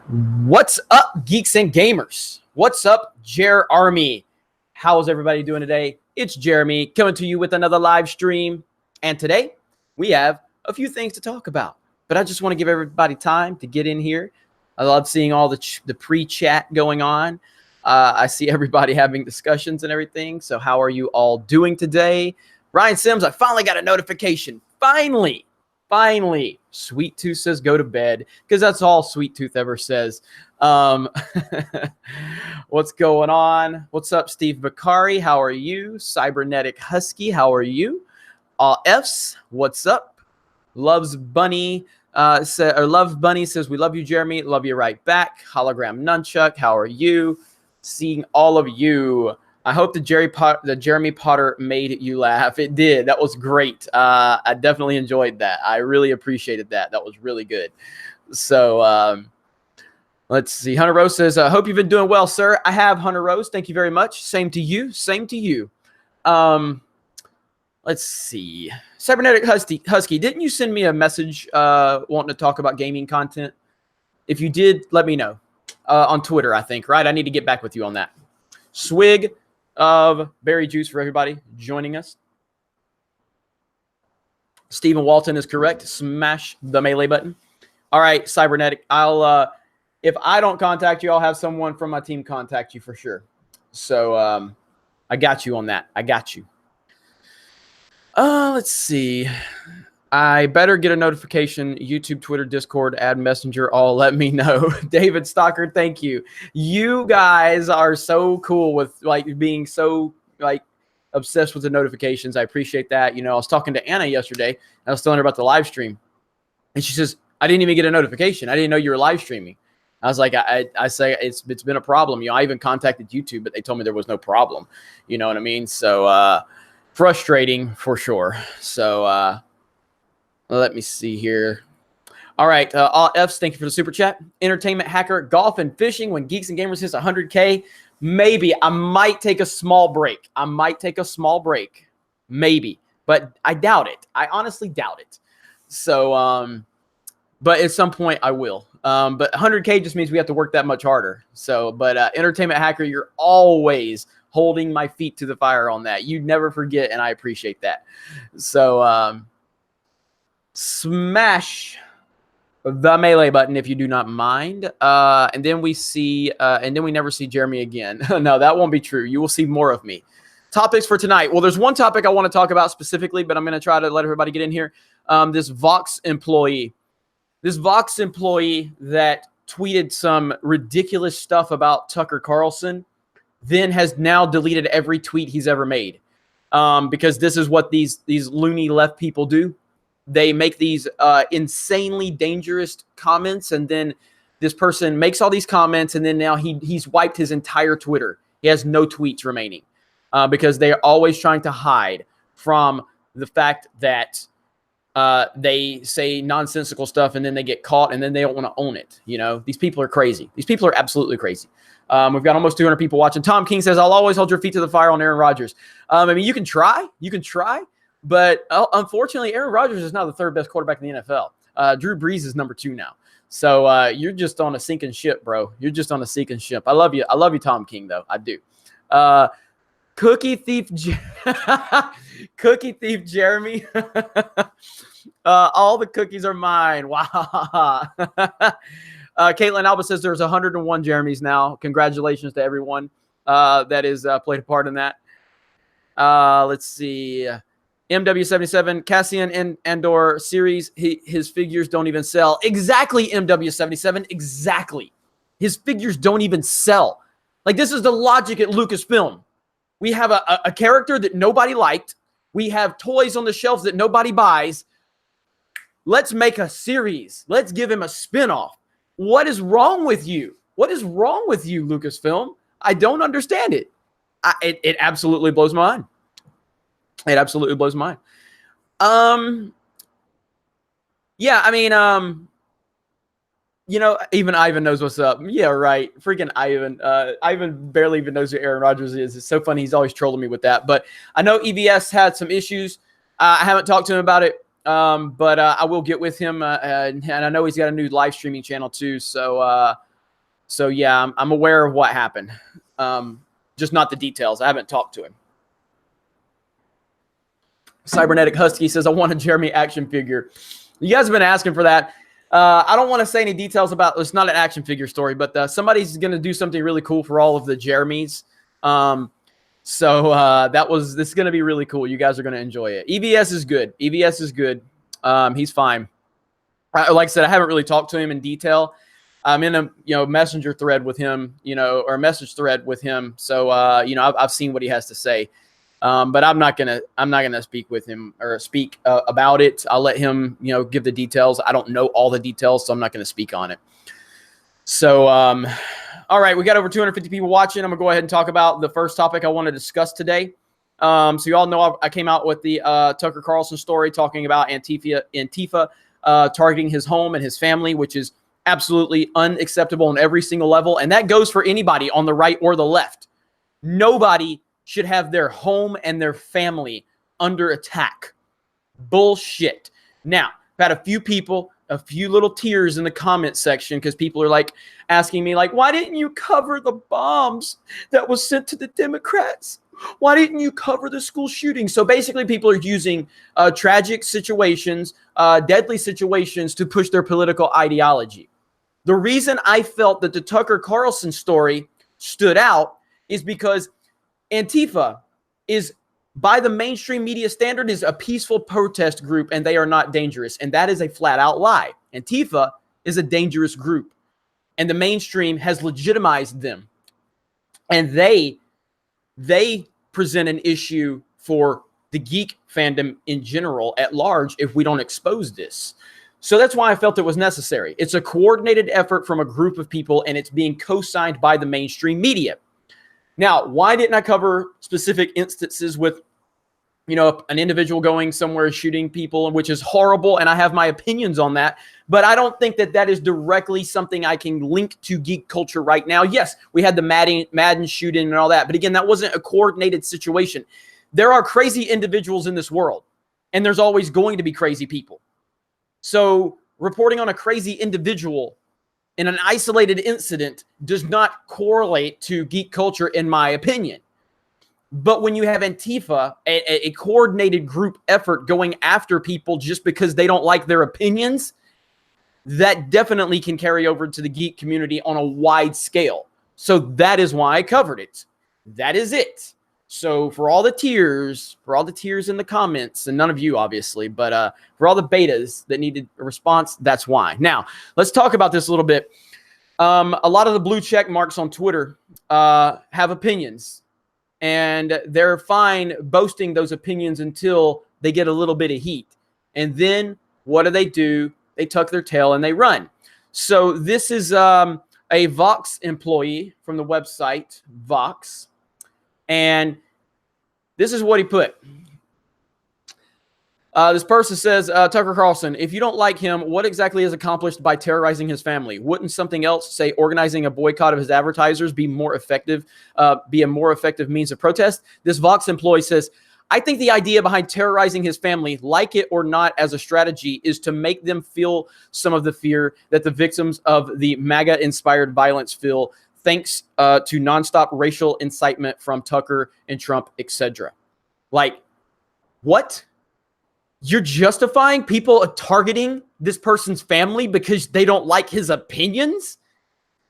What's up, geeks and gamers? What's up, Jer Army? How's everybody doing today? It's Jeremy coming to you with another live stream. And today we have a few things to talk about. But I just want to give everybody time to get in here. I love seeing all the pre-chat going on. I see everybody having discussions and everything. So how are you all doing today? Ryan Sims, I finally got a notification. Finally. Sweet Tooth says go to bed, because that's all Sweet Tooth ever says. What's going on? What's up, Steve Bakari? How are you? Cybernetic Husky, how are you? F's, what's up? Loves Bunny Love Bunny says we love you, Jeremy. Love you right back. Hologram Nunchuck, how are you? Seeing all of you. I hope the Jeremy Potter made you laugh. It did. That was great. I definitely enjoyed that. I really appreciated that. That was really good. So let's see. Hunter Rose says, I hope you've been doing well, sir. I have, Hunter Rose. Thank you very much. Same to you. Same to you. Let's see. Cybernetic Husky, didn't you send me a message wanting to talk about gaming content? If you did, let me know. On Twitter, I think, right? I need to get back with you on that. Swig of berry juice for everybody joining us. Stephen Walton is correct. Smash the melee button. All right, Cybernetic. I'll if I don't contact you, I'll have someone from my team contact you for sure. So I got you on that. I got you. Let's see. I better get a notification. YouTube, Twitter, Discord, Ad Messenger, all let me know. David Stocker, thank you. You guys are so cool with being so obsessed with the notifications. I appreciate that. You know, I was talking to Anna yesterday. I was telling her about the live stream, and she says, I didn't even get a notification. I didn't know you were live streaming. I was like, I say it's been a problem. You know, I even contacted YouTube, but they told me there was no problem. You know what I mean? So frustrating for sure. So let me see here. All right. All F's, thank you for the super chat. Entertainment Hacker, golf and fishing when Geeks and Gamers hits 100K. Maybe. I might take a small break. Maybe. But I doubt it. I honestly doubt it. So, but at some point I will. But 100K just means we have to work that much harder. So, but Entertainment Hacker, you're always holding my feet to the fire on that. You never forget, and I appreciate that. So, smash the melee button if you do not mind. And then we see, and then we never see Jeremy again. No, that won't be true. You will see more of me. Topics for tonight. Well, there's one topic I want to talk about specifically, but I'm going to try to let everybody get in here. This Vox employee that tweeted some ridiculous stuff about Tucker Carlson, then has now deleted every tweet he's ever made. Because this is what these loony left people do. They make these insanely dangerous comments, and then this person makes all these comments, and then now he's wiped his entire Twitter. He has no tweets remaining because they are always trying to hide from the fact that they say nonsensical stuff, and then they get caught, and then they don't want to own it. You know, these people are crazy. These people are absolutely crazy. We've got almost 200 people watching. Tom King says, I'll always hold your feet to the fire on Aaron Rodgers. I mean, you can try. But unfortunately, Aaron Rodgers is now the third best quarterback in the NFL. Drew Brees is number 2 now. So you're just on a sinking ship, bro. You're just on a sinking ship. I love you. I love you, Tom King, though. I do. Cookie Thief Jeremy. All the cookies are mine. Wow. Caitlin Alba says there's 101 Jeremys now. Congratulations to everyone that is played a part in that. Let's see. MW77, Cassian Andor series, his figures don't even sell. Exactly, MW77, exactly. His figures don't even sell. Like, this is the logic at Lucasfilm. We have a character that nobody liked. We have toys on the shelves that nobody buys. Let's make a series. Let's give him a spinoff. What is wrong with you? What is wrong with you, Lucasfilm? I don't understand it. It absolutely blows my mind. It absolutely blows my mind. Yeah, I mean, you know, even Ivan knows what's up. Yeah, right. Freaking Ivan. Ivan barely even knows who Aaron Rodgers is. It's so funny. He's always trolling me with that. But I know EVS had some issues. I haven't talked to him about it, but I will get with him. And I know he's got a new live streaming channel too. So So yeah, I'm aware of what happened. Just not the details. I haven't talked to him. Cybernetic Husky says, I want a Jeremy action figure. You guys have been asking for that. I don't want to say any details about, it's not an action figure story, but somebody's going to do something really cool for all of the Jeremys. This is going to be really cool. You guys are going to enjoy it. EVS is good. EVS is good. He's fine. Like I said, I haven't really talked to him in detail. I'm in a messenger thread with him, or a message thread with him. So I've seen what he has to say. But I'm not gonna speak with him or speak about it. I'll let him, give the details. I don't know all the details, so I'm not gonna speak on it. So, all right, we got over 250 people watching. I'm gonna go ahead and talk about the first topic I want to discuss today. So you all know I came out with the Tucker Carlson story talking about Antifa targeting his home and his family, which is absolutely unacceptable on every single level, and that goes for anybody on the right or the left. Nobody should have their home and their family under attack. Bullshit. Now, I've had a few little tears in the comment section because people are like asking me, like, why didn't you cover the bombs that was sent to the Democrats? Why didn't you cover the school shooting? So basically people are using tragic situations, deadly situations to push their political ideology. The reason I felt that the Tucker Carlson story stood out is because Antifa is, by the mainstream media standard, is a peaceful protest group, and they are not dangerous. And that is a flat out lie. Antifa is a dangerous group, and the mainstream has legitimized them. And they present an issue for the geek fandom in general at large if we don't expose this. So that's why I felt it was necessary. It's a coordinated effort from a group of people, and it's being co-signed by the mainstream media. Now, why didn't I cover specific instances with, an individual going somewhere shooting people, which is horrible, and I have my opinions on that, but I don't think that is directly something I can link to geek culture right now. Yes, we had the Madden shooting and all that, but again, that wasn't a coordinated situation. There are crazy individuals in this world, and there's always going to be crazy people. So reporting on a crazy individual in an isolated incident does not correlate to geek culture, in my opinion. But when you have Antifa, a coordinated group effort going after people just because they don't like their opinions, that definitely can carry over to the geek community on a wide scale. So that is why I covered it. That is it. So for all the tears in the comments, and none of you obviously, but for all the betas that needed a response, that's why. Now, let's talk about this a little bit. A lot of the blue check marks on Twitter have opinions, and they're fine boasting those opinions until they get a little bit of heat. And then what do? They tuck their tail and they run. So this is a Vox employee from the website Vox. And this is what he put. This person says, Tucker Carlson, if you don't like him, what exactly is accomplished by terrorizing his family? Wouldn't something else, say organizing a boycott of his advertisers, be a more effective means of protest? This Vox employee says, I think the idea behind terrorizing his family, like it or not as a strategy, is to make them feel some of the fear that the victims of the MAGA-inspired violence feel, thanks to nonstop racial incitement from Tucker and Trump, etc. Like, what? You're justifying people targeting this person's family because they don't like his opinions?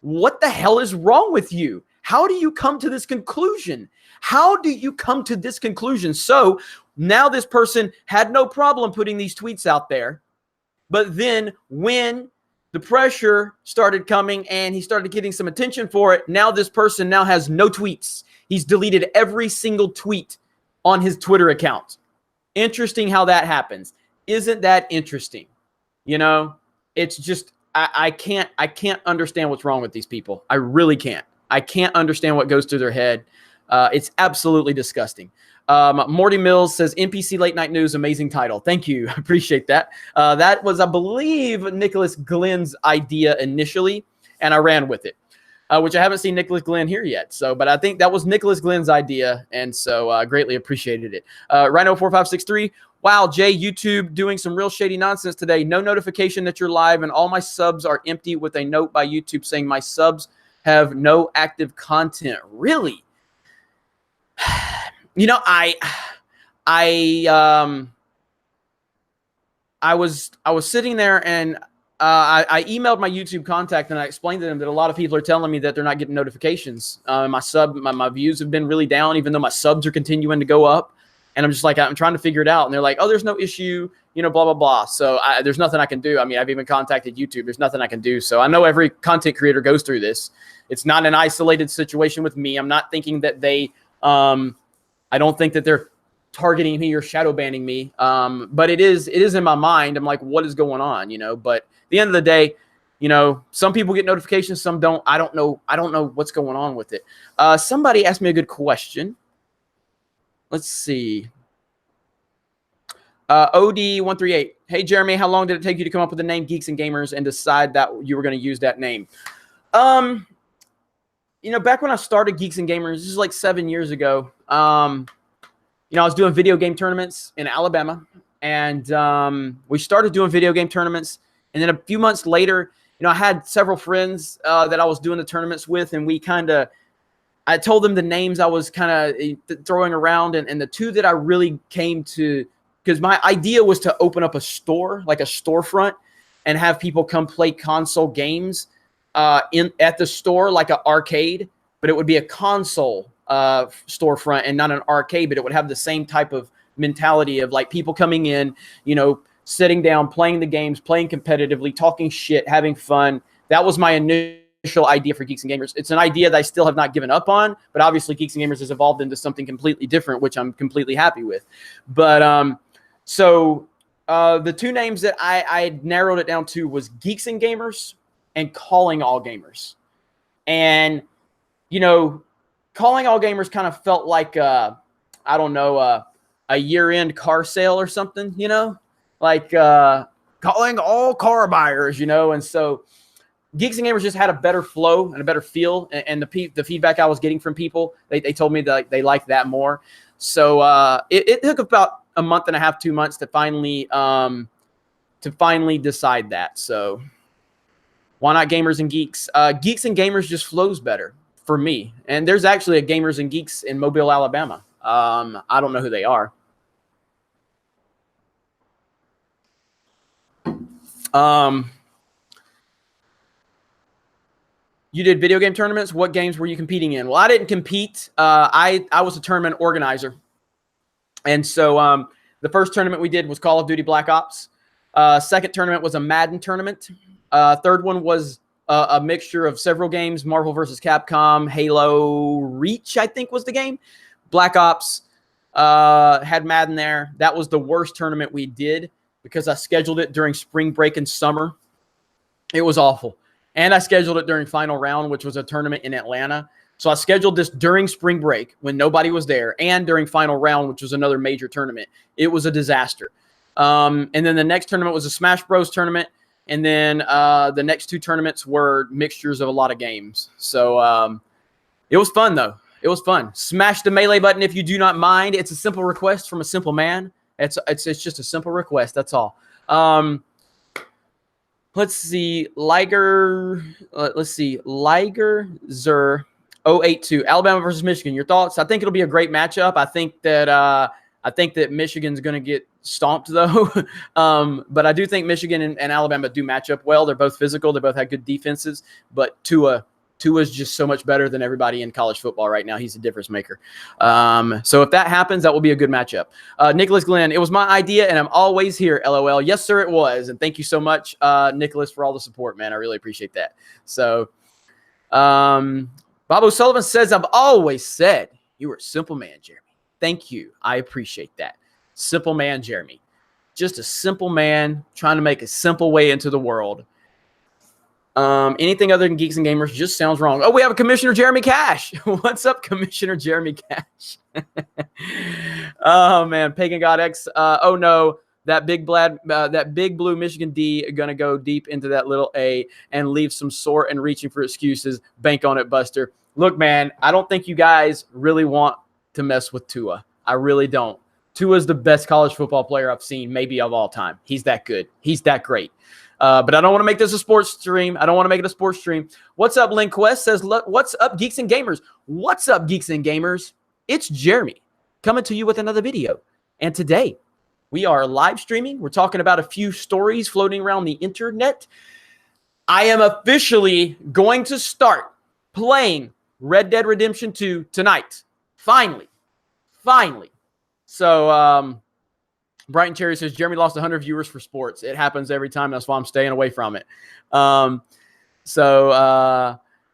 What the hell is wrong with you? How do you come to this conclusion? How do you come to this conclusion? So now this person had no problem putting these tweets out there, but then when the pressure started coming and he started getting some attention for it, now this person now has no tweets. He's deleted every single tweet on his Twitter account. Interesting how that happens. Isn't that interesting? It's just, I can't understand what's wrong with these people. I really can't. I can't understand what goes through their head. It's absolutely disgusting. Morty Mills says, NPC Late Night News, amazing title. Thank you. I appreciate that. That was, I believe, Nicholas Glenn's idea initially, and I ran with it, which I haven't seen Nicholas Glenn here yet. So, but I think that was Nicholas Glenn's idea, and so I greatly appreciated it. Rhino4563, wow, Jay, YouTube doing some real shady nonsense today. No notification that you're live, and all my subs are empty with a note by YouTube saying my subs have no active content. Really? You know, I was sitting there and I emailed my YouTube contact and I explained to them that a lot of people are telling me that they're not getting notifications. My views have been really down, even though my subs are continuing to go up. And I'm just like, I'm trying to figure it out. And they're like, oh, there's no issue, you know, blah, blah, blah. So there's nothing I can do. I mean, I've even contacted YouTube. There's nothing I can do. So I know every content creator goes through this. It's not an isolated situation with me. I'm not thinking that I don't think that they're targeting me or shadow banning me. But it is in my mind. I'm like, what is going on, you know? But at the end of the day, you know, some people get notifications, some don't. I don't know what's going on with it. Somebody asked me a good question. Let's see. OD138. Hey, Jeremy, how long did it take you to come up with the name Geeks and Gamers and decide that you were going to use that name? You know, back when I started Geeks and Gamers, this is like 7 years ago. You know, I was doing video game tournaments in Alabama, and we started doing video game tournaments. And then a few months later, you know, I had several friends that I was doing the tournaments with, and I told them the names I was kind of throwing around, and the two that I really came to, because my idea was to open up a store, like a storefront, and have people come play console games at the store, like an arcade, but it would be a console storefront and not an arcade, but it would have the same type of mentality of like people coming in, you know, sitting down, playing the games, playing competitively, talking shit, having fun. That was my initial idea for Geeks and Gamers. It's an idea that I still have not given up on, but obviously Geeks and Gamers has evolved into something completely different, which I'm completely happy with. But so the two names that I narrowed it down to was Geeks and Gamers and Calling All Gamers. And, you know, Calling All Gamers kind of felt like, I don't know, a year-end car sale or something, you know, like calling all car buyers, you know. And so Geeks and Gamers just had a better flow and a better feel. And the feedback I was getting from people, they told me that they liked that more. So it took about a month and a half, 2 months to finally decide that. So why not Gamers and Geeks? Geeks and Gamers just flows better for me. And there's actually a Gamers and Geeks in Mobile, Alabama. I don't know who they are. You did video game tournaments. What games were you competing in? Well, I didn't compete. I was a tournament organizer. And so the first tournament we did was Call of Duty Black Ops. Second tournament was a Madden tournament. Third one was a mixture of several games, Marvel vs. Capcom, Halo Reach, I think was the game. Black Ops had Madden there. That was the worst tournament we did because I scheduled it during spring break and summer. It was awful. And I scheduled it during Final Round, which was a tournament in Atlanta. So I scheduled this during spring break when nobody was there, and during Final Round, which was another major tournament. It was a disaster. And then the next tournament was a Smash Bros tournament. And then the next two tournaments were mixtures of a lot of games. So it was fun, though. It was fun. Smash the melee button if you do not mind. It's a simple request from a simple man. It's just a simple request. That's all. Let's see. Liger Zer 082. Alabama versus Michigan. Your thoughts? I think it'll be a great matchup. I think that Michigan's going to get stomped, though. But I do think Michigan and Alabama do match up well. They're both physical. They both have good defenses. But Tua's just so much better than everybody in college football right now. He's a difference maker. So if that happens, that will be a good matchup. Nicholas Glenn, it was my idea, and I'm always here, LOL. Yes, sir, it was. And thank you so much, Nicholas, for all the support, man. I really appreciate that. So Bob O'Sullivan says, I've always said you were a simple man, Jeremy. Thank you. I appreciate that. Simple man, Jeremy. Just a simple man trying to make a simple way into the world. Anything other than Geeks and Gamers just sounds wrong. Oh, we have a Commissioner Jeremy Cash. What's up, Commissioner Jeremy Cash? Oh man, Pagan God X. Oh no, that big blue Michigan D gonna go deep into that little A and leave some sore and reaching for excuses. Bank on it, Buster. Look, man, I don't think you guys really want to mess with Tua. I really don't. Tua's the best college football player I've seen, maybe of all time. He's that good. He's that great. But I don't want to make this a sports stream. I don't want to make it a sports stream. What's up, LinkQuest says, what's up, Geeks and Gamers? What's up, Geeks and Gamers? It's Jeremy coming to you with another video. And today we are live streaming. We're talking about a few stories floating around the internet. I am officially going to start playing Red Dead Redemption 2 tonight. Finally. So, Brighton Cherry says, Jeremy lost 100 viewers for sports. It happens every time. That's why I'm staying away from it.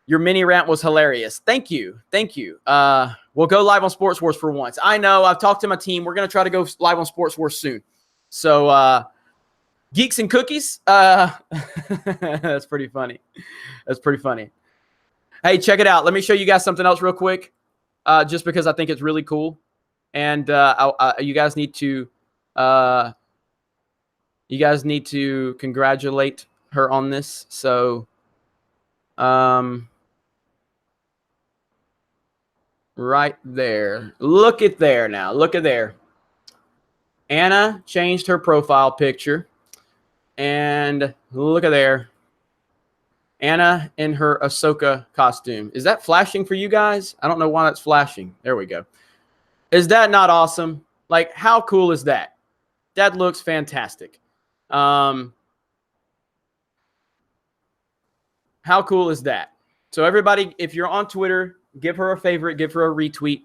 Your mini rant was hilarious. Thank you. We'll go live on Sports Wars for once. I know. I've talked to my team. We're going to try to go live on Sports Wars soon. So, Geeks and Cookies. That's pretty funny. Hey, check it out. Let me show you guys something else real quick, just because I think it's really cool. And you guys need to congratulate her on this. So, right there. Look at there now. Look at there. Anna changed her profile picture. And look at there. Anna in her Ahsoka costume. Is that flashing for you guys? I don't know why that's flashing. There we go. Is that not awesome? Like, how cool is that? That looks fantastic. How cool is that? So everybody, if you're on Twitter, give her a favorite, give her a retweet.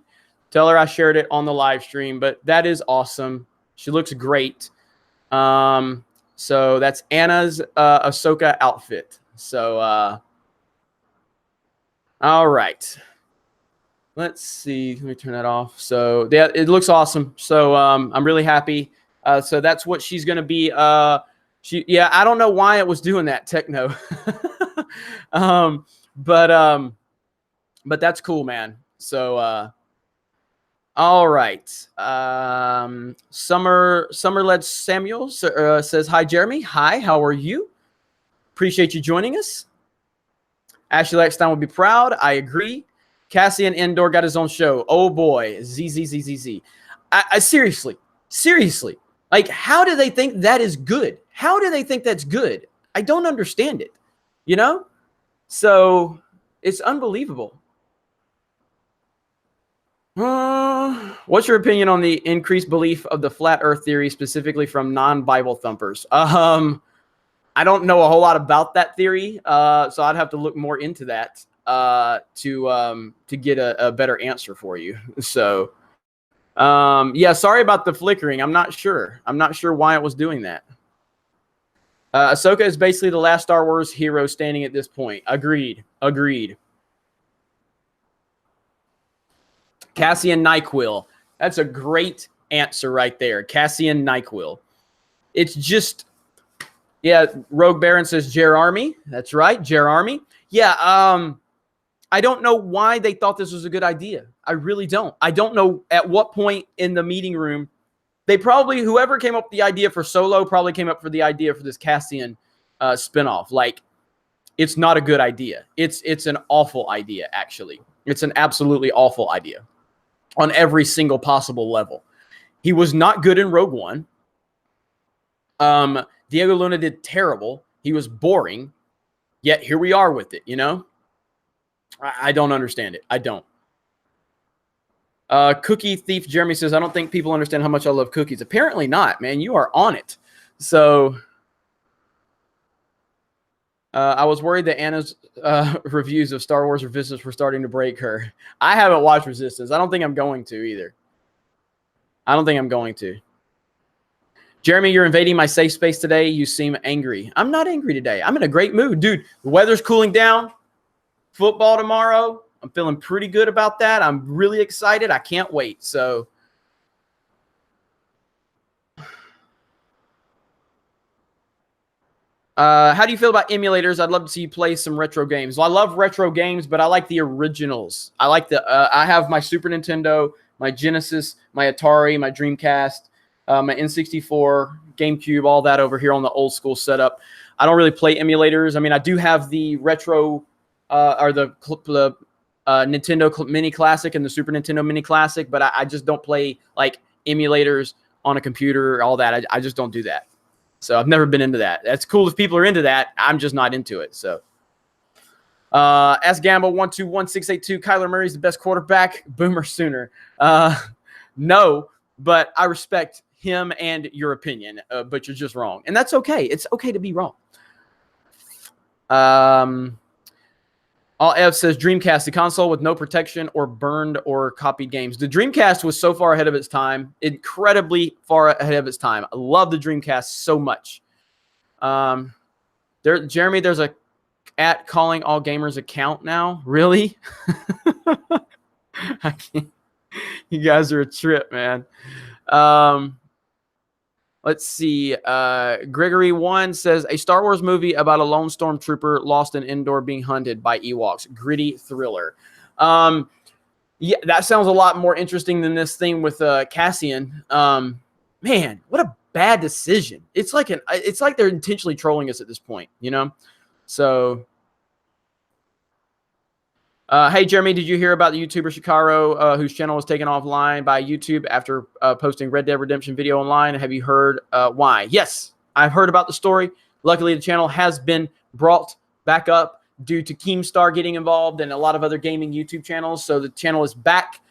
Tell her I shared it on the live stream. But that is awesome. She looks great. So that's Anna's Ahsoka outfit. So, all right. Let's see. Let me turn that off. So, yeah, it looks awesome. So, I'm really happy. So that's what she's going to be. I don't know why it was doing that, Techno. But that's cool, man. So, all right. Summerled Samuel says, hi, Jeremy. Hi, how are you? Appreciate you joining us. Ashley Eckstein would be proud. I agree. Cassian Endor got his own show. Oh, boy. ZZZZZ. I seriously. Like, how do they think that is good? How do they think that's good? I don't understand it. You know? So, it's unbelievable. What's your opinion on the increased belief of the flat earth theory, specifically from non-Bible thumpers? I don't know a whole lot about that theory, so I'd have to look more into that to get a better answer for you. So, yeah, sorry about the flickering. I'm not sure why it was doing that. Ahsoka is basically the last Star Wars hero standing at this point. Agreed. Cassian NyQuil. That's a great answer right there. Cassian NyQuil. It's just, yeah, Rogue Baron says Jer Army. That's right, Jer Army. Yeah, I don't know why they thought this was a good idea. I really don't. I don't know at what point in the meeting room they probably, whoever came up with the idea for Solo probably came up with the idea for this Cassian spinoff. Like, it's not a good idea. It's an awful idea, actually. It's an absolutely awful idea on every single possible level. He was not good in Rogue One. Diego Luna did terrible. He was boring. Yet here we are with it, you know? I don't understand it. I don't. Cookie Thief Jeremy says, I don't think people understand how much I love cookies. Apparently not, man. You are on it. So, I was worried that Anna's reviews of Star Wars Resistance were starting to break her. I haven't watched Resistance. I don't think I'm going to either. Jeremy, you're invading my safe space today. You seem angry. I'm not angry today. I'm in a great mood. Dude, the weather's cooling down. Football tomorrow. I'm feeling pretty good about that. I'm really excited. I can't wait. So, how do you feel about emulators? I'd love to see you play some retro games. Well, I love retro games, but I like the originals. I like I have my Super Nintendo, my Genesis, my Atari, my Dreamcast, my N64, GameCube, all that over here on the old school setup. I don't really play emulators. I mean, I do have the retro or the Nintendo Mini Classic and the Super Nintendo Mini Classic, but I just don't play like emulators on a computer, all that. I just don't do that. So I've never been into that. That's cool if people are into that. I'm just not into it. So SGamble121682, Kyler Murray's the best quarterback. Boomer Sooner. No, but I respect him and your opinion, but you're just wrong. And that's okay. It's okay to be wrong. All F says Dreamcast, the console with no protection or burned or copied games. The Dreamcast was so far ahead of its time, incredibly far ahead of its time. I love the Dreamcast so much. Jeremy, there's a at calling all gamers account now. Really? I can't. You guys are a trip, man. Let's see. Gregory1 says a Star Wars movie about a lone stormtrooper lost in Endor being hunted by Ewoks. Gritty thriller. Yeah, that sounds a lot more interesting than this thing with Cassian. Man, what a bad decision. It's like they're intentionally trolling us at this point, you know? So hey, Jeremy, did you hear about the YouTuber Shikaro whose channel was taken offline by YouTube after posting Red Dead Redemption video online? Have you heard why? Yes, I've heard about the story. Luckily, the channel has been brought back up due to Keemstar getting involved and a lot of other gaming YouTube channels. So the channel is back.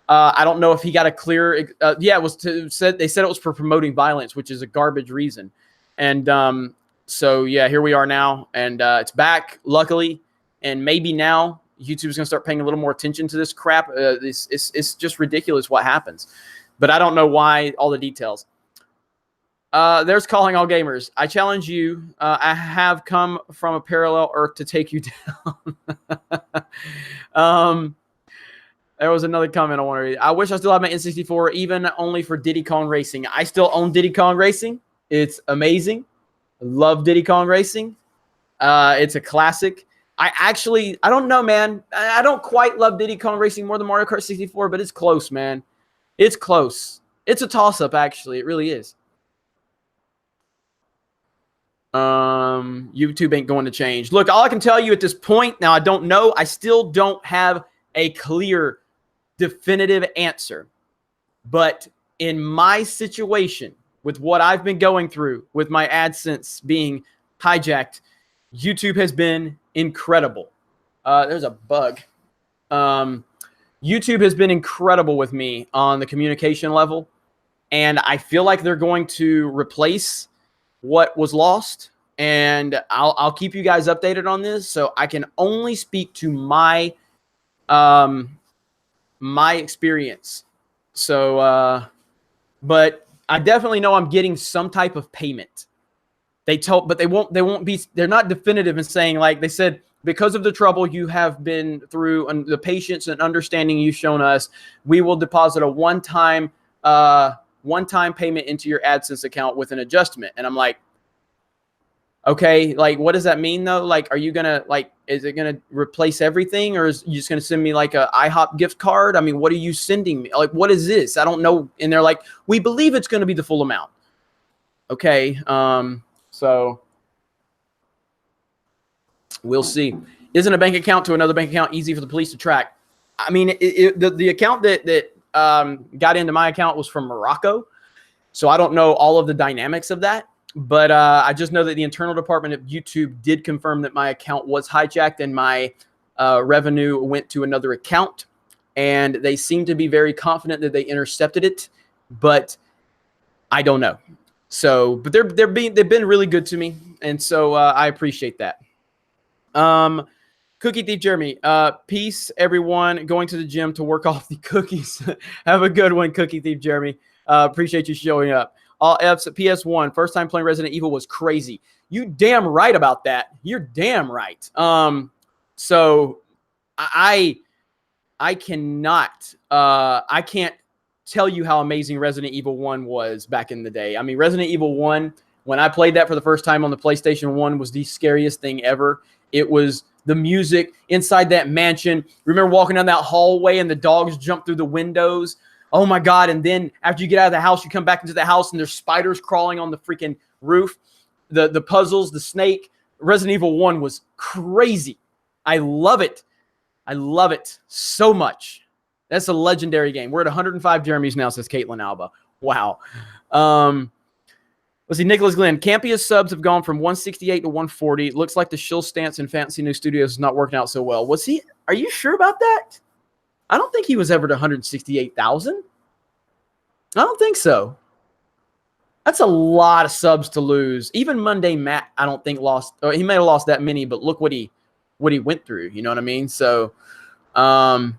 I don't know if he got a clear. Yeah, it was they said it was for promoting violence, which is a garbage reason. And so yeah, here we are now, and it's back, luckily, and maybe now YouTube's going to start paying a little more attention to this crap. It's just ridiculous what happens. But I don't know why, all the details. There's calling all gamers. I challenge you. I have come from a parallel Earth to take you down. There was another comment I want to read. I wish I still had my N64, even only for Diddy Kong Racing. I still own Diddy Kong Racing. It's amazing. I love Diddy Kong Racing. It's a classic. I don't know, man. I don't quite love Diddy Kong Racing more than Mario Kart 64, but it's close, man. It's close. It's a toss-up, actually. It really is. YouTube ain't going to change. Look, all I can tell you at this point, now I don't know. I still don't have a clear, definitive answer. But in my situation, with what I've been going through, with my AdSense being hijacked, YouTube has been incredible. There's a bug. YouTube has been incredible with me on the communication level, and I feel like they're going to replace what was lost, and I'll keep you guys updated on this. So I can only speak to my my experience. So, but I definitely know I'm getting some type of payment. But they won't be, they're not definitive in saying, like they said, because of the trouble you have been through and the patience and understanding you've shown us, we will deposit a one-time payment into your AdSense account with an adjustment. And I'm like, okay, like, what does that mean though? Like, are you gonna, like, is it gonna replace everything, or is you just gonna send me like a IHOP gift card? I mean, what are you sending me? Like, what is this? I don't know. And they're like, we believe it's gonna be the full amount. Okay. So we'll see. Isn't a bank account to another bank account easy for the police to track? I mean, the account that got into my account was from Morocco, so I don't know all of the dynamics of that. But I just know that the internal department of YouTube did confirm that my account was hijacked and my revenue went to another account, and they seem to be very confident that they intercepted it, but I don't know. So, but they've been really good to me, and so I appreciate that. Cookie Thief Jeremy, peace everyone. Going to the gym to work off the cookies. Have a good one, Cookie Thief Jeremy. Appreciate you showing up. All F's at PS1. First time playing Resident Evil was crazy. You damn right about that. You're damn right. So I cannot. I can't tell you how amazing Resident Evil 1 was back in the day. I mean, Resident Evil 1, when I played that for the first time on the PlayStation 1, was the scariest thing ever. It was the music inside that mansion. Remember walking down that hallway and the dogs jump through the windows? Oh my God. And then after you get out of the house, you come back into the house and there's spiders crawling on the freaking roof. The puzzles, the snake. Resident Evil 1 was crazy. I love it. I love it so much. That's a legendary game. We're at 105 Jeremys now, says Caitlin Alba. Wow. Let's see, Nicholas Glenn. Campia's subs have gone from 168 to 140. It looks like the shill stance in Fantasy New Studios is not working out so well. Was he? Are you sure about that? I don't think he was ever to 168,000. I don't think so. That's a lot of subs to lose. Even Monday Matt, I don't think lost. Or he may have lost that many, but look what he went through. You know what I mean? So, yeah,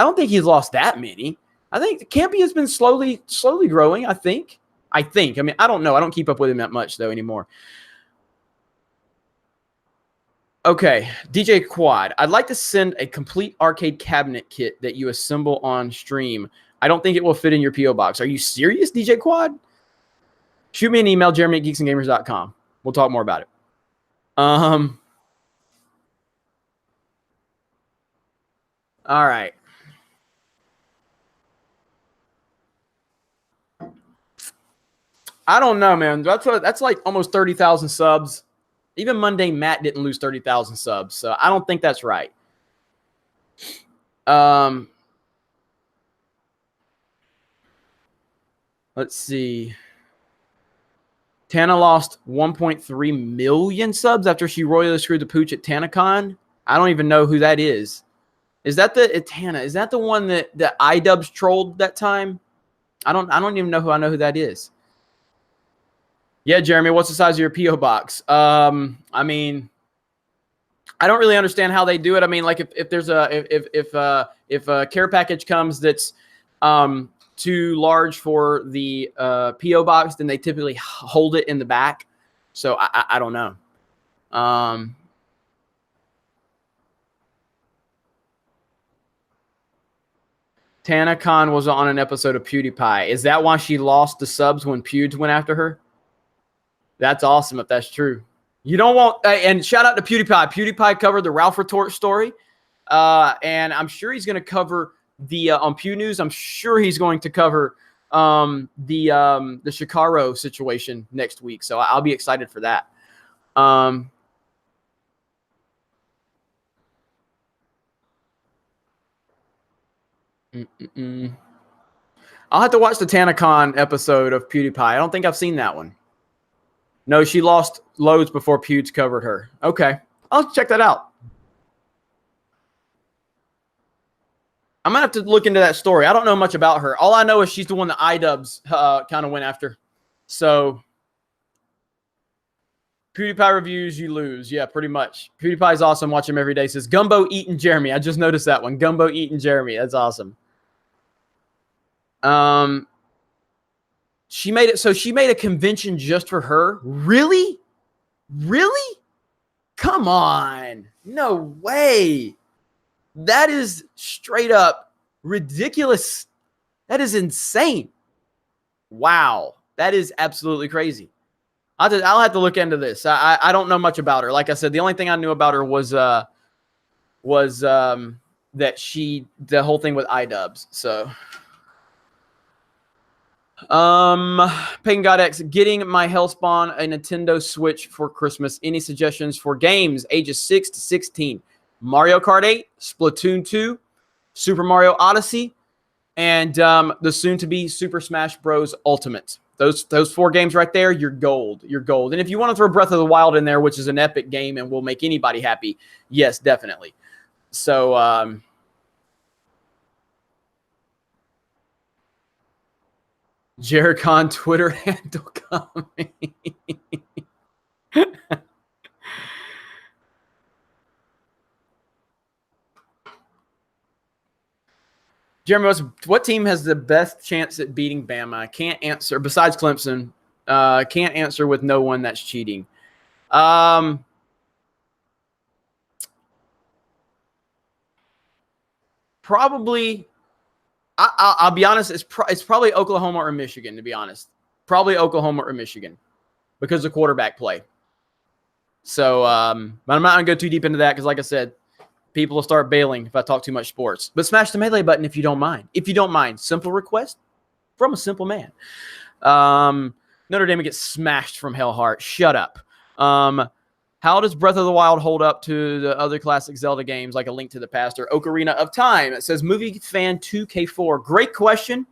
I don't think he's lost that many. I think Campy has been slowly growing. I think. I mean, I don't know. I don't keep up with him that much though anymore. Okay, DJ Quad. I'd like to send a complete arcade cabinet kit that you assemble on stream. I don't think it will fit in your P.O. box. Are you serious, DJ Quad? Shoot me an email, jeremy@geeksandgamers.com. We'll talk more about it. All right. I don't know, man. That's like almost 30,000 subs. Even Monday Matt didn't lose 30,000 subs, so I don't think that's right. Let's see. Tana lost 1.3 million subs after she royally screwed the pooch at TanaCon. I don't even know who that is. Is that the Tana? Is that the one that iDubbbz trolled that time? I don't even know who that is. Yeah, Jeremy, what's the size of your P.O. box? I mean, I don't really understand how they do it. I mean, like if there's if a care package comes that's too large for the P.O. box, then they typically hold it in the back. So I don't know. TanaCon was on an episode of PewDiePie. Is that why she lost the subs when Pewds went after her? That's awesome if that's true. You don't want, and shout out to PewDiePie. PewDiePie covered the Ralph Retort story, and I'm sure he's going to cover the on Pew News. I'm sure he's going to cover the Shikaro situation next week. So I'll be excited for that. I'll have to watch the TanaCon episode of PewDiePie. I don't think I've seen that one. No, she lost loads before Pewds covered her. Okay. I'll check that out. I'm going to have to look into that story. I don't know much about her. All I know is she's the one that iDubbbz kind of went after. So, PewDiePie reviews, you lose. Yeah, pretty much. PewDiePie's awesome. Watch him every day. Says, Gumbo eating Jeremy. I just noticed that one. Gumbo eating Jeremy. That's awesome. She made it. So she made a convention just for her. Really? Really? Come on. No way. That is straight up ridiculous. That is insane. Wow. That is absolutely crazy. I'll have to look into this. I don't know much about her. Like I said, the only thing I knew about her was that the whole thing with iDubbbz. So Pagan God X, getting my Hellspawn a Nintendo Switch for Christmas. Any suggestions for games ages 6 to 16? Mario Kart 8, Splatoon 2, Super Mario Odyssey, and the soon-to-be Super Smash Bros. Ultimate. Those 4 games right there, you're gold. You're gold. And if you want to throw Breath of the Wild in there, which is an epic game and will make anybody happy, yes, definitely. So, Jericon Twitter handle coming. Jeremy, what team has the best chance at beating Bama? I can't answer. Besides Clemson, can't answer with no one that's cheating. Probably. I'll be honest. It's probably Oklahoma or Michigan. To be honest, probably Oklahoma or Michigan because of quarterback play. So, but I'm not gonna go too deep into that because, like I said, people will start bailing if I talk too much sports. But smash the melee button if you don't mind. If you don't mind, simple request from a simple man. Notre Dame gets smashed from Hellheart. Shut up. How does Breath of the Wild hold up to the other classic Zelda games like A Link to the Past or Ocarina of Time? It says Movie Fan 2K4. Great question.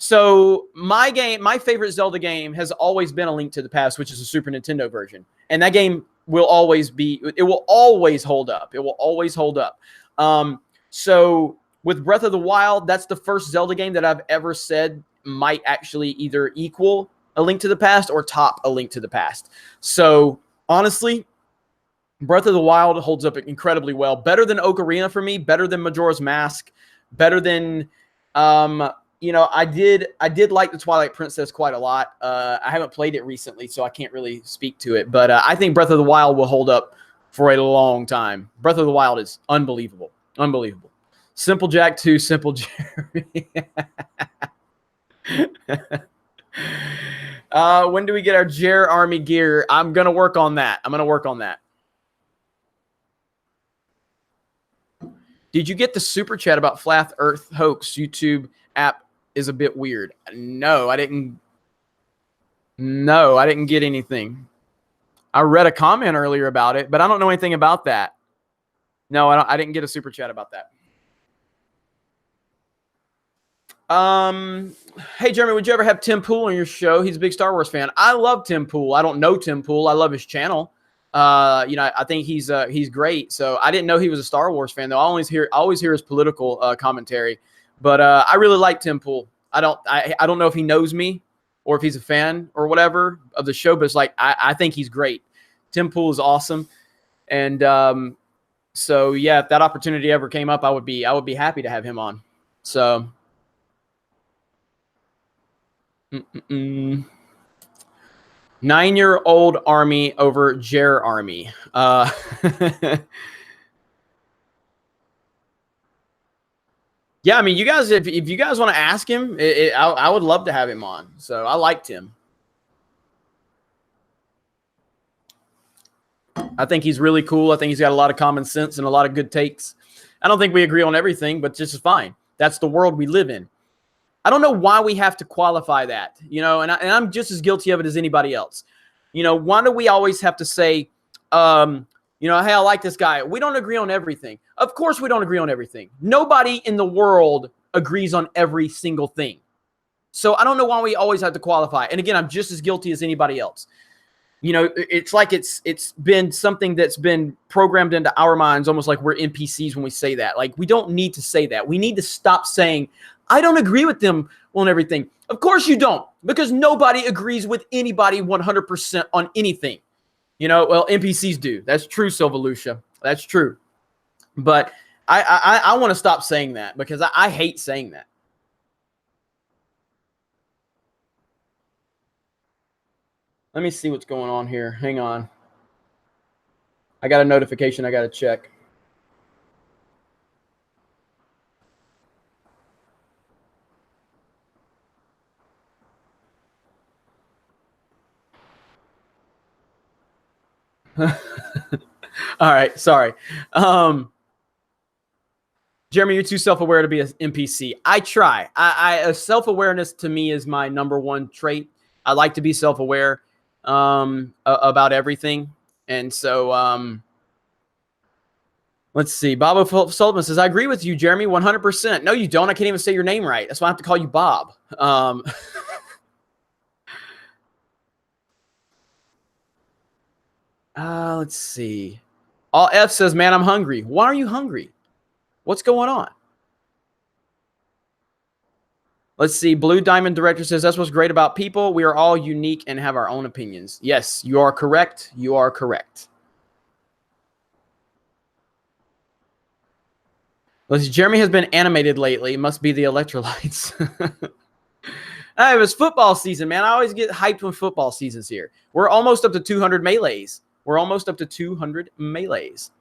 So my favorite Zelda game has always been A Link to the Past, which is a Super Nintendo version. And that game will always hold up. It will always hold up. So with Breath of the Wild, that's the first Zelda game that I've ever said might actually either equal A Link to the Past or top A Link to the Past. So honestly, Breath of the Wild holds up incredibly well. Better than Ocarina for me, better than Majora's Mask, better than I did like the Twilight Princess quite a lot. I haven't played it recently, so I can't really speak to it. But I think Breath of the Wild will hold up for a long time. Breath of the Wild is unbelievable. Unbelievable. Simple Jack 2, Simple Jeremy. When do we get our Jer Army gear? I'm going to work on that. Did you get the super chat about Flat Earth hoax? YouTube app is a bit weird. No, I didn't get anything. I read a comment earlier about it, but I don't know anything about that. No, I didn't get a super chat about that. Hey, Jeremy, would you ever have Tim Pool on your show? He's a big Star Wars fan. I love Tim Pool. I don't know Tim Pool. I love his channel. I think he's great. So I didn't know he was a Star Wars fan though. I always hear his political commentary, but I really like Tim Pool. I don't know if he knows me or if he's a fan or whatever of the show, but it's like I think he's great. Tim Pool is awesome, and so yeah, if that opportunity ever came up, I would be happy to have him on. So. 9-year-old Army over Jer Army. Yeah, I mean, you guys, if you guys want to ask him, I would love to have him on. So I liked him. I think he's really cool. I think he's got a lot of common sense and a lot of good takes. I don't think we agree on everything, but just fine. That's the world we live in. I don't know why we have to qualify that, and I'm just as guilty of it as anybody else. Why do we always have to say, hey, I like this guy. We don't agree on everything. Of course we don't agree on everything. Nobody in the world agrees on every single thing. So I don't know why we always have to qualify. And again, I'm just as guilty as anybody else. It's like it's been something that's been programmed into our minds, almost like we're NPCs when we say that. Like, we don't need to say that. We need to stop saying, I don't agree with them on everything. Of course you don't, because nobody agrees with anybody 100% on anything. Well, NPCs do. That's true, Silva Lucia. That's true. But I want to stop saying that because I hate saying that. Let me see what's going on here. Hang on. I got a notification I got to check. All right, sorry. Jeremy, you're too self-aware to be an NPC. I try. Self-awareness to me is my number one trait. I like to be self-aware about everything. And so let's see. Bob Sullivan says, I agree with you, Jeremy, 100%. No, you don't. I can't even say your name right. That's why I have to call you Bob. Let's see. All F says, man, I'm hungry. Why are you hungry? What's going on? Let's see. Blue Diamond Director says, that's what's great about people. We are all unique and have our own opinions. Yes, you are correct. You are correct. Let's see. Jeremy has been animated lately. It must be the electrolytes. It was football season, man. I always get hyped when football season's here. We're almost up to 200 melees. We're almost up to 200 melees.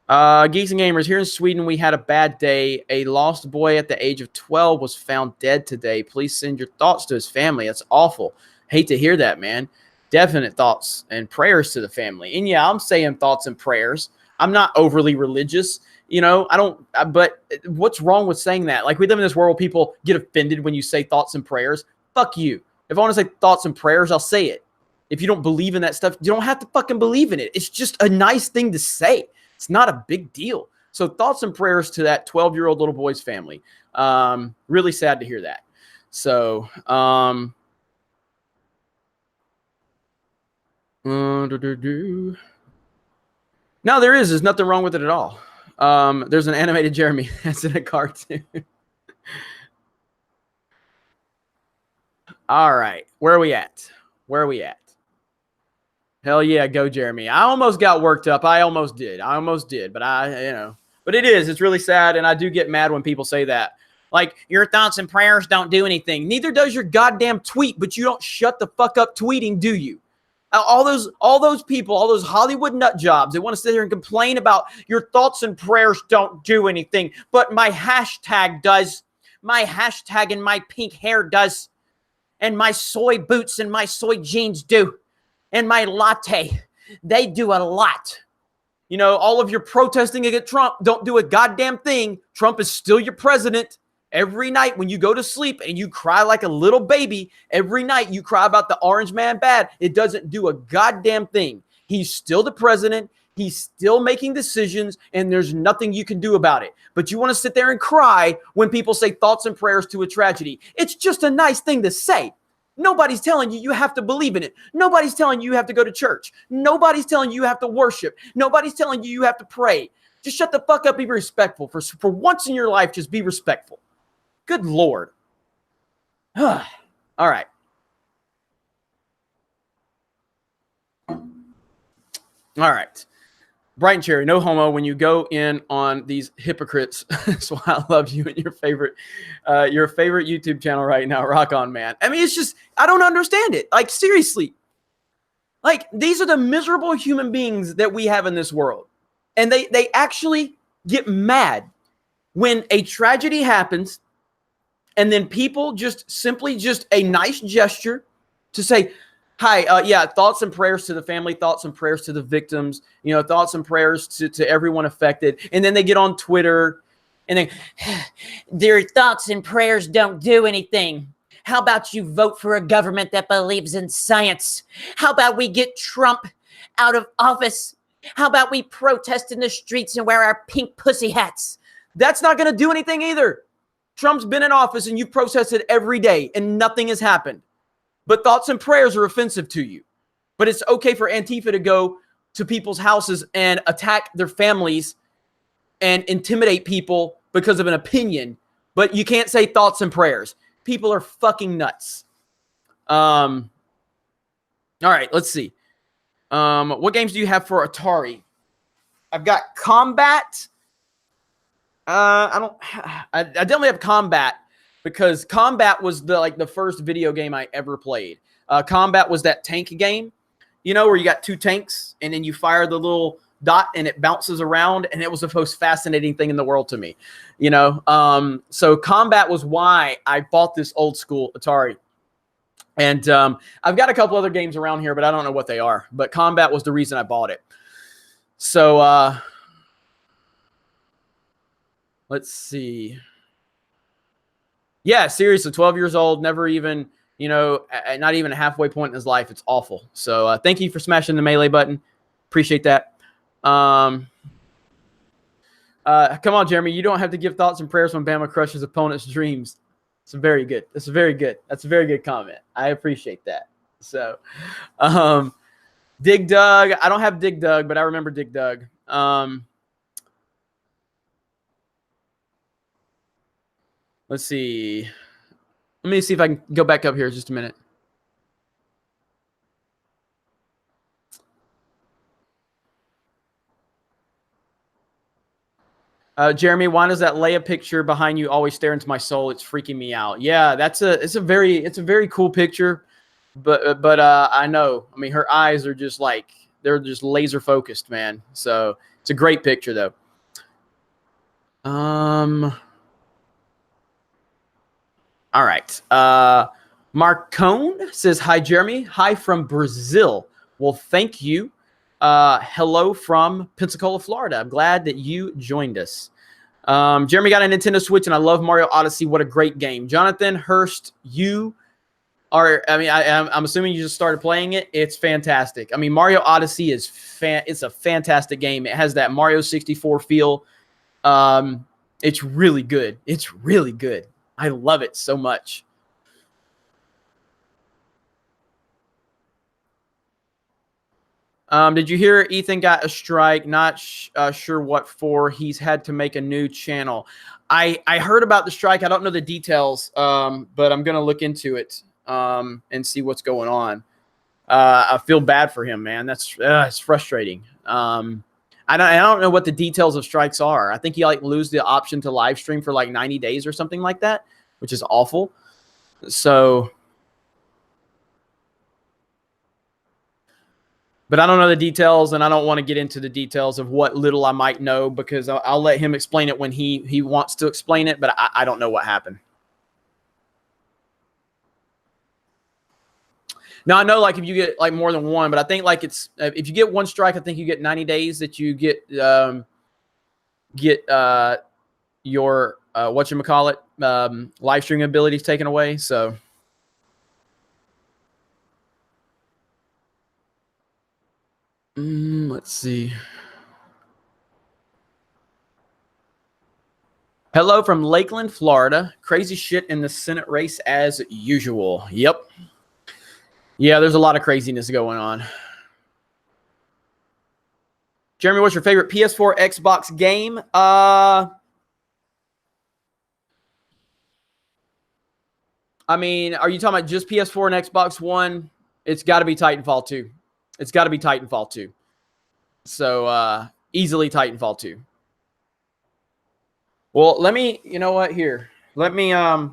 Geeks and Gamers, here in Sweden, we had a bad day. A lost boy at the age of 12 was found dead today. Please send your thoughts to his family. That's awful. Hate to hear that, man. Definite thoughts and prayers to the family. And yeah, I'm saying thoughts and prayers. I'm not overly religious. But what's wrong with saying that? Like, we live in this world where people get offended when you say thoughts and prayers. Fuck you. If I want to say thoughts and prayers, I'll say it. If you don't believe in that stuff, you don't have to fucking believe in it. It's just a nice thing to say. It's not a big deal. So thoughts and prayers to that 12-year-old little boy's family. Really sad to hear that. So, no, there's nothing wrong with it at all. There's an animated Jeremy that's in a cartoon. All right. Where are we at? Hell yeah, go Jeremy. I almost got worked up. I almost did. But but it's really sad. And I do get mad when people say that. Like, your thoughts and prayers don't do anything. Neither does your goddamn tweet, but you don't shut the fuck up tweeting, do you? All those people, all those Hollywood nut jobs, they want to sit here and complain about your thoughts and prayers don't do anything, but my hashtag does. My hashtag and my pink hair does. And my soy boots and my soy jeans do. And my latte, they do a lot. You know, all of your protesting against Trump don't do a goddamn thing. Trump is still your president. Every night when you go to sleep and you cry like a little baby, every night you cry about the orange man bad, it doesn't do a goddamn thing. He's still the president. He's still making decisions, and there's nothing you can do about it. But you want to sit there and cry when people say thoughts and prayers to a tragedy. It's just a nice thing to say. Nobody's telling you you have to believe in it. Nobody's telling you you have to go to church. Nobody's telling you you have to worship. Nobody's telling you you have to pray. Just shut the fuck up. Be respectful. For once in your life, just be respectful. Good Lord. All right. All right. Brighton Cherry, no homo. When you go in on these hypocrites, that's why I love you and your favorite YouTube channel right now. Rock on, man. I mean, it's just, I don't understand it. Like, seriously. Like, these are the miserable human beings that we have in this world. And they actually get mad when a tragedy happens. And then people simply a nice gesture to say, hi, thoughts and prayers to the family, thoughts and prayers to the victims, thoughts and prayers to everyone affected. And then they get on Twitter and then, their thoughts and prayers don't do anything. How about you vote for a government that believes in science? How about we get Trump out of office? How about we protest in the streets and wear our pink pussy hats? That's not going to do anything either. Trump's been in office and you've protested every day and nothing has happened. But thoughts and prayers are offensive to you. But it's okay for Antifa to go to people's houses and attack their families and intimidate people because of an opinion. But you can't say thoughts and prayers. People are fucking nuts. All right, let's see. What games do you have for Atari? I've got Combat. I definitely have Combat because Combat was the first video game I ever played. Combat was that tank game, where you got two tanks and then you fire the little dot and it bounces around, and it was the most fascinating thing in the world to me, So Combat was why I bought this old school Atari. And I've got a couple other games around here, but I don't know what they are. But Combat was the reason I bought it. So let's see. Yeah, seriously, 12 years old, never even, not even a halfway point in his life. It's awful. So thank you for smashing the melee button. Appreciate that. Come on, Jeremy. You don't have to give thoughts and prayers when Bama crushes opponents' dreams. It's very good. That's a very good comment. I appreciate that. So, Dig Dug. I don't have Dig Dug, but I remember Dig Dug. Let's see. Let me see if I can go back up here just a minute. Jeremy, why does that Leia picture behind you always stare into my soul? It's freaking me out. Yeah, it's a very cool picture, but I know. I mean, her eyes are just they're just laser focused, man. So it's a great picture though. All right. Marcone says, hi, Jeremy. Hi from Brazil. Well, thank you. Hello from Pensacola, Florida. I'm glad that you joined us. Jeremy got a Nintendo Switch, and I love Mario Odyssey. What a great game. Jonathan Hurst, I'm assuming you just started playing it. It's fantastic. I mean, Mario Odyssey it's a fantastic game. It has that Mario 64 feel. It's really good. It's really good. I love it so much. Did you hear Ethan got a strike? Not sure what for. He's had to make a new channel. I heard about the strike. I don't know the details, but I'm going to look into it and see what's going on. I feel bad for him, man. That's it's frustrating. I don't know what the details of strikes are. I think you like lose the option to live stream for like 90 days or something like that, which is awful. So, but I don't know the details, and I don't want to get into the details of what little I might know, because I'll let him explain it when he wants to explain it, but I don't know what happened. Now, I know, like, if you get like more than one, but I think like it's if you get one strike, I think you get 90 days that you get your whatchamacallit, live streaming abilities taken away. So let's see. Hello from Lakeland, Florida. Crazy shit in the Senate race as usual. Yep. Yeah, there's a lot of craziness going on. Jeremy, what's your favorite PS4, Xbox game? I mean, are you talking about just PS4 and Xbox One? It's got to be Titanfall 2. It's got to be Titanfall 2. So, easily Titanfall 2. Well, let me, you know what, here. Let me, I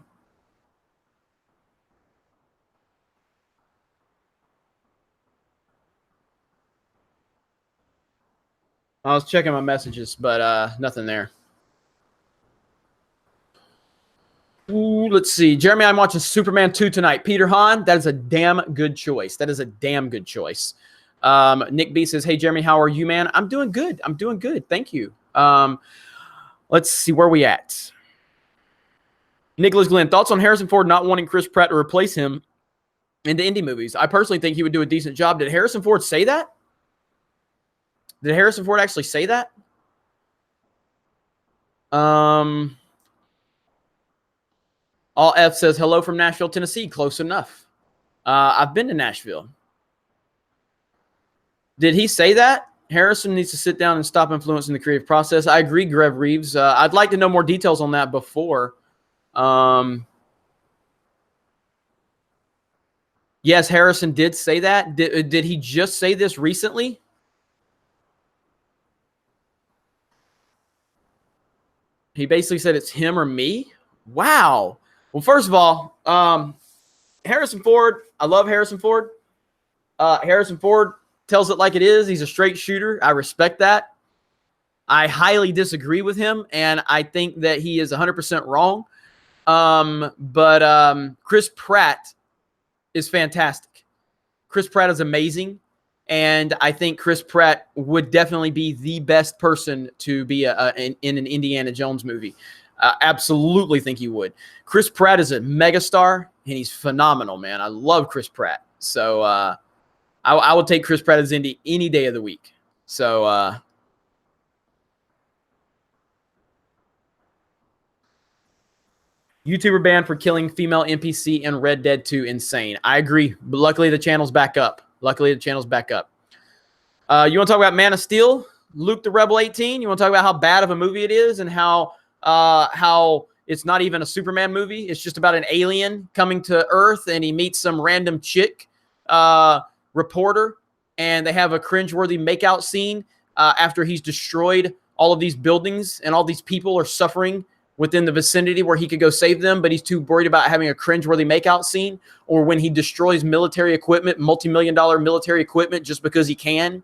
was checking my messages, but nothing there. Ooh, let's see. Jeremy, I'm watching Superman 2 tonight. Peter Hahn, that is a damn good choice. That is a damn good choice. Nick B says, hey, Jeremy, how are you, man? I'm doing good. I'm doing good. Thank you. Let's see, where are we at? Nicholas Glenn, thoughts on Harrison Ford not wanting Chris Pratt to replace him in the indie movies? I personally think he would do a decent job. Did Harrison Ford say that? Did Harrison Ford actually say that? All F says, hello from Nashville, Tennessee. Close enough. I've been to Nashville. Did he say that? Harrison needs to sit down and stop influencing the creative process. I agree, Grev Reeves. I'd like to know more details on that before. Yes, Harrison did say that. Did he just say this recently? He basically said it's him or me. Wow. Well, first of all, Harrison Ford, I love Harrison Ford. Harrison Ford tells it like it is. He's a straight shooter. I respect that. I highly disagree with him, and I think that he is 100% wrong. But Chris Pratt is fantastic. Chris Pratt is amazing, and I think Chris Pratt would definitely be the best person to be in an Indiana Jones movie. Absolutely think he would. Chris Pratt is a megastar, and he's phenomenal, man. I love Chris Pratt. So I would take Chris Pratt as Indy any day of the week. So YouTuber banned for killing female NPC in Red Dead 2. Insane. I agree. But luckily, the channel's back up. You want to talk about Man of Steel? Luke the Rebel 18? You want to talk about how bad of a movie it is and how it's not even a Superman movie? It's just about an alien coming to Earth, and he meets some random chick reporter, and they have a cringeworthy makeout scene after he's destroyed all of these buildings, and all these people are suffering within the vicinity where he could go save them, but he's too worried about having a cringeworthy makeout scene, or when he destroys military equipment, multi-million-dollar military equipment, just because he can,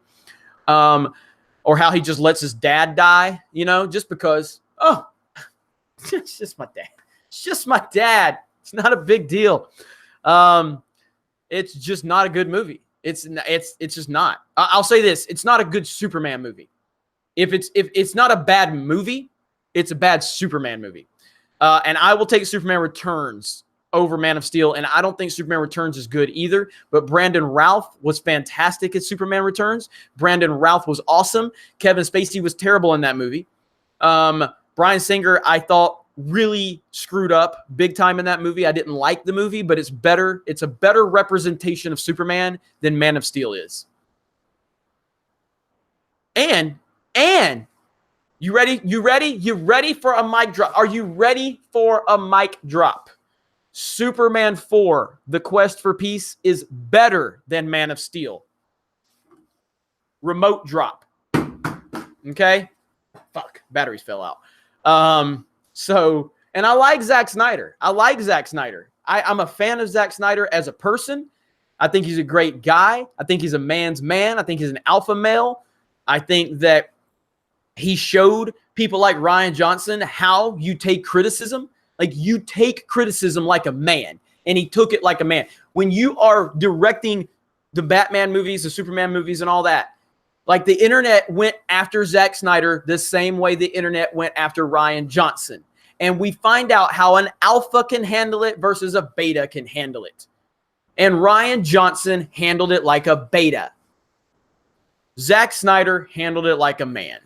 or how he just lets his dad die, just because, oh, it's just my dad. It's just my dad. It's not a big deal. It's just not a good movie. It's just not. I'll say this: it's not a good Superman movie. If it's not a bad movie, it's a bad Superman movie. And I will take Superman Returns over Man of Steel, and I don't think Superman Returns is good either. But Brandon Routh was fantastic at Superman Returns. Brandon Routh was awesome. Kevin Spacey was terrible in that movie. Bryan Singer, I thought really screwed up big time in that movie. I didn't like the movie, but it's better. It's a better representation of Superman than Man of Steel is. And you ready? You ready? You ready for a mic drop? Are you ready for a mic drop? Superman 4, The Quest for Peace, is better than Man of Steel. Remote drop. Okay? Fuck, batteries fell out. And I like Zack Snyder. I'm a fan of Zack Snyder as a person. I think he's a great guy. I think he's a man's man. I think he's an alpha male. I think that he showed people like Rian Johnson how you take criticism. Like, you take criticism like a man, and he took it like a man. When you are directing the Batman movies, the Superman movies, and all that, like, the internet went after Zack Snyder the same way the internet went after Rian Johnson. And we find out how an alpha can handle it versus a beta can handle it. And Rian Johnson handled it like a beta. Zack Snyder handled it like a man.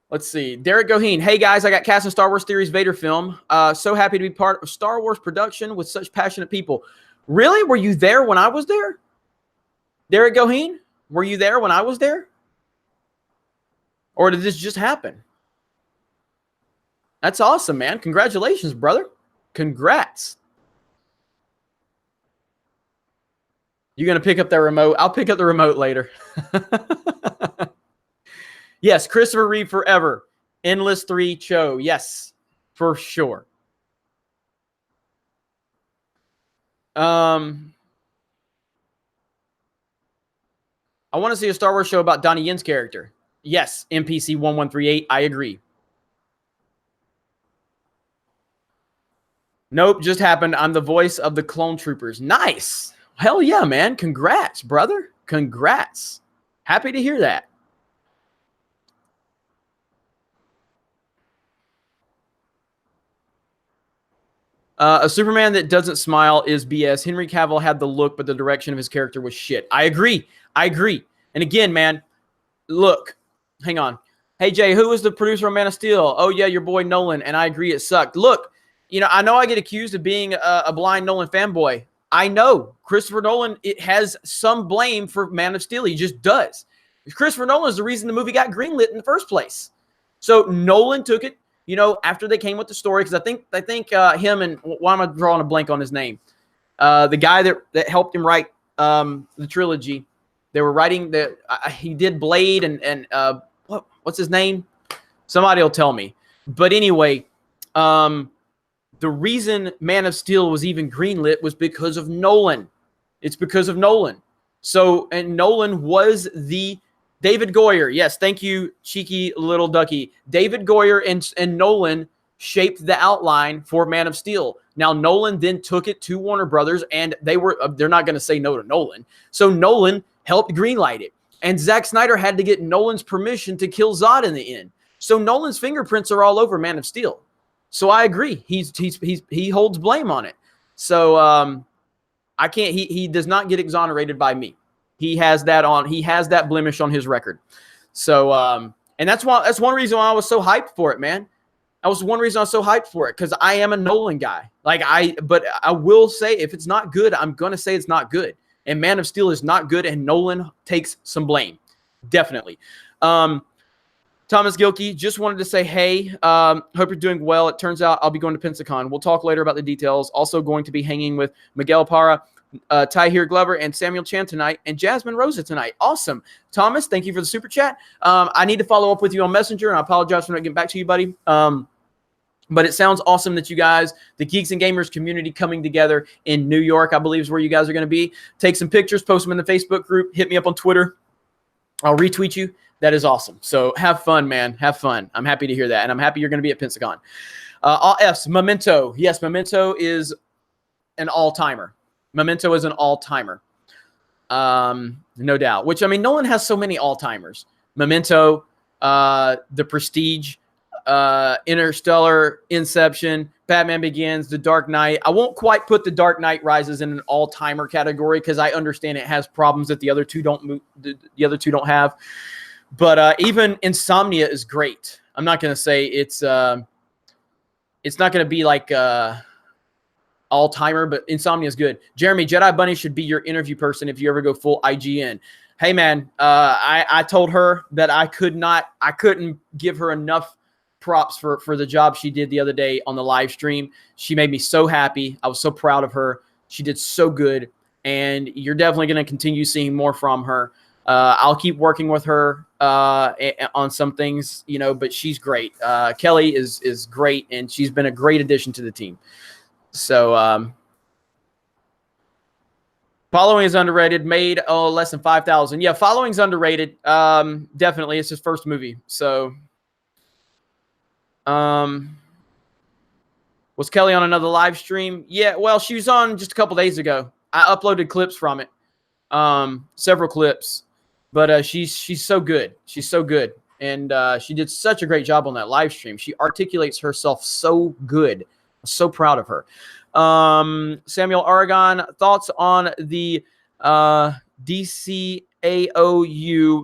Let's see. Derek Goheen. Hey, guys, I got cast in Star Wars Theories Vader film. So happy to be part of Star Wars production with such passionate people. Really? Were you there when I was there? Derek Goheen? Were you there when I was there? Or did this just happen? That's awesome, man. Congratulations, brother. Congrats. You going to pick up that remote? I'll pick up the remote later. Yes, Christopher Reeve forever. Endless 3 Cho. Yes, for sure. I want to see a Star Wars show about Donnie Yen's character. Yes, NPC 1138. I agree. Nope, just happened. I'm the voice of the Clone Troopers. Nice. Hell yeah, man. Congrats, brother. Congrats. Happy to hear that. A Superman that doesn't smile is BS. Henry Cavill had the look, but the direction of his character was shit. I agree. I agree. And again, man, look, hang on. Hey, Jay, who was the producer on Man of Steel? Oh, yeah, your boy Nolan. And I agree, it sucked. Look, you know I get accused of being a blind Nolan fanboy. I know Christopher Nolan, it has some blame for Man of Steel. He just does. Christopher Nolan is the reason the movie got greenlit in the first place. So Nolan took it, you know, after they came with the story, because I think him and, why am I drawing a blank on his name? The guy that helped him write the trilogy. They were writing he did Blade and what's his name? Somebody will tell me. But anyway, the reason Man of Steel was even greenlit was because of Nolan. It's because of Nolan. So, and Nolan was the David Goyer. Yes, thank you, cheeky little ducky. David Goyer and Nolan shaped the outline for Man of Steel. Now, Nolan then took it to Warner Brothers, and they're not going to say no to Nolan. So Nolan helped greenlight it. And Zack Snyder had to get Nolan's permission to kill Zod in the end. So Nolan's fingerprints are all over Man of Steel. So I agree. He holds blame on it. So I can't. He does not get exonerated by me. He has that blemish on his record. So and that's one reason why I was so hyped for it, man. That was one reason I was so hyped for it, because I am a Nolan guy. But I will say, if it's not good, I'm gonna say it's not good. And Man of Steel is not good, and Nolan takes some blame, definitely. Thomas Gilkey, just wanted to say, hey, hope you're doing well. It turns out I'll be going to Pensacon. We'll talk later about the details. Also going to be hanging with Miguel Parra, Tahir Glover, and Samuel Chan tonight, and Jasmine Rosa tonight. Awesome. Thomas, thank you for the super chat. I need to follow up with you on Messenger, and I apologize for not getting back to you, buddy. But it sounds awesome that you guys, the Geeks and Gamers community, coming together in New York, I believe is where you guys are going to be. Take some pictures, post them in the Facebook group, hit me up on Twitter. I'll retweet you. That is awesome. So have fun, man. Have fun. I'm happy to hear that. And I'm happy you're going to be at Pensacon. All F's, Memento. Yes, Memento is an all-timer. Memento is an all-timer. No doubt. Which, I mean, Nolan has so many all-timers. Memento, The Prestige, Interstellar, Inception, Batman Begins, The Dark Knight. I won't quite put The Dark Knight Rises in an all-timer category because I understand it has problems that the other two don't have. But even Insomnia is great. I'm not going to say it's not going to be like all-timer, but Insomnia is good. Jeremy, Jedi Bunny should be your interview person if you ever go full IGN. Hey, man, I told her that I couldn't give her enough props for the job she did the other day on the live stream. She made me so happy. I was so proud of her. She did so good, and you're definitely going to continue seeing more from her. I'll keep working with her on some things, but she's great. Kelly is great, and she's been a great addition to the team. So following is underrated. Made less than 5,000. Yeah, following's underrated. Definitely, it's his first movie. So, was Kelly on another live stream? Yeah, well, she was on just a couple days ago. I uploaded clips from it, several clips. But she's so good. She's so good, and she did such a great job on that live stream. She articulates herself so good. I'm so proud of her. Samuel Aragon, thoughts on the DCAOU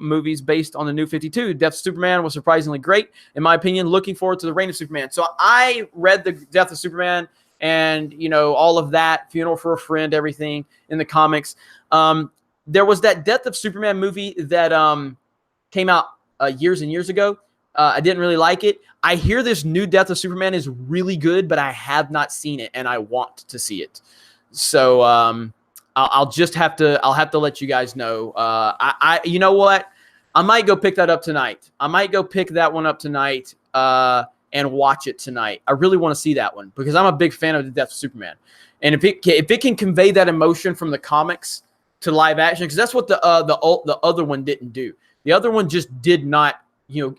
movies based on the New 52? Death of Superman was surprisingly great, in my opinion. Looking forward to the Reign of Superman. So I read the Death of Superman and, all of that, Funeral for a Friend, everything in the comics. There was that Death of Superman movie that came out years and years ago. I didn't really like it. I hear this new Death of Superman is really good, but I have not seen it, and I want to see it. So I'll have to let you guys know. You know what? I might go pick that up tonight. I might go pick that one up tonight and watch it tonight. I really want to see that one because I'm a big fan of the Death of Superman, and if it can convey that emotion from the comics to live action, because that's what the other one didn't do. The other one just did not,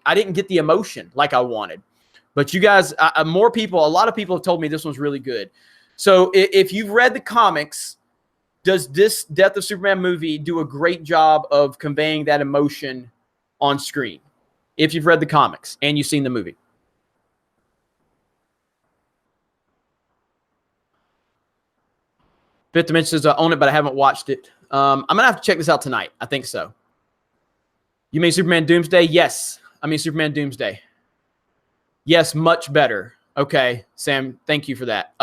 I didn't get the emotion like I wanted. But you guys, a lot of people have told me this one's really good. So if you've read the comics, does this Death of Superman movie do a great job of conveying that emotion on screen? If you've read the comics and you've seen the movie. Fifth Dimension says, I own it, but I haven't watched it. I'm going to have to check this out tonight. I think so. You mean Superman Doomsday? Yes. I mean Superman Doomsday. Yes, much better. Okay, Sam, thank you for that.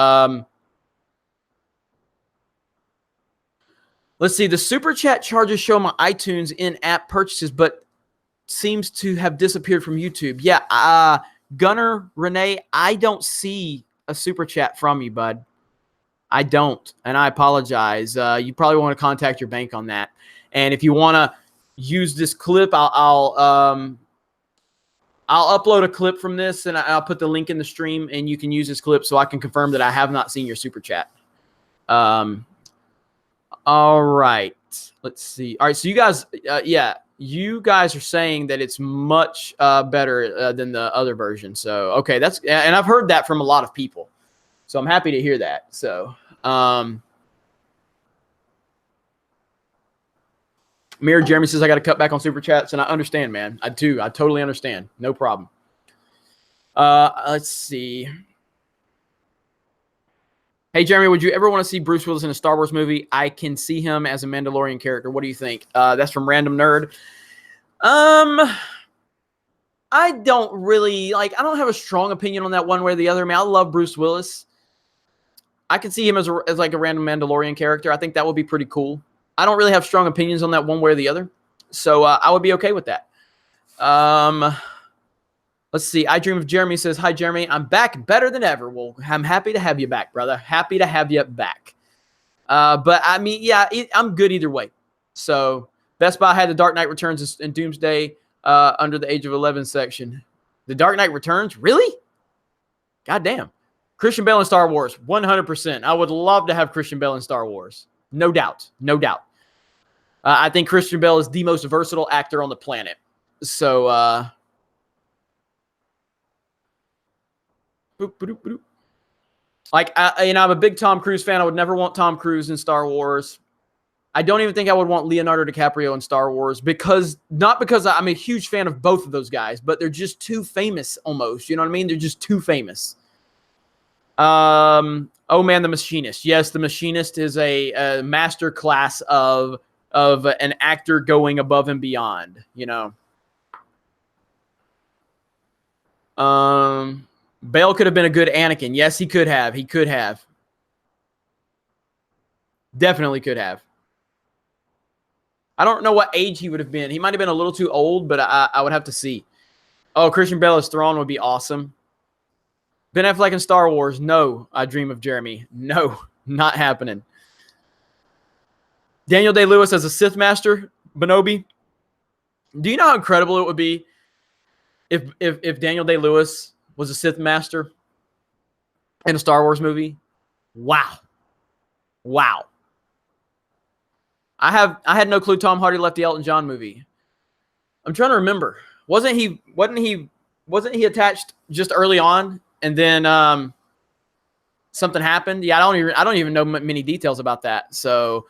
Let's see. The Super Chat charges show my iTunes in-app purchases, but seems to have disappeared from YouTube. Yeah, Gunnar, Renee, I don't see a Super Chat from you, bud. I don't, and I apologize. You probably want to contact your bank on that. And if you want to use this clip, I'll upload a clip from this, and I'll put the link in the stream, and you can use this clip so I can confirm that I have not seen your Super Chat. All right. Let's see. All right, so you guys, you guys are saying that it's much better than the other version. So, okay, and I've heard that from a lot of people. So I'm happy to hear that. So, Mirror Jeremy says I got to cut back on Super Chats, and I understand, man. I do. I totally understand. No problem. Let's see. Hey, Jeremy, would you ever want to see Bruce Willis in a Star Wars movie? I can see him as a Mandalorian character. What do you think? That's from Random Nerd. I don't really I don't have a strong opinion on that one way or the other. I mean, I love Bruce Willis. I could see him as like a random Mandalorian character. I think that would be pretty cool. I don't really have strong opinions on that one way or the other. So I would be okay with that. Let's see. I Dream of Jeremy says, hi, Jeremy. I'm back better than ever. Well, I'm happy to have you back, brother. Happy to have you back. But, I mean, yeah, I'm good either way. So Best Buy had The Dark Knight Returns and Doomsday under the age of 11 section. The Dark Knight Returns? Really? God damn. Christian Bale in Star Wars, 100%. I would love to have Christian Bale in Star Wars. No doubt. No doubt. I think Christian Bale is the most versatile actor on the planet. So, I'm a big Tom Cruise fan. I would never want Tom Cruise in Star Wars. I don't even think I would want Leonardo DiCaprio in Star Wars not because I'm a huge fan of both of those guys, but they're just too famous almost. You know what I mean? They're just too famous. Oh man, The Machinist. Yes, The Machinist is a master class of an actor going above and beyond. You know. Bale could have been a good Anakin. Yes, he could have. He could have. Definitely could have. I don't know what age he would have been. He might have been a little too old, but I would have to see. Oh, Christian Bale as Thrawn would be awesome. Ben Affleck in Star Wars. No, I Dream of Jeremy. No, not happening. Daniel Day-Lewis as a Sith Master, Benobi. Do you know how incredible it would be if Daniel Day-Lewis was a Sith Master in a Star Wars movie? Wow. Wow. I had no clue Tom Hardy left the Elton John movie. I'm trying to remember. Wasn't he attached just early on and then something happened? Yeah, I don't even know many details about that. So,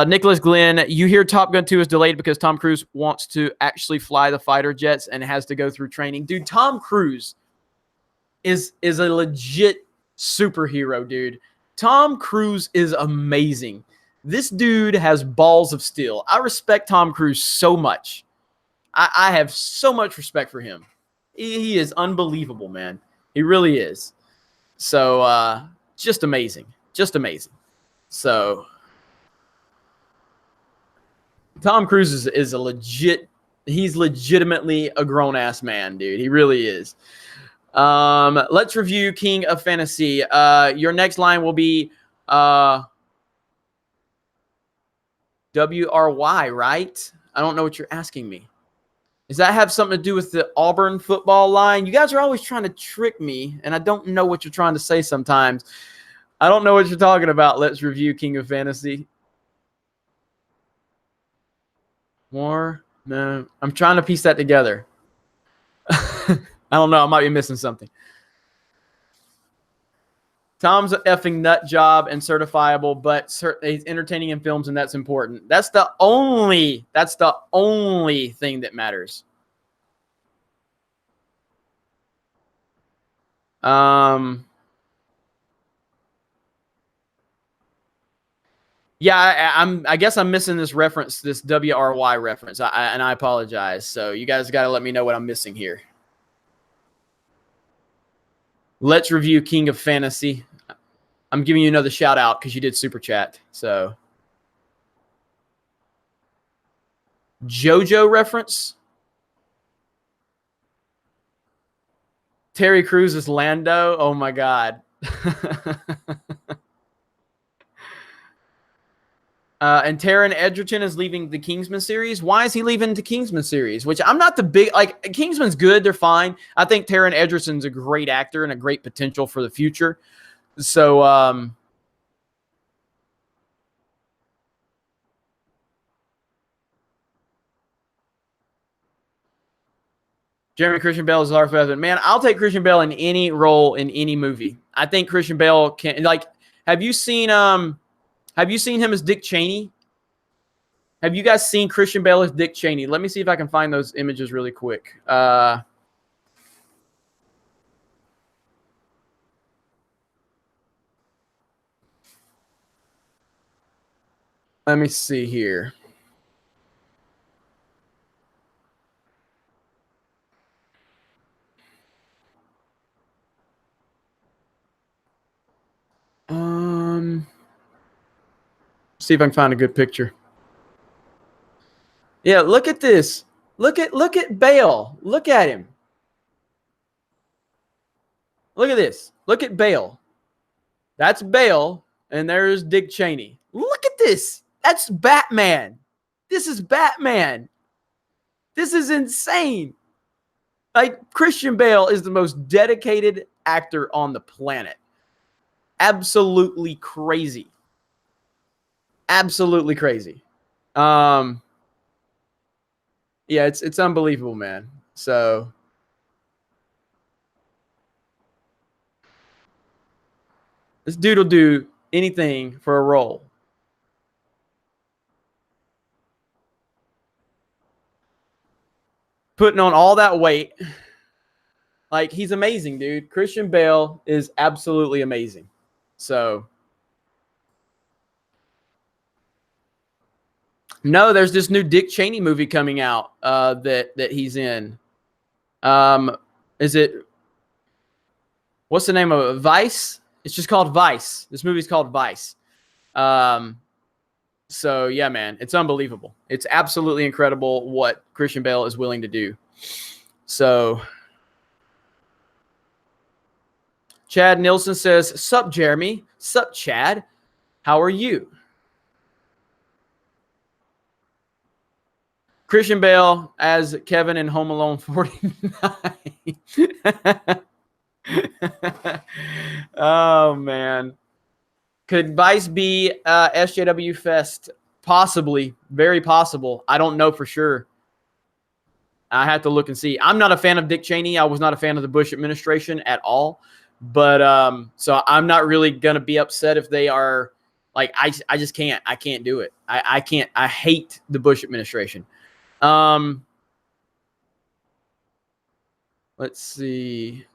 Nicholas Glenn, you hear Top Gun 2 is delayed because Tom Cruise wants to actually fly the fighter jets and has to go through training. Dude, Tom Cruise is a legit superhero, dude. Tom Cruise is amazing. This dude has balls of steel. I respect Tom Cruise so much. I have so much respect for him. He is unbelievable, man. He really is. So, just amazing. Just amazing. So, Tom Cruise is a legit, he's legitimately a grown-ass man, dude. He really is. Let's review King of Fantasy. Your next line will be WRY, right? I don't know what you're asking me. Does that have something to do with the Auburn football line? You guys are always trying to trick me, and I don't know what you're trying to say sometimes. I don't know what you're talking about. Let's review King of Fantasy. More? No. I'm trying to piece that together. I don't know. I might be missing something. Tom's an effing nut job and certifiable, but he's entertaining in films, and that's important. That's the only thing that matters. Yeah, I guess I'm missing this reference, this WRY reference, and I apologize. So you guys got to let me know what I'm missing here. Let's review King of Fantasy. I'm giving you another shout out because you did super chat. So JoJo reference. Terry Crews is Lando. Oh my God. And Taron Egerton is leaving the Kingsman series. Why is he leaving the Kingsman series? Which I'm not the big, like, Kingsman's good. They're fine. I think Taron Egerton's a great actor and a great potential for the future. So, Jeremy Christian Bale is Darth Vader. Man, I'll take Christian Bale in any role in any movie. I think Christian Bale can, like, have you seen him as Dick Cheney? Have you guys seen Christian Bale as Dick Cheney? Let me see if I can find those images really quick. Let me see here. See if I can find a good picture. Yeah, look at this. Look at Bale. Look at him. Look at this. Look at Bale. That's Bale, and there's Dick Cheney. Look at this. That's Batman. This is Batman. This is insane. Like, Christian Bale is the most dedicated actor on the planet. Absolutely crazy. Absolutely crazy. Yeah, it's unbelievable, man. So this dude will do anything for a role. Putting on all that weight, Like, he's amazing, dude. Christian Bale is absolutely amazing. So, no, there's this new Dick Cheney movie coming out that he's in. Is it, what's the name of it? Vice? It's just called Vice. This movie's called Vice. So, yeah, man, it's unbelievable. It's absolutely incredible what Christian Bale is willing to do. So, Chad Nilsson says, "Sup, Jeremy? Sup, Chad? How are you?" Christian Bale as Kevin in Home Alone 49. Oh, man. Could Vice be SJW Fest? Possibly. Very possible. I don't know for sure. I have to look and see. I'm not a fan of Dick Cheney. I was not a fan of the Bush administration at all. But so I'm not really going to be upset if they are like, I just can't. I can't do it. I can't. I hate the Bush administration. Let's see.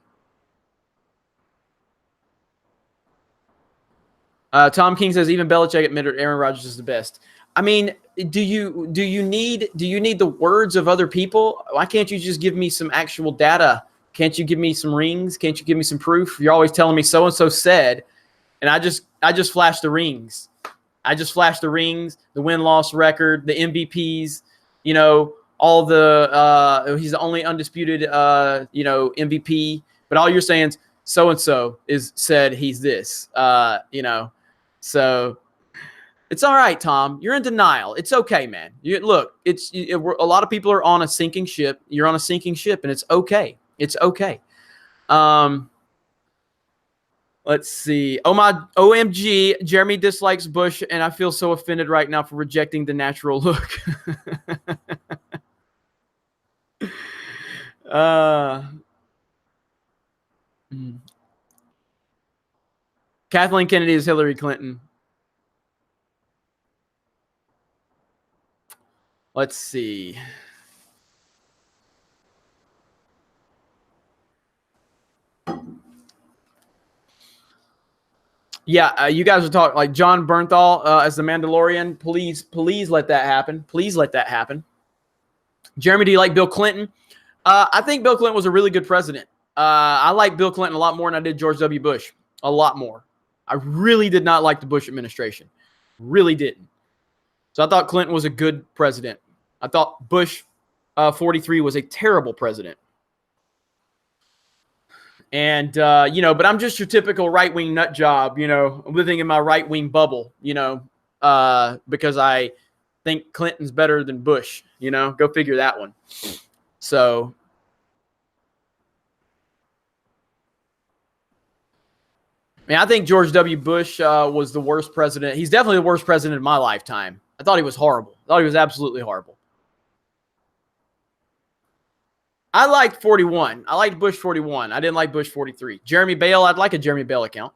Tom King says even Belichick admitted Aaron Rodgers is the best. I mean, do you need the words of other people? Why can't you just give me some actual data? Can't you give me some rings? Can't you give me some proof? You're always telling me so and so said, and I just flashed the rings. I just flashed the rings, the win-loss record, the MVPs. You know, all the he's the only undisputed MVP. But all you're saying is so and so is said he's this. So it's all right, Tom. You're in denial. It's okay, man. Look, a lot of people are on a sinking ship. You're on a sinking ship, and it's okay. It's okay. Let's see. Oh my OMG, Jeremy dislikes Bush, and I feel so offended right now for rejecting the natural look. Kathleen Kennedy is Hillary Clinton. Let's see. Yeah, you guys are talking like John Bernthal as the Mandalorian. Please let that happen. Please let that happen. Jeremy, do you like Bill Clinton? I think Bill Clinton was a really good president. I like Bill Clinton a lot more than I did George W. Bush. A lot more. I really did not like the Bush administration. Really didn't. So I thought Clinton was a good president. I thought Bush 43 was a terrible president. And, but I'm just your typical right-wing nut job, living in my right-wing bubble, because I think Clinton's better than Bush, go figure that one. So, I think George W. Bush was the worst president. He's definitely the worst president in my lifetime. I thought he was horrible. I thought he was absolutely horrible. I liked 41. I liked Bush 41. I didn't like Bush 43. Jeremy Bale, I'd like a Jeremy Bale account.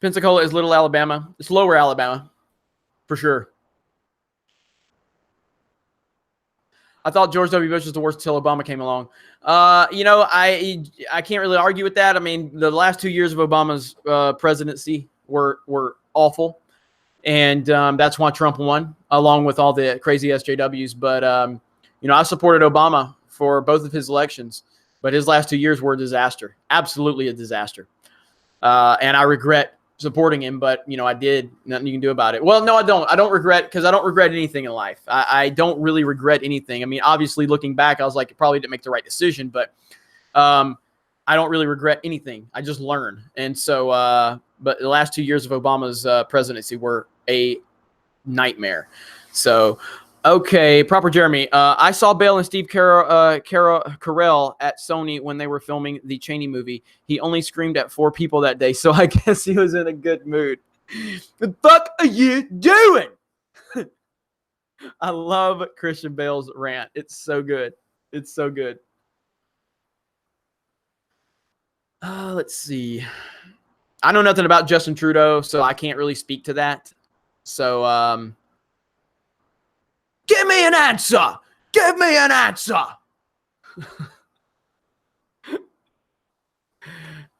Pensacola is Little Alabama. It's Lower Alabama, for sure. I thought George W. Bush was the worst until Obama came along. I can't really argue with that. I mean, the last 2 years of Obama's presidency were awful. And that's why Trump won, along with all the crazy SJWs. But, I supported Obama for both of his elections. But his last 2 years were a disaster. Absolutely a disaster. And I regret supporting him. But, I did. Nothing you can do about it. Well, no, I don't. I don't regret because I don't regret anything in life. I don't really regret anything. I mean, obviously, looking back, I was like, I probably didn't make the right decision. But I don't really regret anything. I just learn. And so, but the last 2 years of Obama's presidency were a nightmare. So, okay, proper Jeremy. I saw Bale and Steve Carell at Sony when they were filming the Cheney movie. He only screamed at 4 people that day, so I guess he was in a good mood. The fuck are you doing? I love Christian Bale's rant. It's so good. It's so good. Let's see. I know nothing about Justin Trudeau, so I can't really speak to that. So, Give me an answer. Give me an answer.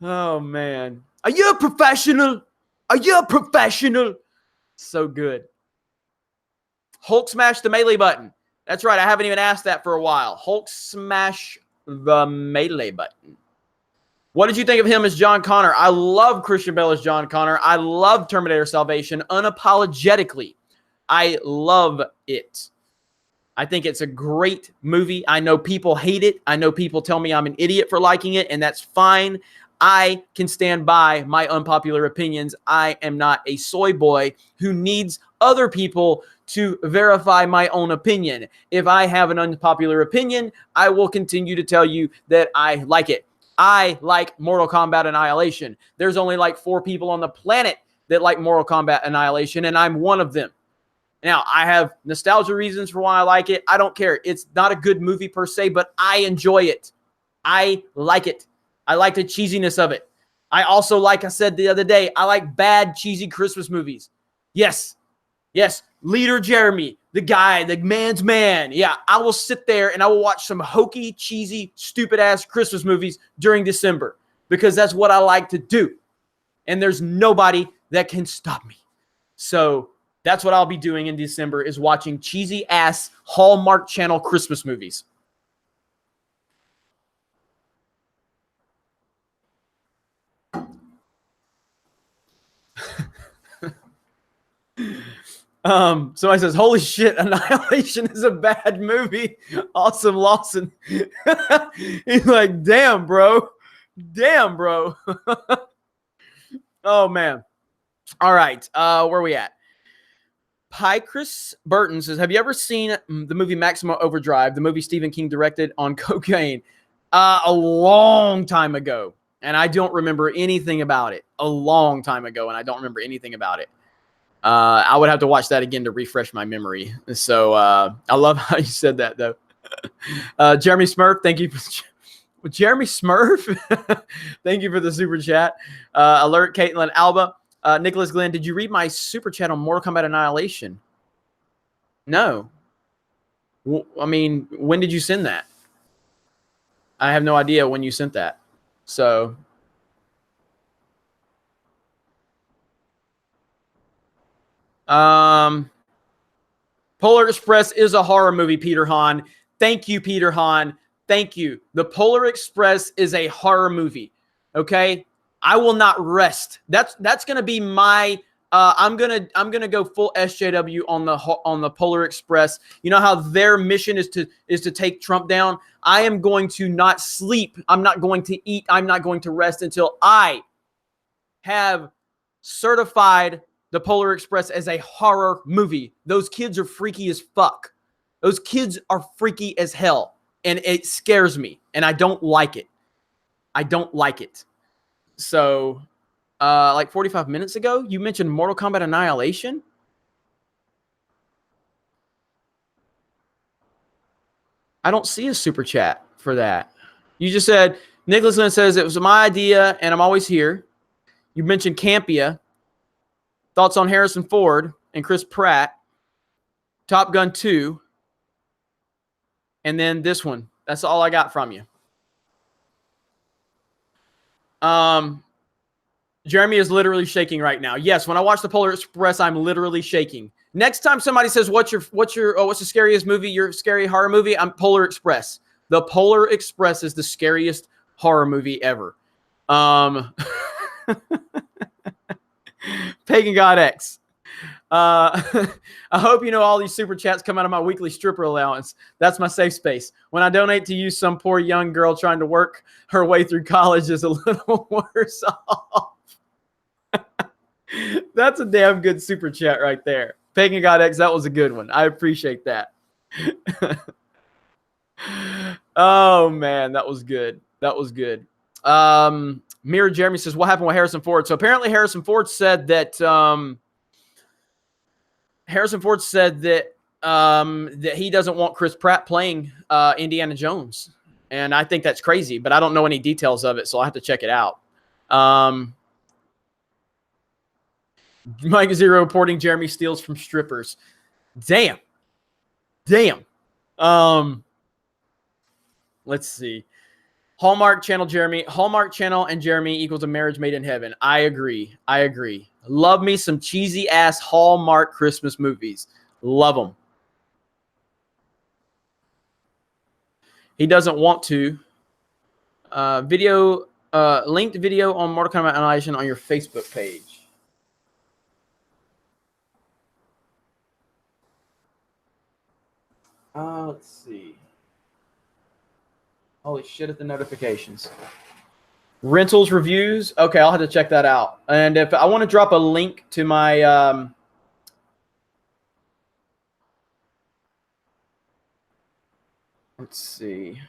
Oh, man. Are you a professional? Are you a professional? So good. Hulk smash the melee button. That's right. I haven't even asked that for a while. Hulk smash the melee button. What did you think of him as John Connor? I love Christian Bale as John Connor. I love Terminator Salvation unapologetically. I love it. I think it's a great movie. I know people hate it. I know people tell me I'm an idiot for liking it, and that's fine. I can stand by my unpopular opinions. I am not a soy boy who needs other people to verify my own opinion. If I have an unpopular opinion, I will continue to tell you that I like it. I like Mortal Kombat Annihilation. There's only like 4 people on the planet that like Mortal Kombat Annihilation, and I'm one of them. Now, I have nostalgia reasons for why I like it. I don't care. It's not a good movie per se, but I enjoy it. I like it. I like the cheesiness of it. I also, like I said the other day, I like bad, cheesy Christmas movies. Yes. Yes. Leader Jeremy, the guy, the man's man. Yeah, I will sit there and I will watch some hokey, cheesy, stupid-ass Christmas movies during December because that's what I like to do. And there's nobody that can stop me. So that's what I'll be doing in December is watching cheesy-ass Hallmark Channel Christmas movies. Somebody says, holy shit, Annihilation is a bad movie. Awesome Lawson. He's like, damn, bro. Damn, bro. Oh, man. All right. Where are we at? Chris Burton says, have you ever seen the movie Maximum Overdrive, the movie Stephen King directed on cocaine? A long time ago. And I don't remember anything about it. A long time ago, and I don't remember anything about it. I would have to watch that again to refresh my memory. So I love how you said that, though. Jeremy Smurf, thank you. Jeremy Smurf, thank you for the super chat. Alert Caitlin Alba. Nicholas Glenn, did you read my super chat on Mortal Kombat Annihilation? No. I mean, when did you send that? I have no idea when you sent that. So... Polar Express is a horror movie, Peter Hahn. Thank you, Peter Hahn. Thank you. The Polar Express is a horror movie. Okay? I will not rest. That's going to be my I'm going to go full SJW on the Polar Express. You know how their mission is to take Trump down? I am going to not sleep. I'm not going to eat. I'm not going to rest until I have certified the Polar Express as a horror movie. Those kids are freaky as fuck. Those kids are freaky as hell. And it scares me. And I don't like it. I don't like it. So, like 45 minutes ago, you mentioned Mortal Kombat Annihilation? I don't see a super chat for that. You just said, Nicholas Lynn says, it was my idea and I'm always here. You mentioned Campia. Thoughts on Harrison Ford and Chris Pratt. Top Gun 2. And then this one. That's all I got from you. Jeremy is literally shaking right now. Yes, when I watch the Polar Express, I'm literally shaking. Next time somebody says, what's the scariest movie, your scary horror movie? I'm Polar Express. The Polar Express is the scariest horror movie ever. Pagan God X. I hope you know all these super chats come out of my weekly stripper allowance. That's my safe space. When I donate to you, some poor young girl trying to work her way through college is a little worse off. That's a damn good super chat right there. Pagan God X, that was a good one. I appreciate that. Oh, man, that was good. That was good. Mirror Jeremy says, what happened with Harrison Ford? So apparently Harrison Ford said that that he doesn't want Chris Pratt playing Indiana Jones. And I think that's crazy, but I don't know any details of it, so I'll have to check it out. Mike Zero reporting Jeremy steals from strippers. Damn. Damn. Let's see. Hallmark Channel, Jeremy. Hallmark Channel and Jeremy equals a marriage made in heaven. I agree. Love me some cheesy ass Hallmark Christmas movies. Love them. He doesn't want to. Linked video on Mortal Kombat Annihilation on your Facebook page. Let's see. Holy shit at the notifications. Rentals reviews. Okay, I'll have to check that out. And if I want to drop a link to my let's see.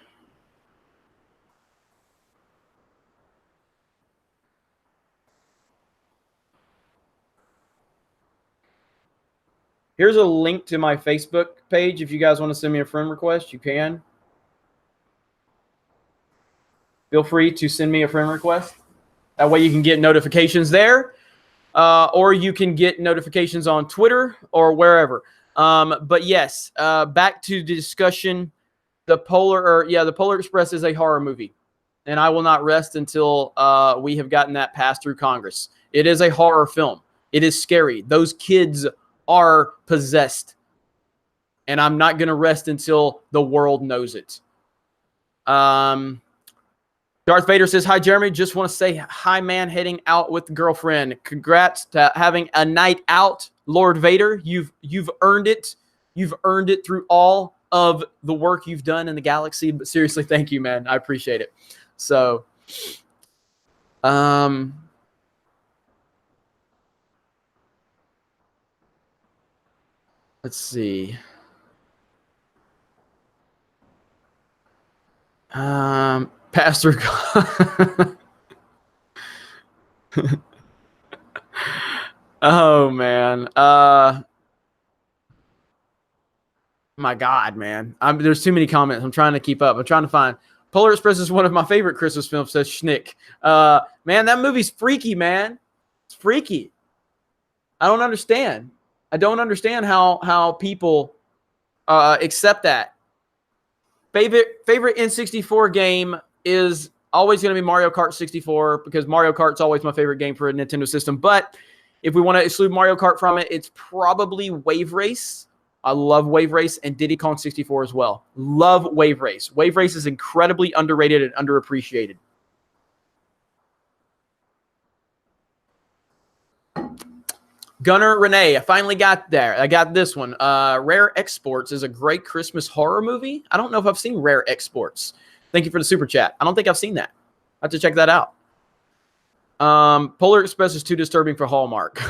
Here's a link to my Facebook page. If you guys want to send me a friend request, you can. Feel free to send me a friend request. That way you can get notifications there, or you can get notifications on Twitter or wherever. But yes, back to the discussion. The Polar Express is a horror movie, and I will not rest until we have gotten that passed through Congress. It is a horror film. It is scary. Those kids are possessed, and I'm not going to rest until the world knows it. Darth Vader says, hi, Jeremy. Just want to say hi, man, heading out with the girlfriend. Congrats to having a night out, Lord Vader. You've earned it. You've earned it through all of the work you've done in the galaxy. But seriously, thank you, man. I appreciate it. So, let's see. Pastor. Oh, man. My God, man. There's too many comments. I'm trying to keep up. I'm trying to find. Polar Express is one of my favorite Christmas films, says Schnick. Man, that movie's freaky, man. It's freaky. I don't understand. I don't understand how people accept that. Favorite N64 game is always going to be Mario Kart 64 because Mario Kart's always my favorite game for a Nintendo system. But if we want to exclude Mario Kart from it, it's probably Wave Race. I love Wave Race and Diddy Kong 64 as well. Love Wave Race. Wave Race is incredibly underrated and underappreciated. Gunnar Renee, I finally got there. I got this one. Rare Exports is a great Christmas horror movie. I don't know if I've seen Rare Exports. Thank you for the super chat. I don't think I've seen that. I have to check that out. Polar Express is too disturbing for Hallmark.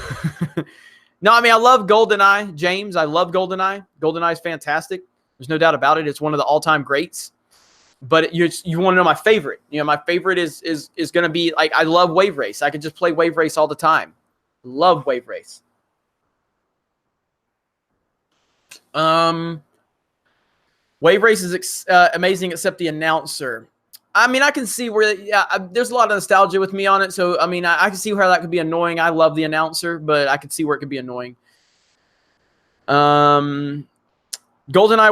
No, I mean, I love GoldenEye, James. I love GoldenEye. GoldenEye is fantastic. There's no doubt about it. It's one of the all-time greats. But you want to know my favorite. You know, my favorite is going to be, like, I love Wave Race. I could just play Wave Race all the time. Love Wave Race. Wave Race is amazing, except the announcer. I mean, I can see where, there's a lot of nostalgia with me on it. So, I mean, I can see where that could be annoying. I love the announcer, but I could see where it could be annoying. GoldenEye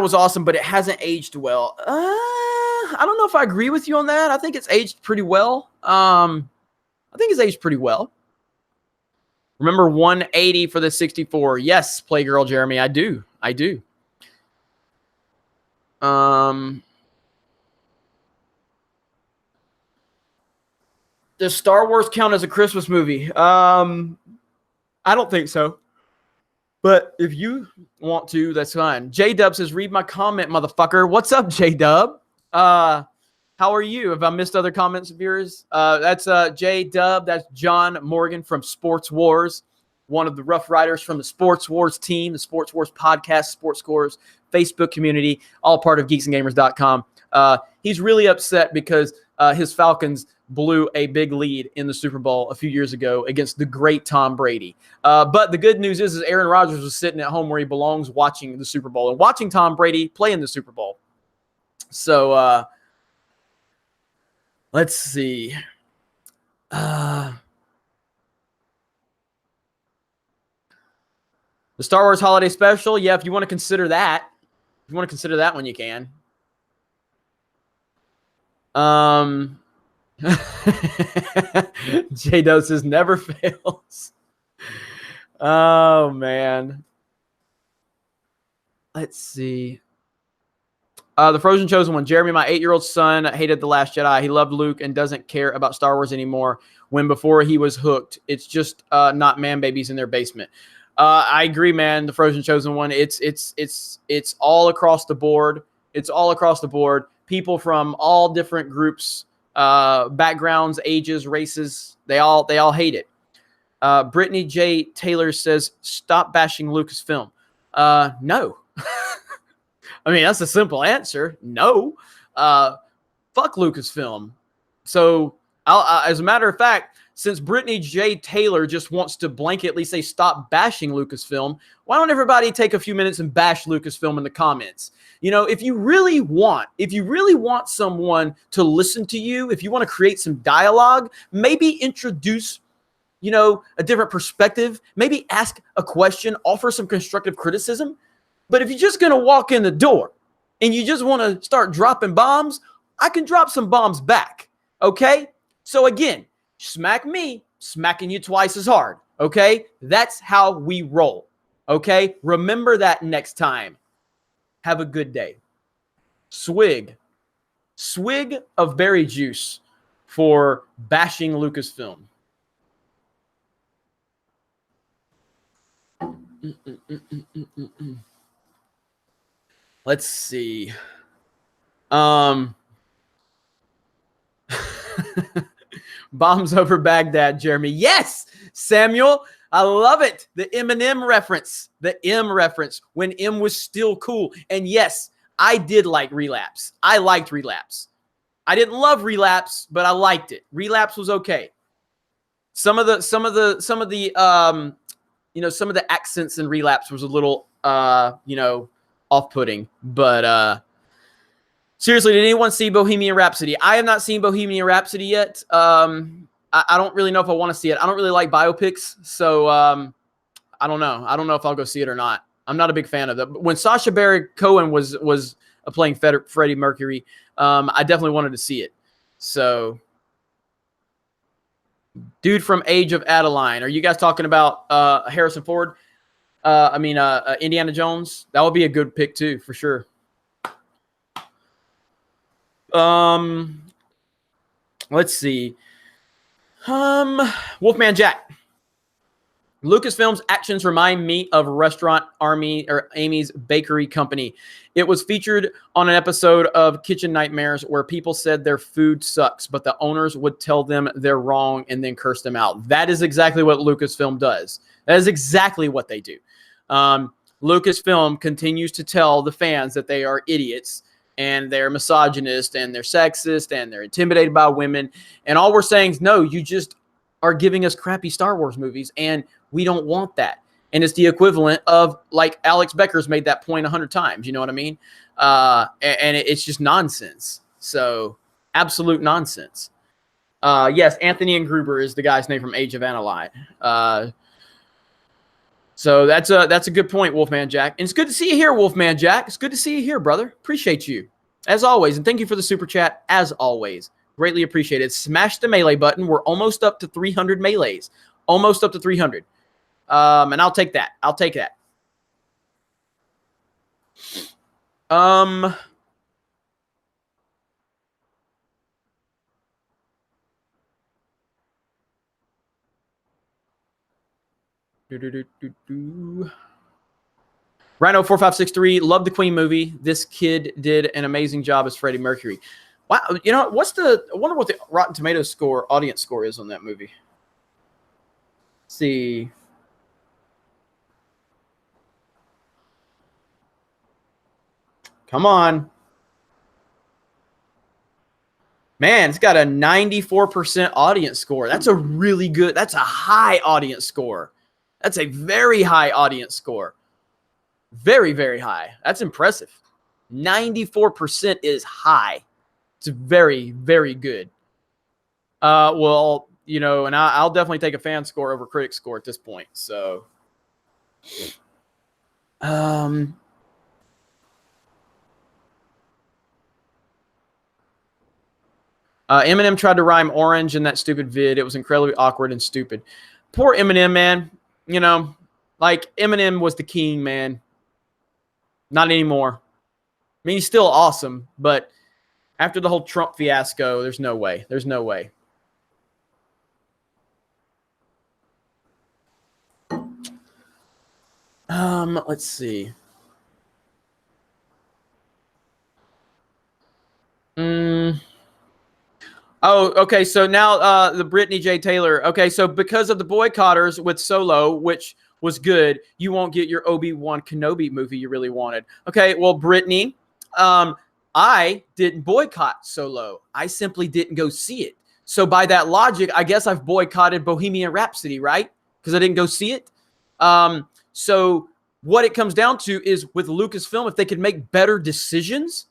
was awesome, but it hasn't aged well. I don't know if I agree with you on that. I think it's aged pretty well. Remember 180 for the 64. Yes, Playgirl Jeremy, I do. Does Star Wars count as a Christmas movie? I don't think so. But if you want to, that's fine. J-Dub says, read my comment, motherfucker. What's up, J-Dub? How are you? Have I missed other comments of yours? That's J-Dub. That's John Morgan from Sports Wars, one of the Rough Riders from the Sports Wars team, the Sports Wars podcast, Sports Scores, Facebook community, all part of GeeksandGamers.com. He's really upset because his Falcons blew a big lead in the Super Bowl a few years ago against the great Tom Brady. But the good news is Aaron Rodgers was sitting at home where he belongs watching the Super Bowl and watching Tom Brady play in the Super Bowl. So let's see. The Star Wars Holiday Special. Yeah, if you want to consider that. you want to consider that one, you can. J-Doses never fails. Oh, man. Let's see. The Frozen Chosen One. Jeremy, my 8-year-old son, hated The Last Jedi. He loved Luke and doesn't care about Star Wars anymore. When before he was hooked, it's just not man babies in their basement. I agree, man. The Frozen Chosen One. It's all across the board. It's all across the board. People from all different groups, backgrounds, ages, races. They all hate it. Brittany J. Taylor says, "Stop bashing Lucasfilm." No. I mean, that's a simple answer. No. Fuck Lucasfilm. So, as a matter of fact, since Brittany J. Taylor just wants to blanketly say stop bashing Lucasfilm, why don't everybody take a few minutes and bash Lucasfilm in the comments? You know, if you really want someone to listen to you, if you want to create some dialogue, maybe introduce, you know, a different perspective, maybe ask a question, offer some constructive criticism. But if you're just going to walk in the door and you just want to start dropping bombs, I can drop some bombs back. Okay? So again, smack me, smacking you twice as hard. Okay? That's how we roll. Okay? Remember that next time. Have a good day. Swig of berry juice for bashing Lucasfilm. Let's see. Bombs over Baghdad, Jeremy. Yes, Samuel. I love it. The Eminem reference. The M reference when M was still cool. And yes, I did like Relapse. I liked Relapse. I didn't love Relapse, but I liked it. Relapse was okay. Some of the accents in Relapse was a little off-putting, but seriously, did anyone see Bohemian Rhapsody? I have not seen Bohemian Rhapsody yet. I don't really know if I want to see it. I don't really like biopics, so I don't know. I don't know if I'll go see it or not. I'm not a big fan of that. But when Sacha Baron Cohen was playing Freddie Mercury, I definitely wanted to see it. So, dude from Age of Adeline, are you guys talking about Harrison Ford? Indiana Jones. That would be a good pick too, for sure. Let's see. Wolfman Jack. Lucasfilm's actions remind me of Restaurant Amy's Bakery Company. It was featured on an episode of Kitchen Nightmares where people said their food sucks, but the owners would tell them they're wrong and then curse them out. That is exactly what Lucasfilm does. That is exactly what they do. Lucasfilm continues to tell the fans that they are idiots and they're misogynist and they're sexist and they're intimidated by women. And all we're saying is, no, you just are giving us crappy Star Wars movies, and we don't want that. And it's the equivalent of, like, Alex Becker's made that point 100 times. You know what I mean? And it's just nonsense. So, absolute nonsense. Yes, Anthony and Gruber is the guy's name from Age of Adeline. So that's a good point, Wolfman Jack. And it's good to see you here, Wolfman Jack. It's good to see you here, brother. Appreciate you, as always. And thank you for the super chat, as always. Greatly appreciated. Smash the melee button. We're almost up to 300 melees. Almost up to 300. And I'll take that. I'll take that. Rhino4563, love the Queen movie. This kid did an amazing job as Freddie Mercury. Wow, you know, I wonder what the Rotten Tomatoes audience score is on that movie. Let's see. Come on. Man, it's got a 94% audience score. That's a really good, that's a high audience score. That's a very high audience score. Very, very high. That's impressive. 94% is high. It's very, very good. Well, you know, and I'll definitely take a fan score over critic score at this point. So, Eminem tried to rhyme orange in that stupid vid. It was incredibly awkward and stupid. Poor Eminem, man. You know, like Eminem was the king, man. Not anymore. I mean, he's still awesome, but after the whole Trump fiasco, there's no way. There's no way. Let's see. Oh, okay. So now the Brittany J. Taylor. Okay, so because of the boycotters with Solo, which was good, you won't get your Obi-Wan Kenobi movie you really wanted. Okay, well, Brittany, I didn't boycott Solo. I simply didn't go see it. So by that logic, I guess I've boycotted Bohemian Rhapsody, right? Because I didn't go see it. So what it comes down to is with Lucasfilm, if they could make better decisions,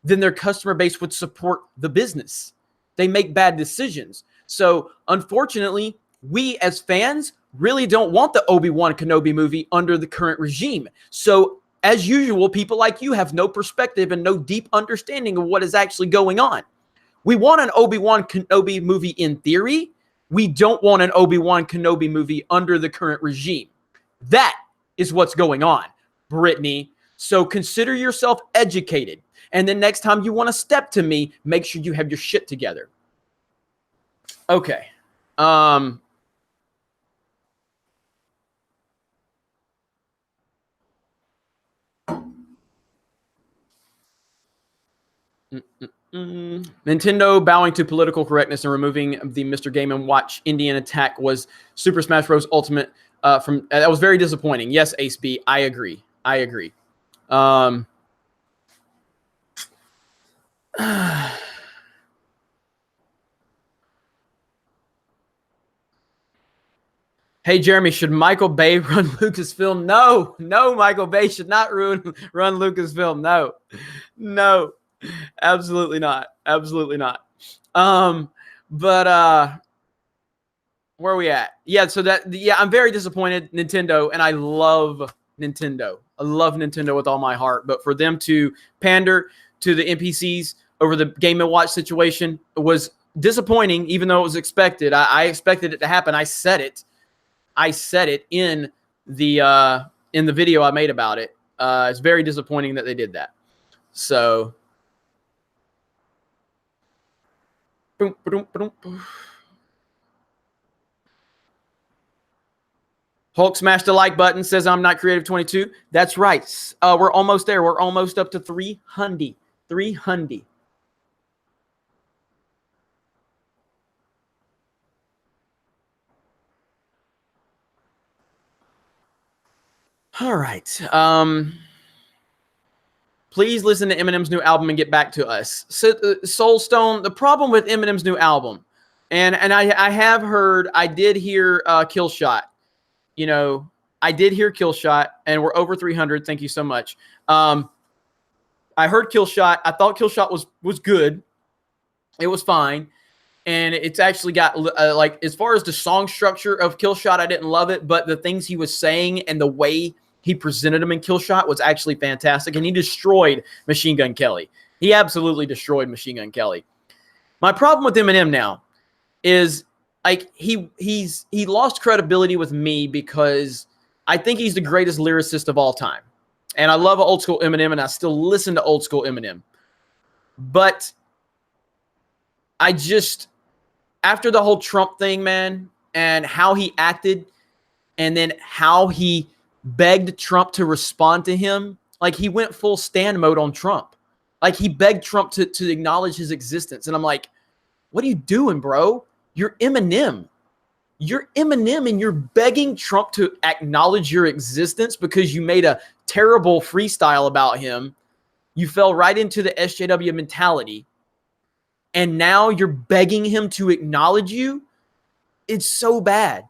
then their customer base would support the business. They make bad decisions. So unfortunately, we as fans really don't want the Obi-Wan Kenobi movie under the current regime. So as usual, people like you have no perspective and no deep understanding of what is actually going on. We want an Obi-Wan Kenobi movie in theory. We don't want an Obi-Wan Kenobi movie under the current regime. That is what's going on, Brittany. So consider yourself educated. And then next time you want to step to me, make sure you have your shit together. Okay. Nintendo bowing to political correctness and removing the Mr. Game & Watch Indian attack was Super Smash Bros. Ultimate. That was very disappointing. Yes, Ace B, I agree. I agree. Hey, Jeremy, should Michael Bay run Lucasfilm? No, Michael Bay should not run Lucasfilm. No, absolutely not. Absolutely not. But where are we at? Yeah, so I'm very disappointed, Nintendo, and I love Nintendo. I love Nintendo with all my heart, but for them to pander to the NPCs over the Game & Watch situation was disappointing, even though it was expected. I expected it to happen. I said it in the video I made about it. It's very disappointing that they did that. So Hulk smashed the like button, says I'm not creative 22. That's right. We're almost there. We're almost up to 300. 300. All right. Please listen to Eminem's new album and get back to us. So, Soulstone, the problem with Eminem's new album, and I have heard, I did hear Killshot. You know, I did hear Killshot, and we're over 300. Thank you so much. I heard Killshot. I thought Killshot was good. It was fine. And it's actually got, like, as far as the song structure of Killshot, I didn't love it. But the things he was saying and the way he presented them in Killshot was actually fantastic. And he destroyed Machine Gun Kelly. He absolutely destroyed Machine Gun Kelly. My problem with Eminem now is, like, he lost credibility with me because I think he's the greatest lyricist of all time. And I love old school Eminem, and I still listen to old school Eminem. But I just, after the whole Trump thing, man, and how he acted, and then how he begged Trump to respond to him, like, he went full Stan mode on Trump. Like, he begged Trump to acknowledge his existence. And I'm like, what are you doing, bro? You're Eminem. You're Eminem, and you're begging Trump to acknowledge your existence because you made a terrible freestyle about him. You fell right into the SJW mentality. And now you're begging him to acknowledge you. It's so bad.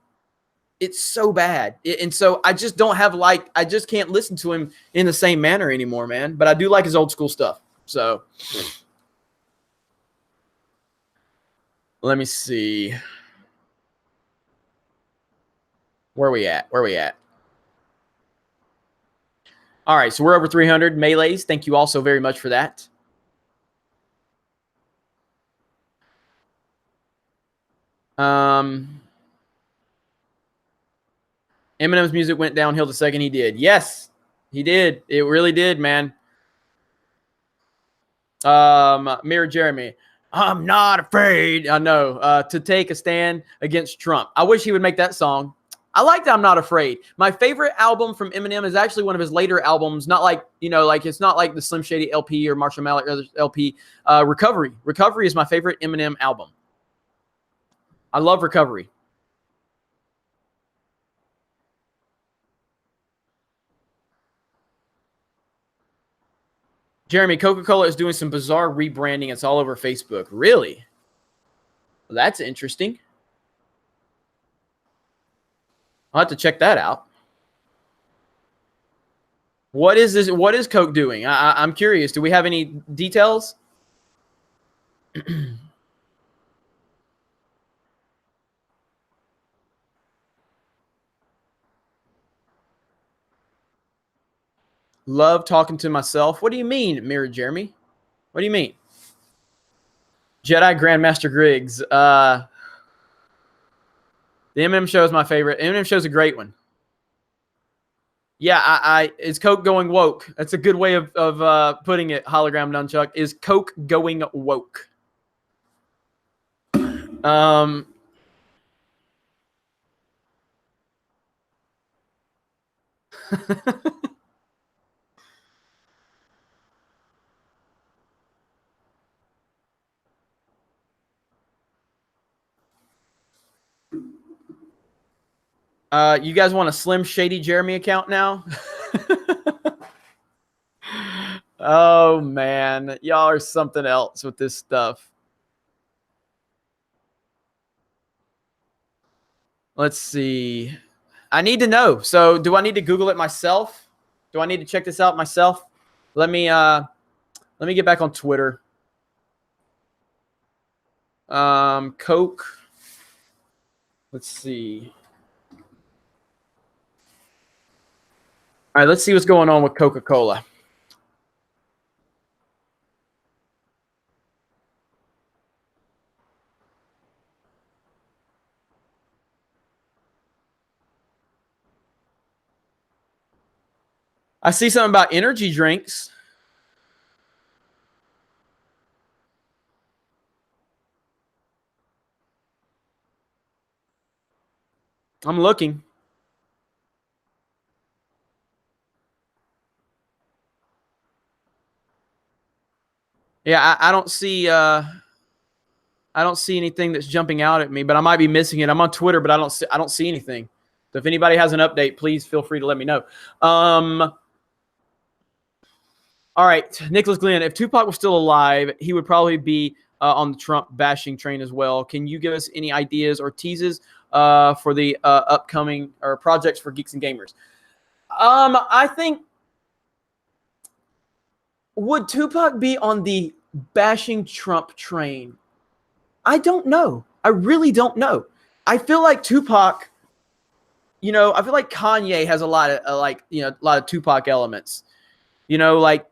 It's so bad. And so I just don't have, like, I just can't listen to him in the same manner anymore, man. But I do like his old school stuff. So let me see. Where are we at? All right, so we're over 300 melees. Thank you all so very much for that. Eminem's music went downhill the second he did. Yes, he did. It really did, man. Mirror Jeremy. I'm not afraid. I know to take a stand against Trump. I wish he would make that song. I like that. I'm not afraid. My favorite album from Eminem is actually one of his later albums. Not like, you know, like it's not like the Slim Shady LP or Marshall Mathers LP. Recovery. Recovery is my favorite Eminem album. I love Recovery. Jeremy, Coca-Cola is doing some bizarre rebranding. It's all over Facebook. Really? Well, that's interesting. I'll have to check that out. What is this? What is Coke doing? I'm curious. Do we have any details? Love talking to myself. What do you mean, Mirror Jeremy? What do you mean? Jedi Grandmaster Griggs. The Eminem show is my favorite. Eminem show is a great one. Yeah, is Coke going woke? That's a good way of putting it. Hologram Nunchuck, is Coke going woke? You guys want a Slim Shady Jeremy account now? Oh man, y'all are something else with this stuff. Let's see. I need to know. So, do I need to Google it myself? Do I need to check this out myself? Let me get back on Twitter. Coke. Let's see. All right, let's see what's going on with Coca-Cola. I see something about energy drinks. I'm looking. Yeah, I don't see anything that's jumping out at me, but I might be missing it. I'm on Twitter, but I don't see anything. So if anybody has an update, please feel free to let me know. All right, Nicholas Glenn, if Tupac was still alive, he would probably be on the Trump bashing train as well. Can you give us any ideas or teases for the upcoming or projects for Geeks and Gamers? I think, would Tupac be on the bashing Trump train? I don't know. I really don't know. I feel like Tupac, you know, I feel like Kanye has a lot of a lot of Tupac elements. You know, like,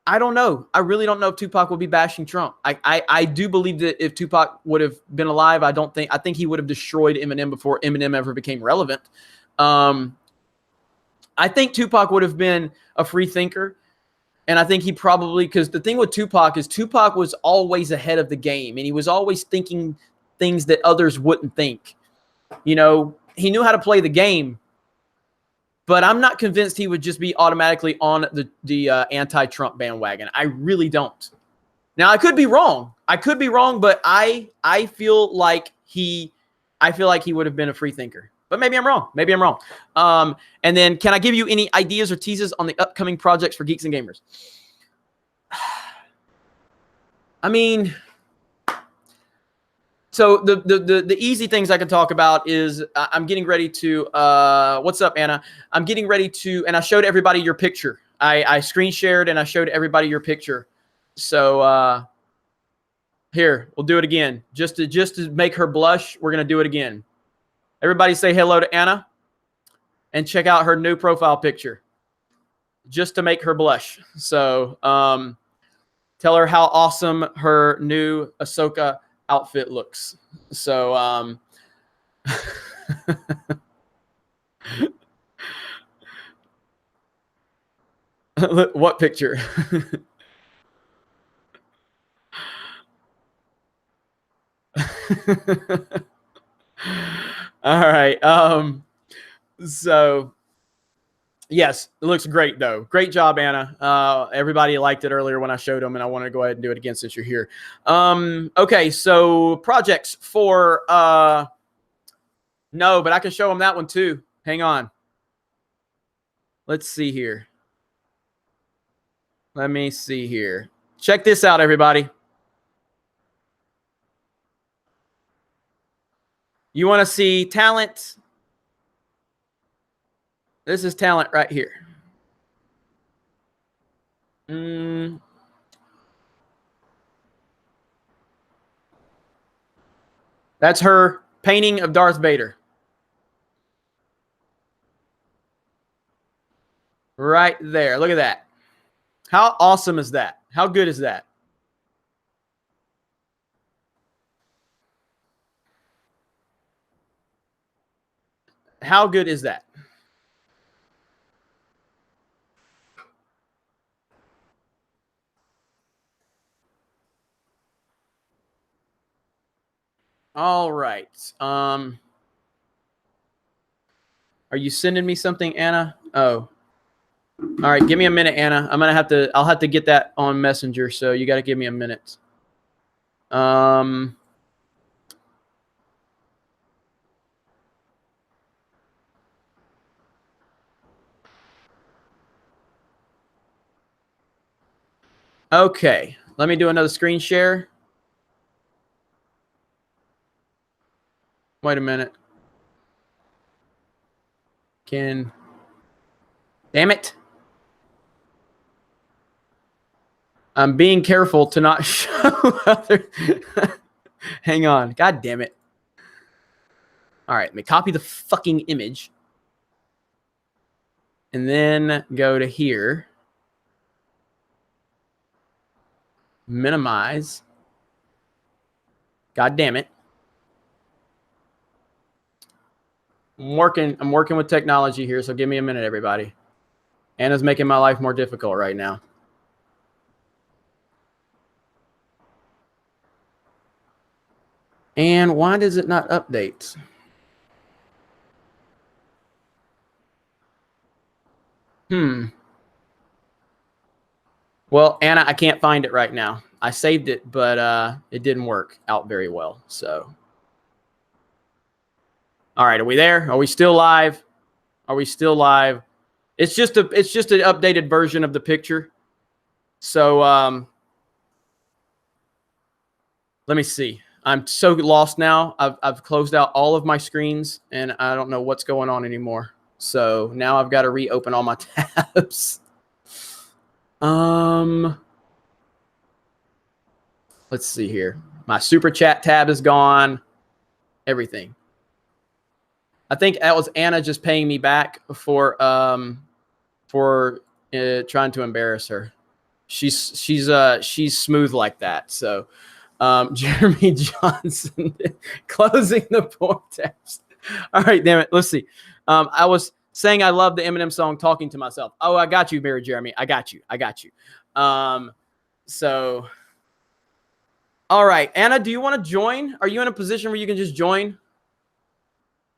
I don't know. I really don't know if Tupac will be bashing Trump. I do believe that if Tupac would have been alive, I think he would have destroyed Eminem before Eminem ever became relevant. I think Tupac would have been a free thinker. And I think he probably, because the thing with Tupac is Tupac was always ahead of the game, and he was always thinking things that others wouldn't think. You know, he knew how to play the game, but I'm not convinced he would just be automatically on the anti-Trump bandwagon. I really don't. Now, I could be wrong. But I feel like he would have been a free thinker. But maybe I'm wrong. And then, can I give you any ideas or teases on the upcoming projects for Geeks and Gamers? I mean, so the easy things I can talk about is I'm getting ready to. What's up, Anna? I'm getting ready to, and I showed everybody your picture. I screen shared and I showed everybody your picture. So here, we'll do it again. Just to make her blush, we're gonna do it again. Everybody say hello to Anna and check out her new profile picture just to make her blush. So tell her how awesome her new Ahsoka outfit looks. So what picture? All right. So yes, it looks great though. Great job, Anna. Everybody liked it earlier when I showed them, and I want to go ahead and do it again since you're here. Okay, so projects for no, but I can show them that one too. Hang on. Let's see here. Let me see here. Check this out, everybody. You want to see talent? This is talent right here. That's her painting of Darth Vader. Right there. Look at that. How awesome is that? How good is that? How good is that? All right. Are you sending me something, Anna? Oh. All right, give me a minute, Anna. I'll have to get that on Messenger, so you got to give me a minute. Okay, let me do another screen share. Wait a minute. Damn it. I'm being careful to not show other. Hang on. God damn it. All right, let me copy the fucking image. And then go to here. Minimize. God damn it. I'm working with technology here, so give me a minute, everybody. Anna's making my life more difficult right now. And why does it not update? Well, Anna, I can't find it right now. I saved it, but it didn't work out very well. So, all right, are we there? Are we still live? Are we still live? It's just an updated version of the picture. So, let me see. I'm so lost now. I've closed out all of my screens, and I don't know what's going on anymore. So now I've got to reopen all my tabs. Let's see here. My super chat tab is gone. Everything. I think that was Anna just paying me back for trying to embarrass her. She's smooth like that. So Jeremy Johnson closing the porn tabs. All right, damn it. Let's see. I was saying I love the Eminem song "Talking to Myself." Oh, I got you, Mary Jeremy. I got you. So, all right, Anna, do you want to join? Are you in a position where you can just join?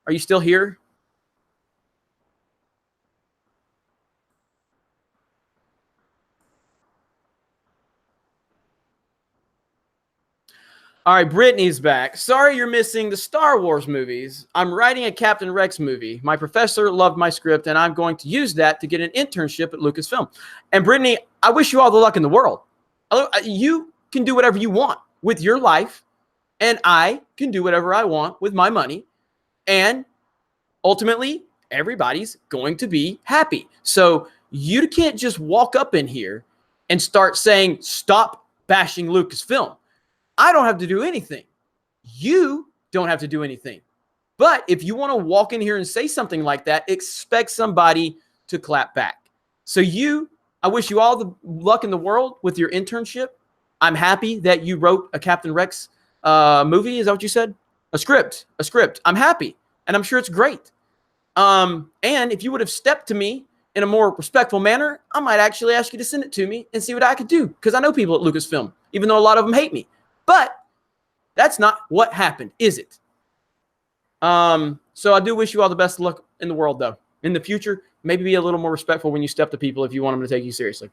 Are you still here? All right, Brittany's back. Sorry you're missing the Star Wars movies. I'm writing a Captain Rex movie. My professor loved my script, and I'm going to use that to get an internship at Lucasfilm. And Brittany, I wish you all the luck in the world. You can do whatever you want with your life, and I can do whatever I want with my money. And ultimately, everybody's going to be happy. So you can't just walk up in here and start saying, stop bashing Lucasfilm. I don't have to do anything. You don't have to do anything. But if you want to walk in here and say something like that, expect somebody to clap back. So I wish you all the luck in the world with your internship. I'm happy that you wrote a Captain Rex movie. Is that what you said? A script. I'm happy, and I'm sure it's great. And if you would have stepped to me in a more respectful manner, I might actually ask you to send it to me and see what I could do, because I know people at Lucasfilm, even though a lot of them hate me. But that's not what happened, is it? So I do wish you all the best of luck in the world, though. In the future, maybe be a little more respectful when you step to people if you want them to take you seriously.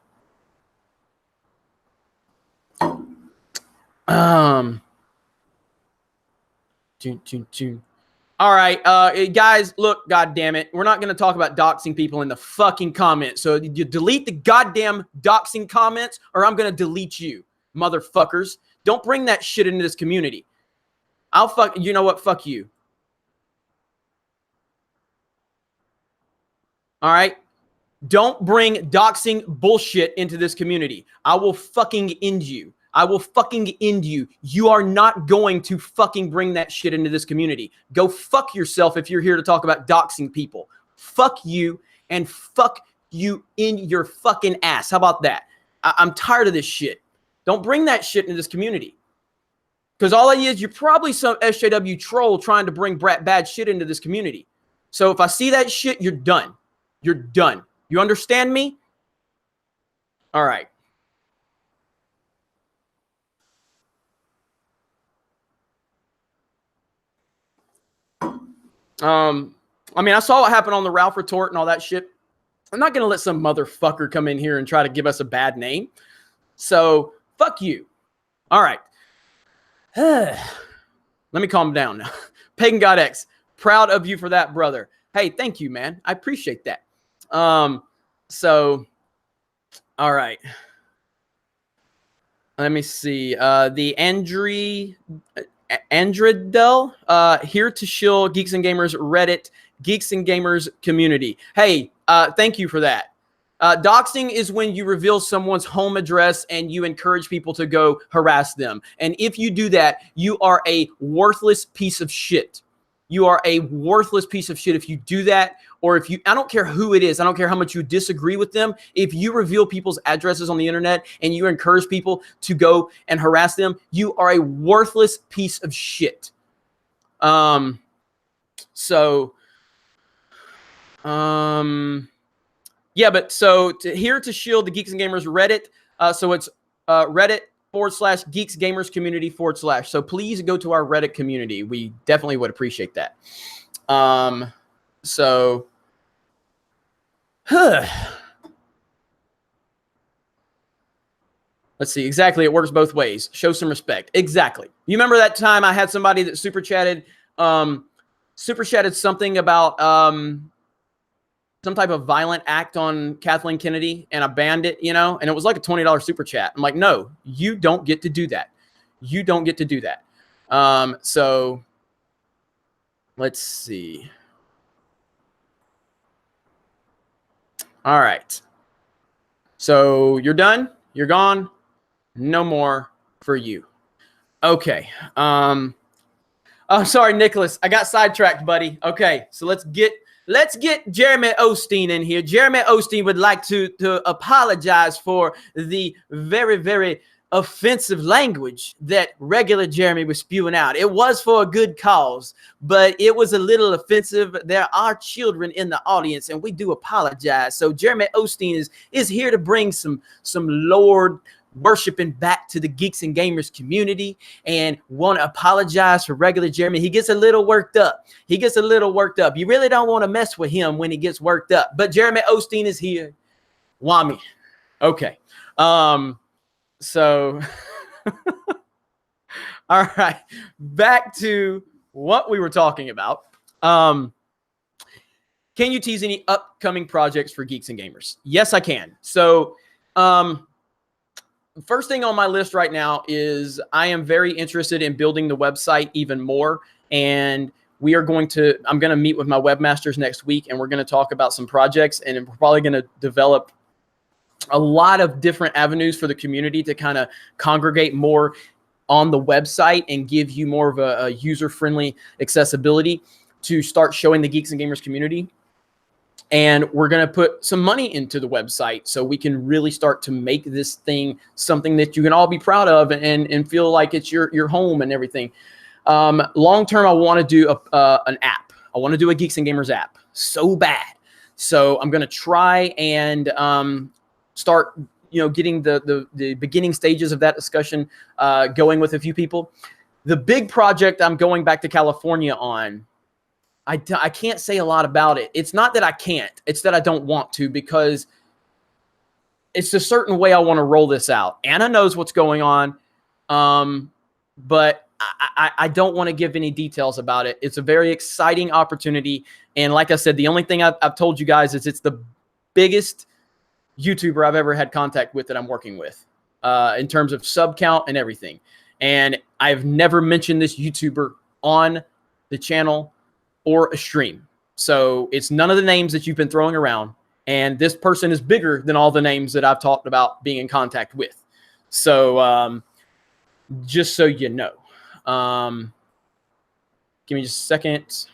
All right, guys, look, God damn it. We're not going to talk about doxing people in the fucking comments. So you delete the goddamn doxing comments, or I'm going to delete you, motherfuckers. Don't bring that shit into this community. You know what? Fuck you. All right? Don't bring doxing bullshit into this community. I will fucking end you. I will fucking end you. You are not going to fucking bring that shit into this community. Go fuck yourself if you're here to talk about doxing people. Fuck you, and fuck you in your fucking ass. How about that? I'm tired of this shit. Don't bring that shit into this community. Because all it is, you're probably some SJW troll trying to bring bad shit into this community. So if I see that shit, you're done. You're done. You understand me? All right. I mean, I saw what happened on the Ralph retort and all that shit. I'm not going to let some motherfucker come in here and try to give us a bad name. So, fuck you. All right. Let me calm down now. Pagan God X, proud of you for that, brother. Hey, thank you, man. I appreciate that. So, all right. Let me see. The Andridel, here to shill Geeks and Gamers Reddit, Geeks and Gamers community. Hey, thank you for that. Doxing is when you reveal someone's home address and you encourage people to go harass them. And if you do that, you are a worthless piece of shit. You are a worthless piece of shit if you do that, or if you, I don't care who it is. I don't care how much you disagree with them. If you reveal people's addresses on the internet and you encourage people to go and harass them, you are a worthless piece of shit. Yeah, but so here to shield the Geeks and Gamers Reddit. So it's Reddit/Geeks Gamers Community/. So please go to our Reddit community. We definitely would appreciate that. So, let's see. Exactly. It works both ways. Show some respect. Exactly. You remember that time I had somebody that super chatted something about, some type of violent act on Kathleen Kennedy, and I banned it, you know, and it was like a $20 super chat. I'm like, no, you don't get to do that. You don't get to do that. So let's see. All right. So you're done. You're gone. No more for you. Okay. Oh, sorry, Nicholas. I got sidetracked, buddy. Okay. So let's get Jeremy Osteen in here. Jeremy Osteen would like to apologize for the very, very offensive language that regular Jeremy was spewing out. It was for a good cause, but it was a little offensive. There are children in the audience, and we do apologize. So Jeremy Osteen is here to bring some Lord worshiping back to the Geeks and Gamers community, and want to apologize for regular Jeremy. He gets a little worked up. You really don't want to mess with him when he gets worked up. But Jeremy Osteen is here. Wami. Okay. So, all right. Back to what we were talking about. Can you tease any upcoming projects for Geeks and Gamers? Yes, I can. So, first thing on my list right now is I am very interested in building the website even more. And I'm going to meet with my webmasters next week, and we're going to talk about some projects, and we're probably going to develop a lot of different avenues for the community to kind of congregate more on the website and give you more of a user-friendly accessibility to start showing the Geeks and Gamers community And we're going to put some money into the website so we can really start to make this thing something that you can all be proud of and feel like it's your home and everything. Long term, I want to do an app. I want to do a Geeks and Gamers app so bad. So I'm going to try and start, getting the beginning stages of that discussion going with a few people. The big project I'm going back to California on, I can't say a lot about it. It's not that I can't. It's that I don't want to, because it's a certain way I want to roll this out. Anna knows what's going on, but I don't want to give any details about it. It's a very exciting opportunity. And like I said, the only thing I've told you guys is it's the biggest YouTuber I've ever had contact with that I'm working with in terms of sub count and everything. And I've never mentioned this YouTuber on the channel or a stream. So it's none of the names that you've been throwing around. And this person is bigger than all the names that I've talked about being in contact with. So just so you know. Give me just a second.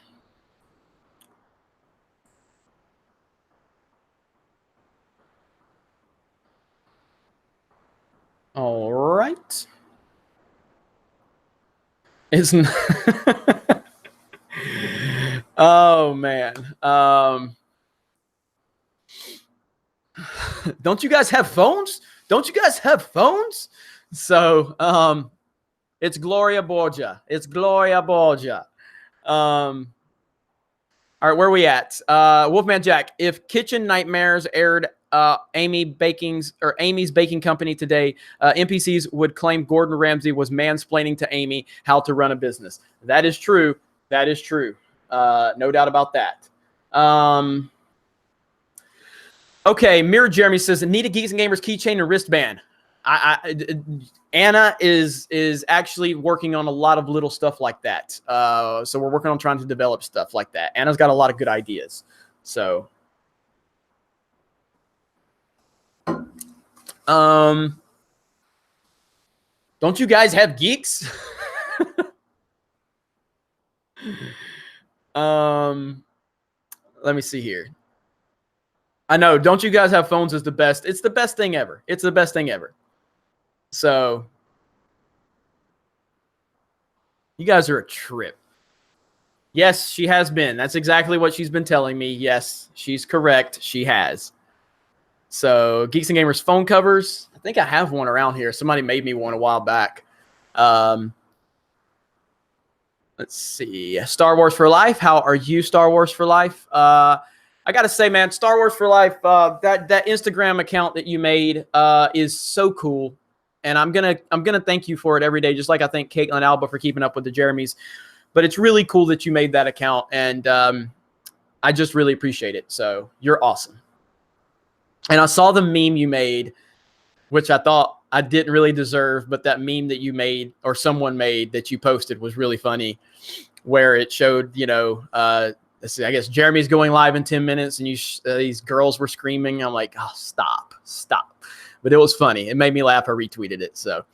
All right. Isn't oh man. Don't you guys have phones? Don't you guys have phones? So it's Gloria Borgia. It's Gloria Borgia. All right, where are we at? Wolfman Jack, if Kitchen Nightmares aired Amy's baking company today, NPCs would claim Gordon Ramsay was mansplaining to Amy how to run a business. That is true. That is true. No doubt about that. Okay, Mirror Jeremy says, need a Geeks and Gamers keychain and wristband. Anna is actually working on a lot of little stuff like that. So we're working on trying to develop stuff like that. Anna's got a lot of good ideas. So don't you guys have Geeks? Let me see here. I know, don't you guys have phones is the best. It's the best thing ever. It's the best thing ever. So you guys are a trip. Yes, she has been. That's exactly what she's been telling me. Yes, she's correct. She has. So Geeks and Gamers phone covers. I think I have one around here. Somebody made me one a while back. Let's see. Star Wars for Life. How are you, Star Wars for Life? I got to say, man, Star Wars for Life, that Instagram account that you made is so cool. And I'm gonna thank you for it every day, just like I thank Caitlin Alba for keeping up with the Jeremys. But it's really cool that you made that account, and I just really appreciate it. So you're awesome. And I saw the meme you made, which I thought I didn't really deserve, but that meme that you made or someone made that you posted was really funny, where it showed, let's see, I guess Jeremy's going live in 10 minutes, and these girls were screaming. I'm like, oh, stop. But it was funny. It made me laugh. I retweeted it. So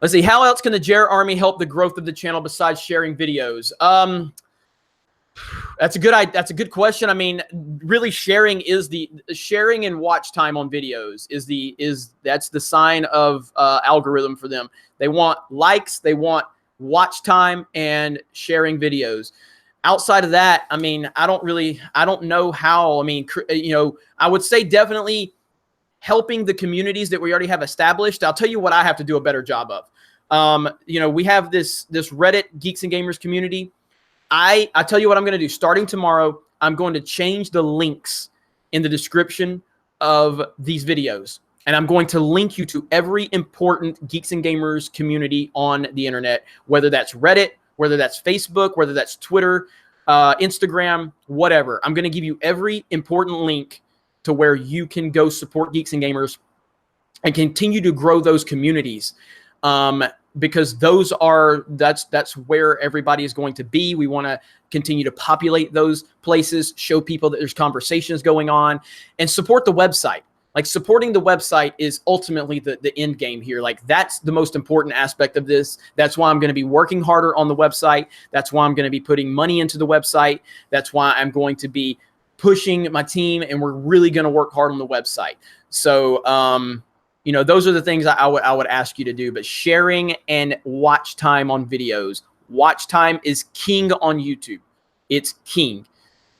let's see. How else can the Jer Army help the growth of the channel besides sharing videos? That's a good question. I mean, really sharing and watch time on videos that's the sign of algorithm for them. They want likes, they want watch time, and sharing videos. Outside of that, I mean, I don't know how. I mean, I would say definitely helping the communities that we already have established. I'll tell you what I have to do a better job of. We have this Reddit Geeks and Gamers community. I tell you what I'm going to do. Starting tomorrow, I'm going to change the links in the description of these videos. And I'm going to link you to every important Geeks and Gamers community on the internet, whether that's Reddit, whether that's Facebook, whether that's Twitter, Instagram, whatever. I'm going to give you every important link to where you can go support Geeks and Gamers and continue to grow those communities. Because that's where everybody is going to be. We want to continue to populate those places, show people that there's conversations going on, and support the website. Like supporting the website is ultimately the end game here. Like that's the most important aspect of this. That's why I'm going to be working harder on the website. That's why I'm going to be putting money into the website. That's why I'm going to be pushing my team, and we're really going to work hard on the website. So, you know, those are the things I would ask you to do. But sharing and watch time on videos. Watch time is king on YouTube. It's king.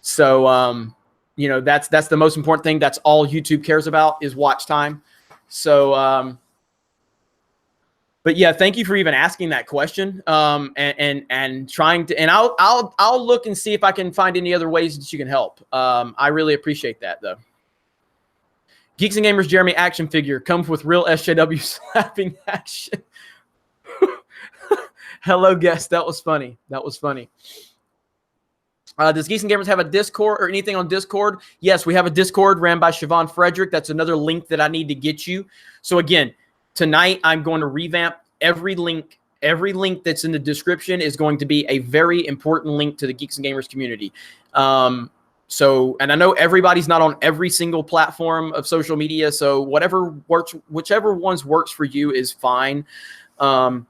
So, you know, that's the most important thing. That's all YouTube cares about is watch time. So, but yeah, thank you for even asking that question. And trying to, and I'll look and see if I can find any other ways that you can help. I really appreciate that though. Geeks and Gamers Jeremy action figure comes with real SJW slapping action. Hello, guest. That was funny. That was funny. Does Geeks and Gamers have a Discord or anything on Discord? Yes, we have a Discord ran by Siobhan Frederick. That's another link that I need to get you. So again, tonight I'm going to revamp every link. Every link that's in the description is going to be a very important link to the Geeks and Gamers community. So, and I know everybody's not on every single platform of social media. So whatever works, whichever ones works for you is fine. Let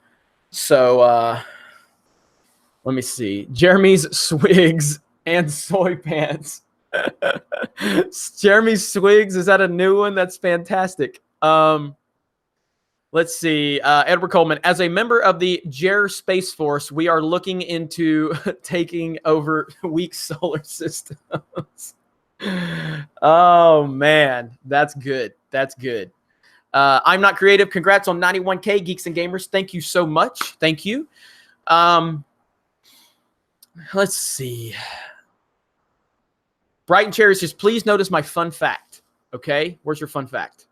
me see. Jeremy's Swigs and soy pants. Jeremy's Swigs, is that a new one? That's fantastic. Let's see. Edward Coleman, as a member of the Jer Space Force, we are looking into taking over weak solar systems. Oh, man. That's good. That's good. I'm not creative. Congrats on 91K, Geeks and Gamers. Thank you so much. Thank you. Let's see. Brighton Cherry says, please notice my fun fact. Okay. Where's your fun fact?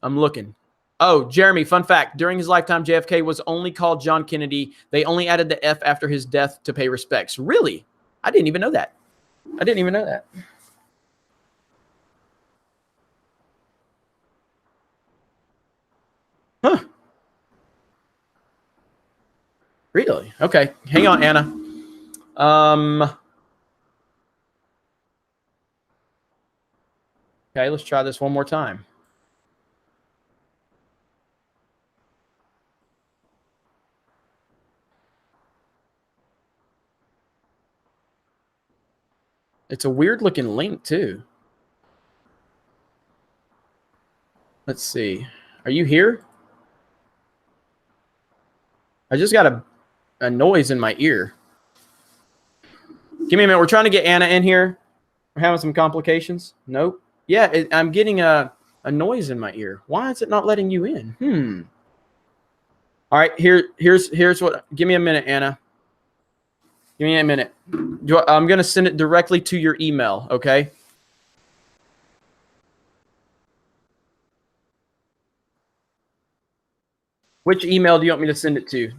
I'm looking. Oh, Jeremy, fun fact. During his lifetime, JFK was only called John Kennedy. They only added the F after his death to pay respects. Really? I didn't even know that. I didn't even know that. Huh. Really? Okay. Hang on, Anna. Okay, let's try this one more time. It's a weird looking link too. Let's see. Are you here? I just got a noise in my ear. Give me a minute. We're trying to get Anna in here. We're having some complications. Nope. Yeah, I'm getting a noise in my ear. Why is it not letting you in? All right, here's what. Give me a minute, Anna. Give me a minute. I'm going to send it directly to your email, okay? Which email do you want me to send it to?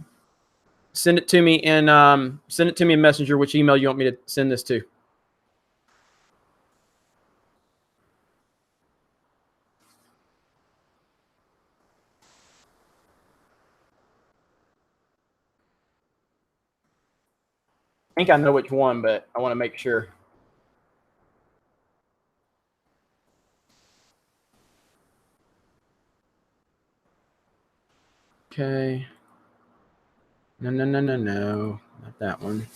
Send it to me in Messenger. Which email you want me to send this to? I think I know which one, but I want to make sure. Okay. No, not that one.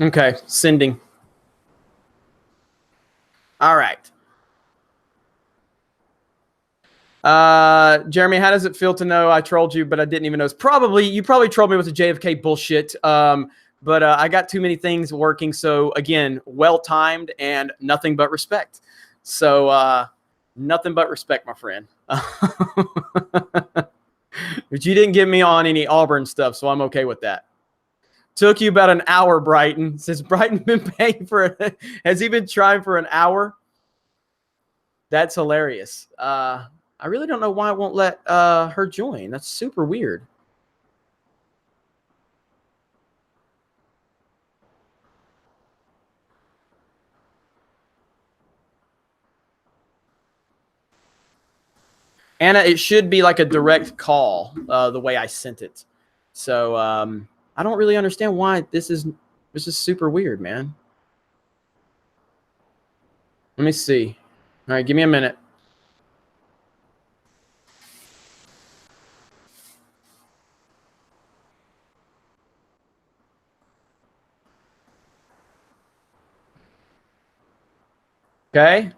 Okay, sending. All right. Jeremy, how does it feel to know I trolled you, but I didn't even know? You probably trolled me with the JFK bullshit. But I got too many things working. So again, well-timed and nothing but respect. So nothing but respect, my friend. But you didn't get me on any Auburn stuff, so I'm okay with that. Took you about an hour, Brighton. Since Brighton been paying for it, has he been trying for an hour? That's hilarious. I really don't know why it won't let her join. That's super weird. Anna, it should be like a direct call the way I sent it. So I don't really understand why this is super weird, man. Let me see. All right, give me a minute. Okay.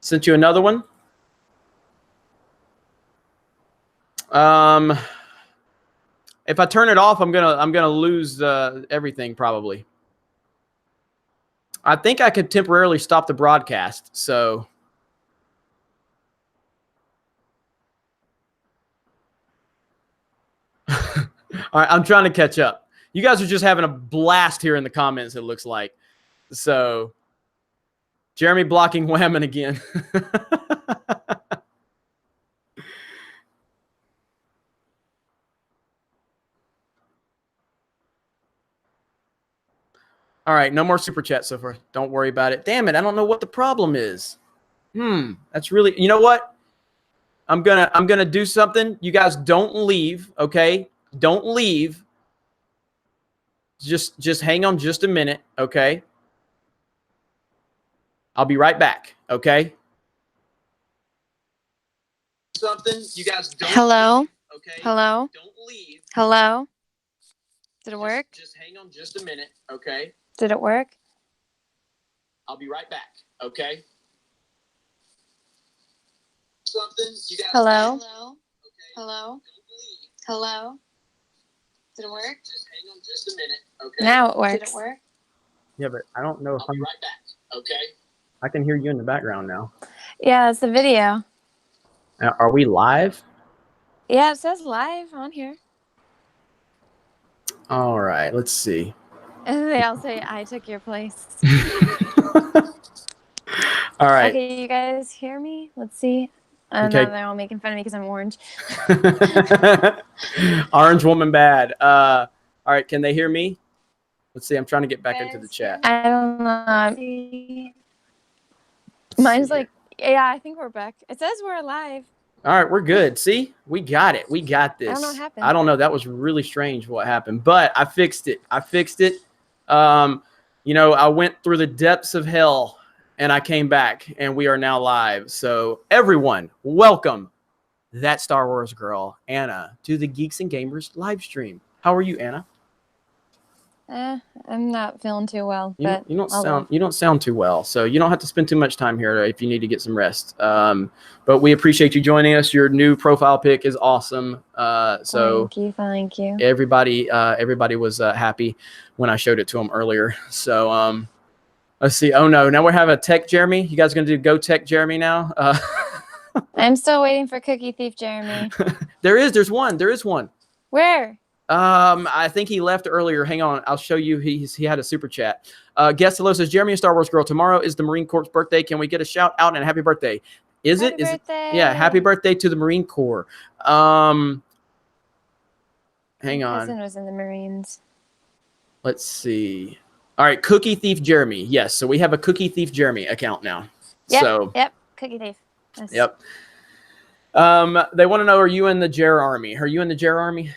Sent you another one. If I turn it off, I'm gonna lose everything probably. I think I could temporarily stop the broadcast. So all right, I'm trying to catch up. You guys are just having a blast here in the comments, it looks like. So Jeremy blocking Whammon again. All right, no more super chat so far. Don't worry about it. Damn it, I don't know what the problem is. That's really, you know what? I'm gonna do something. You guys don't leave, okay? Don't leave. Just hang on just a minute, okay? I'll be right back, okay? Something you guys don't. Hello. Leave, okay? Hello. Don't leave. Hello. Did it work? Just hang on just a minute, okay? Did it work? I'll be right back, okay? Something you guys. Hello. Hello. Okay. Hello. Don't leave. Hello. Did it work? Just hang on just a minute, okay? Now it works. Did it work? Yeah, but I don't know if I'll be right back, okay? I can hear you in the background now. Yeah, it's the video. Are we live? Yeah, it says live on here. All right, let's see. And they all say, I took your place. All right. Okay, you guys hear me? Let's see. Okay. Now they're all making fun of me because I'm orange. Orange woman bad. All right, can they hear me? Let's see. I'm trying to get back into the chat. I don't know. Mine's like, yeah, I think we're back. It says we're alive. All right, we're good. See, we got it. We got this. I don't know what happened. I don't know. That was really strange what happened, but I fixed it. You know, I went through the depths of hell and I came back and we are now live. So everyone, welcome that Star Wars girl, Anna, to the Geeks and Gamers live stream. How are you, Anna? I'm not feeling too well. You don't sound too well, so you don't have to spend too much time here if you need to get some rest. But we appreciate you joining us. Your new profile pic is awesome. So thank you. Everybody was happy when I showed it to them earlier. So let's see. Oh no, now we're having a Tech Jeremy. You guys gonna do Go Tech Jeremy now? I'm still waiting for Cookie Thief Jeremy. There is one. Where? I think he left earlier. Hang on, I'll show you. He had a super chat. Guest hello says Jeremy, a Star Wars girl. Tomorrow is the Marine Corps birthday. Can we get a shout out and a happy birthday? Happy birthday. Yeah, happy birthday to the Marine Corps. Hang on. My cousin was in the Marines. Let's see. All right, Cookie Thief Jeremy. Yes, so we have a Cookie Thief Jeremy account now. Yep. Cookie Thief. Yes. Yep. They want to know: are you in the Jer Army? Are you in the Jer Army?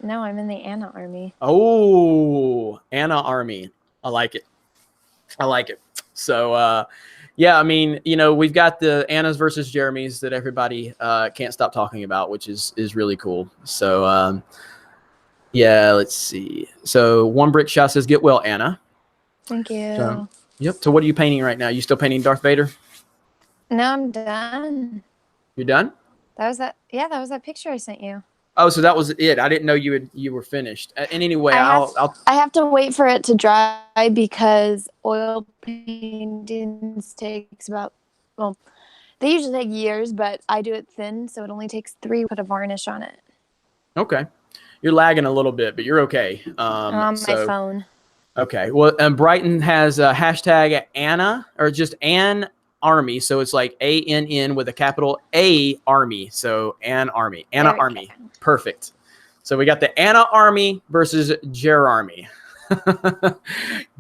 No, I'm in the Anna Army. Oh, Anna Army. I like it. So, yeah, I mean, you know, we've got the Annas versus Jeremys that everybody can't stop talking about, which is really cool. So, yeah, let's see. So, One Brick Shot says, get well, Anna. Thank you. So, yep. So, what are you painting right now? You still painting Darth Vader? No, I'm done. You're done? That was that picture I sent you. Oh, so that was it. I didn't know you were finished. And anyway, I have to wait for it to dry because oil paintings takes about, well, they usually take years, but I do it thin, so it only takes 3 to put a varnish on it. Okay. You're lagging a little bit, but you're okay. On my phone. Okay. Well, and Brighton has a hashtag Anna, or just Ann Army. So it's like ANN with a capital A Army. So Ann Army. Anna Army. Go. Perfect. So we got the Anna Army versus Jer Army.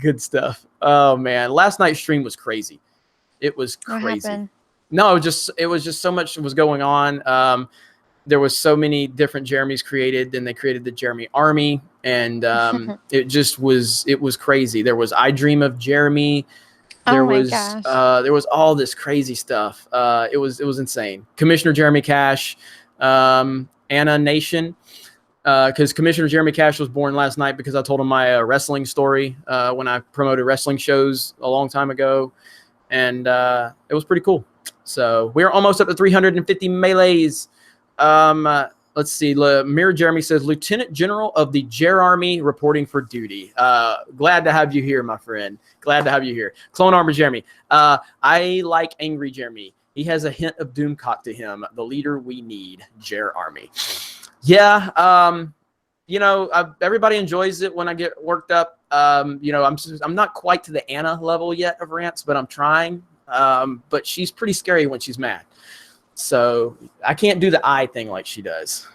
Good stuff. Oh man, last night's stream was crazy. It was crazy. No, it was just so much was going on. There was so many different Jeremys created. Then they created the Jeremy Army, and it was crazy. There was I Dream of Jeremy. Oh my gosh. There was all this crazy stuff. It was insane. Commissioner Jeremy Cash, Anna Nation. Because Commissioner Jeremy Cash was born last night because I told him my wrestling story when I promoted wrestling shows a long time ago, and it was pretty cool. So we're almost up to 350 melees. Let's see. Mirror Jeremy says, Lieutenant General of the Jer Army reporting for duty. Glad to have you here, my friend. Glad to have you here. Clone Armor Jeremy. I like Angry Jeremy. He has a hint of Doomcock to him. The leader we need, Jer Army. Yeah, everybody enjoys it when I get worked up. I'm not quite to the Anna level yet of rants, but I'm trying. But she's pretty scary when she's mad. So I can't do the eye thing like she does.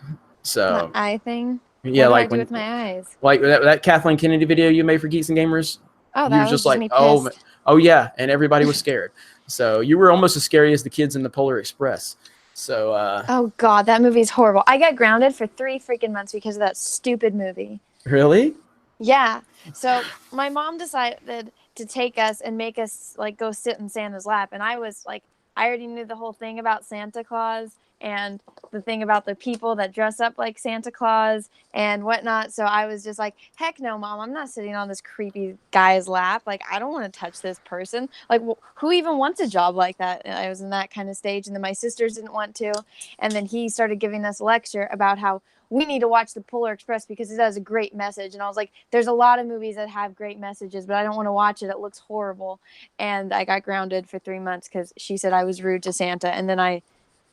So the eye thing? Yeah, what like do I do with my eyes? Like that Kathleen Kennedy video you made for Geeks and Gamers. Oh, that was just like, me pissed. Oh yeah, and everybody was scared. So you were almost as scary as the kids in the Polar Express. So oh god, that movie's horrible. I got grounded for 3 freaking months because of that stupid movie. Really? Yeah. So my mom decided to take us and make us like go sit in Santa's lap, and I was like, I already knew the whole thing about Santa Claus and the thing about the people that dress up like Santa Claus and whatnot. So I was just like, heck no, Mom, I'm not sitting on this creepy guy's lap. Like, I don't want to touch this person. Like, who even wants a job like that? And I was in that kind of stage. And then my sisters didn't want to. And then he started giving us a lecture about how we need to watch the Polar Express because it has a great message. And I was like, there's a lot of movies that have great messages, but I don't want to watch it. It looks horrible. And I got grounded for 3 months because she said I was rude to Santa. And then I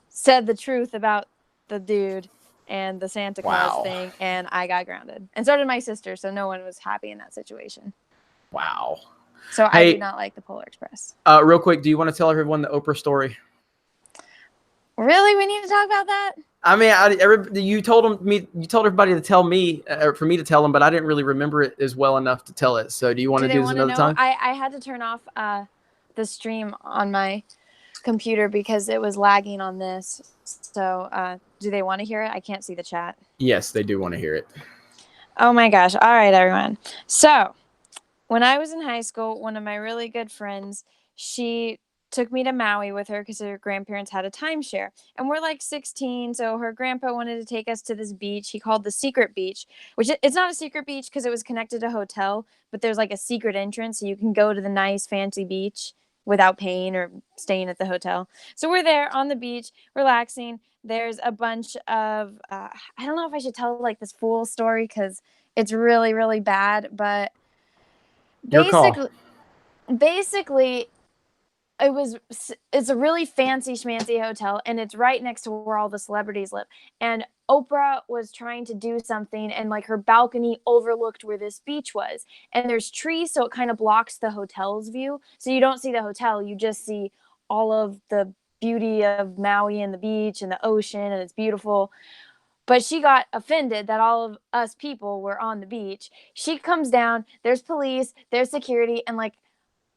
said the truth about the dude and the Santa Claus thing, and I got grounded. And so did my sister, so no one was happy in that situation. Wow. So I do not like the Polar Express. Real quick, do you want to tell everyone the Oprah story? Really? We need to talk about that? I mean, you told everybody to tell me, or for me to tell them, but I didn't really remember it as well enough to tell it. So do you want to do this another time? I had to turn off the stream on my computer because it was lagging on this. So do they want to hear it? I can't see the chat. Yes, they do want to hear it. Oh my gosh. All right, everyone. So when I was in high school, one of my really good friends, she took me to Maui with her because her grandparents had a timeshare. And we're like 16, so her grandpa wanted to take us to this beach he called the Secret Beach, which it's not a secret beach because it was connected to a hotel, but there's like a secret entrance so you can go to the nice fancy beach without paying or staying at the hotel. So we're there on the beach, relaxing. There's a bunch of, I don't know if I should tell like this full story because it's really, really bad, but basically it's a really fancy schmancy hotel, and it's right next to where all the celebrities live. And Oprah was trying to do something, and like her balcony overlooked where this beach was. And there's trees, so it kind of blocks the hotel's view. So you don't see the hotel, you just see all of the beauty of Maui and the beach and the ocean, and it's beautiful. But she got offended that all of us people were on the beach. She comes down, there's police, there's security, and like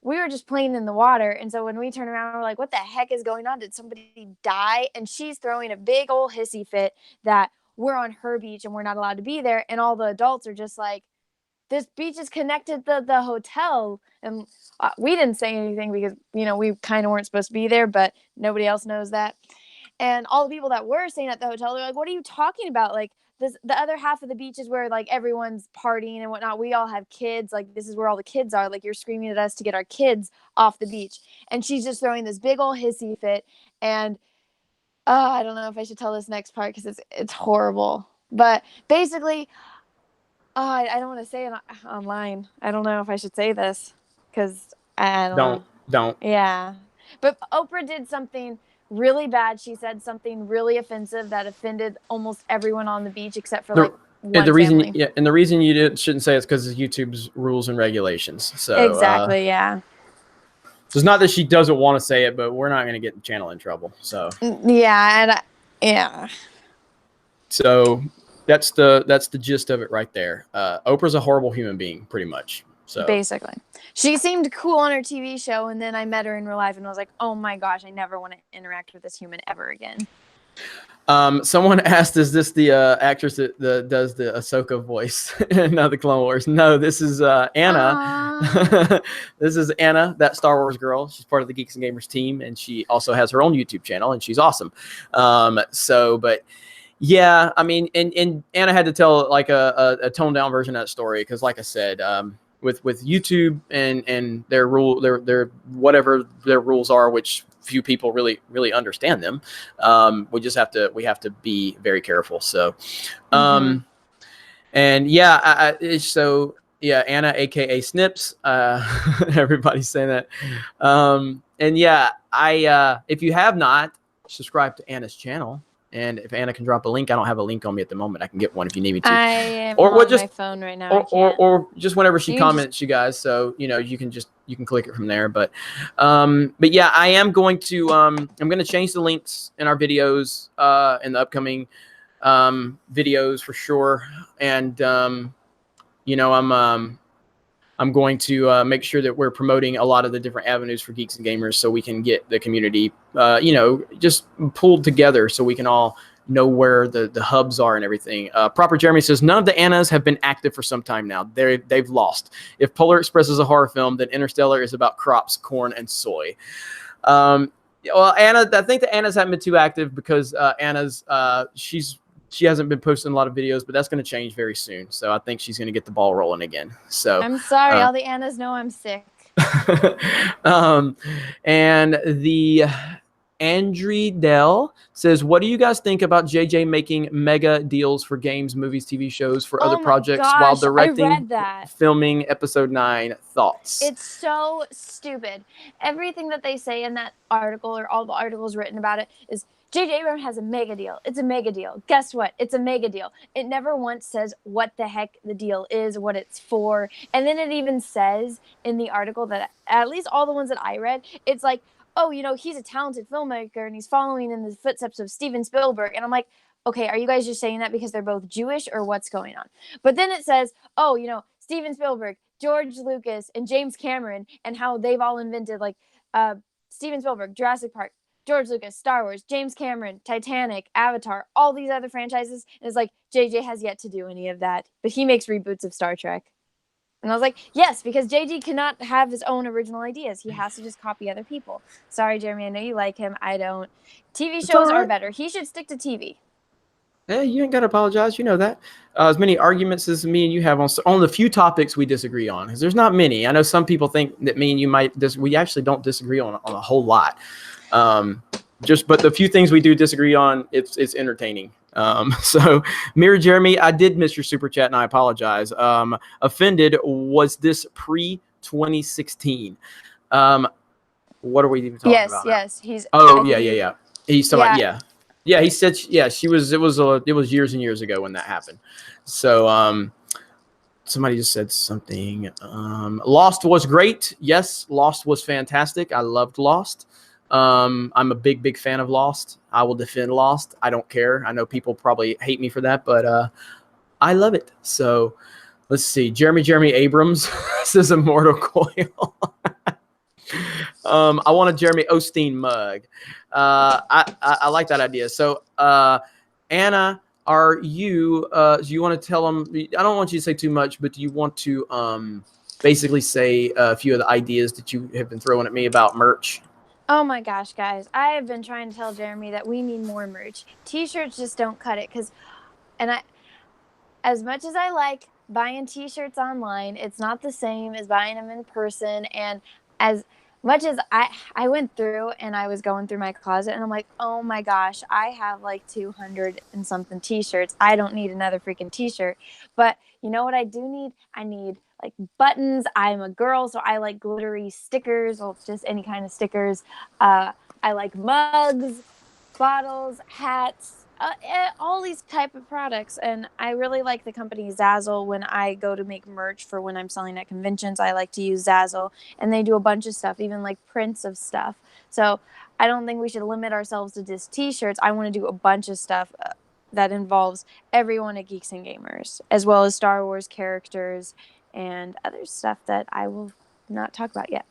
we were just playing in the water. And so when we turn around, we're like, what the heck is going on? Did somebody die? And she's throwing a big old hissy fit that we're on her beach and we're not allowed to be there. And all the adults are just like, this beach is connected to the hotel. And we didn't say anything because, we kind of weren't supposed to be there, but nobody else knows that. And all the people that were staying at the hotel, they're like, what are you talking about? Like, the other half of the beach is where like everyone's partying and whatnot. We all have kids. Like, this is where all the kids are. Like, you're screaming at us to get our kids off the beach. And she's just throwing this big old hissy fit. And I don't know if I should tell this next part because it's horrible. But basically, I don't want to say it online. I don't know if I should say this because I don't know. Don't. Yeah. But Oprah did something really bad. She said something really offensive that offended almost everyone on the beach except for one family. And the reason you shouldn't say it's because of YouTube's rules and regulations. So exactly, yeah. So it's not that she doesn't want to say it, but we're not going to get the channel in trouble. So yeah, yeah. So that's the gist of it right there. Oprah's a horrible human being, pretty much. So basically, She seemed cool on her TV show, and then I met her in real life, and I was like, oh my gosh, I never want to interact with this human ever again. Someone asked, is this the actress that does the Ahsoka voice in the Clone Wars? No, this is Anna. This is Anna, that Star Wars girl. She's part of the Geeks and Gamers team, and she also has her own YouTube channel, and she's awesome. But yeah, I mean, and Anna had to tell like a toned down version of that story because, like I said, with YouTube and their whatever their rules are, which few people really understand them. We have to be very careful. So, and yeah, Anna, aka Snips. Everybody's saying that. And yeah, if you have not subscribed to Anna's channel, and if Anna can drop a link, I don't have a link on me at the moment. I can get one if you need me to. I am on my phone right now. Or just whenever she comments, you guys. So you can click it from there. But yeah, I am going to I'm going to change the links in our videos in the upcoming videos for sure. And I'm going to make sure that we're promoting a lot of the different avenues for Geeks and Gamers so we can get the community, just pulled together so we can all know where the hubs are and everything. Proper Jeremy says, none of the Annas have been active for some time now. They've lost. If Polar Express is a horror film, then Interstellar is about crops, corn, and soy. Well, Anna, I think the Annas haven't been too active because Anna's, she hasn't been posting a lot of videos, but that's going to change very soon. So I think she's going to get the ball rolling again. So I'm sorry. All the Annas know I'm sick. And the Andri Dell says, what do you guys think about JJ making mega deals for games, movies, TV shows for other projects while directing, filming episode 9? Thoughts? It's so stupid. Everything that they say in that article or all the articles written about it is J.J. Abrams has a mega deal. It's a mega deal. Guess what? It's a mega deal. It never once says what the heck the deal is, what it's for. And then it even says in the article that, at least all the ones that I read, it's like, oh, he's a talented filmmaker and he's following in the footsteps of Steven Spielberg. And I'm like, okay, are you guys just saying that because they're both Jewish or what's going on? But then it says, oh, Steven Spielberg, George Lucas, and James Cameron, and how they've all invented, like, Steven Spielberg, Jurassic Park, George Lucas, Star Wars, James Cameron, Titanic, Avatar, all these other franchises. And it's like, JJ has yet to do any of that, but he makes reboots of Star Trek. And I was like, yes, because JJ cannot have his own original ideas. He has to just copy other people. Sorry, Jeremy, I know you like him. I don't. TV shows are better. He should stick to TV. Yeah, you ain't got to apologize. You know that. As many arguments as me and you have on the few topics we disagree on, because there's not many. I know some people think that me and you might we actually don't disagree on a whole lot. But the few things we do disagree on, it's entertaining. So Mirror Jeremy, I did miss your super chat and I apologize. Offended, was this pre 2016? What are we even talking about? Yes, he's. Oh yeah. He's talking about, yeah. He said, she was. It was years and years ago when that happened. So somebody just said something. Lost was great. Yes, Lost was fantastic. I loved Lost. I'm a big fan of Lost. I will defend Lost. I don't care. I know people probably hate me for that, but I love it. So let's see. Jeremy Abrams says Immortal Coil. I want a Jeremy Osteen mug. I like that idea. So Anna, are you do you want to tell them? I don't want you to say too much, but do you want to basically say a few of the ideas that you have been throwing at me about merch? Oh my gosh, guys. I have been trying to tell Jeremy that we need more merch. T-shirts just don't cut it as much as I like buying T-shirts online, it's not the same as buying them in person. And as much as I went through and I was going through my closet and I'm like, oh my gosh, I have like 200 and something T-shirts. I don't need another freaking T-shirt. But you know what I do need? I need like buttons. I'm a girl, so I like glittery stickers or just any kind of stickers. I like mugs, bottles, hats, all these type of products. And I really like the company Zazzle. When I go to make merch for when I'm selling at conventions, I like to use Zazzle, and they do a bunch of stuff, even like prints of stuff. So I don't think we should limit ourselves to just T-shirts. I want to do a bunch of stuff that involves everyone at Geeks and Gamers, as well as Star Wars characters and other stuff that I will not talk about yet.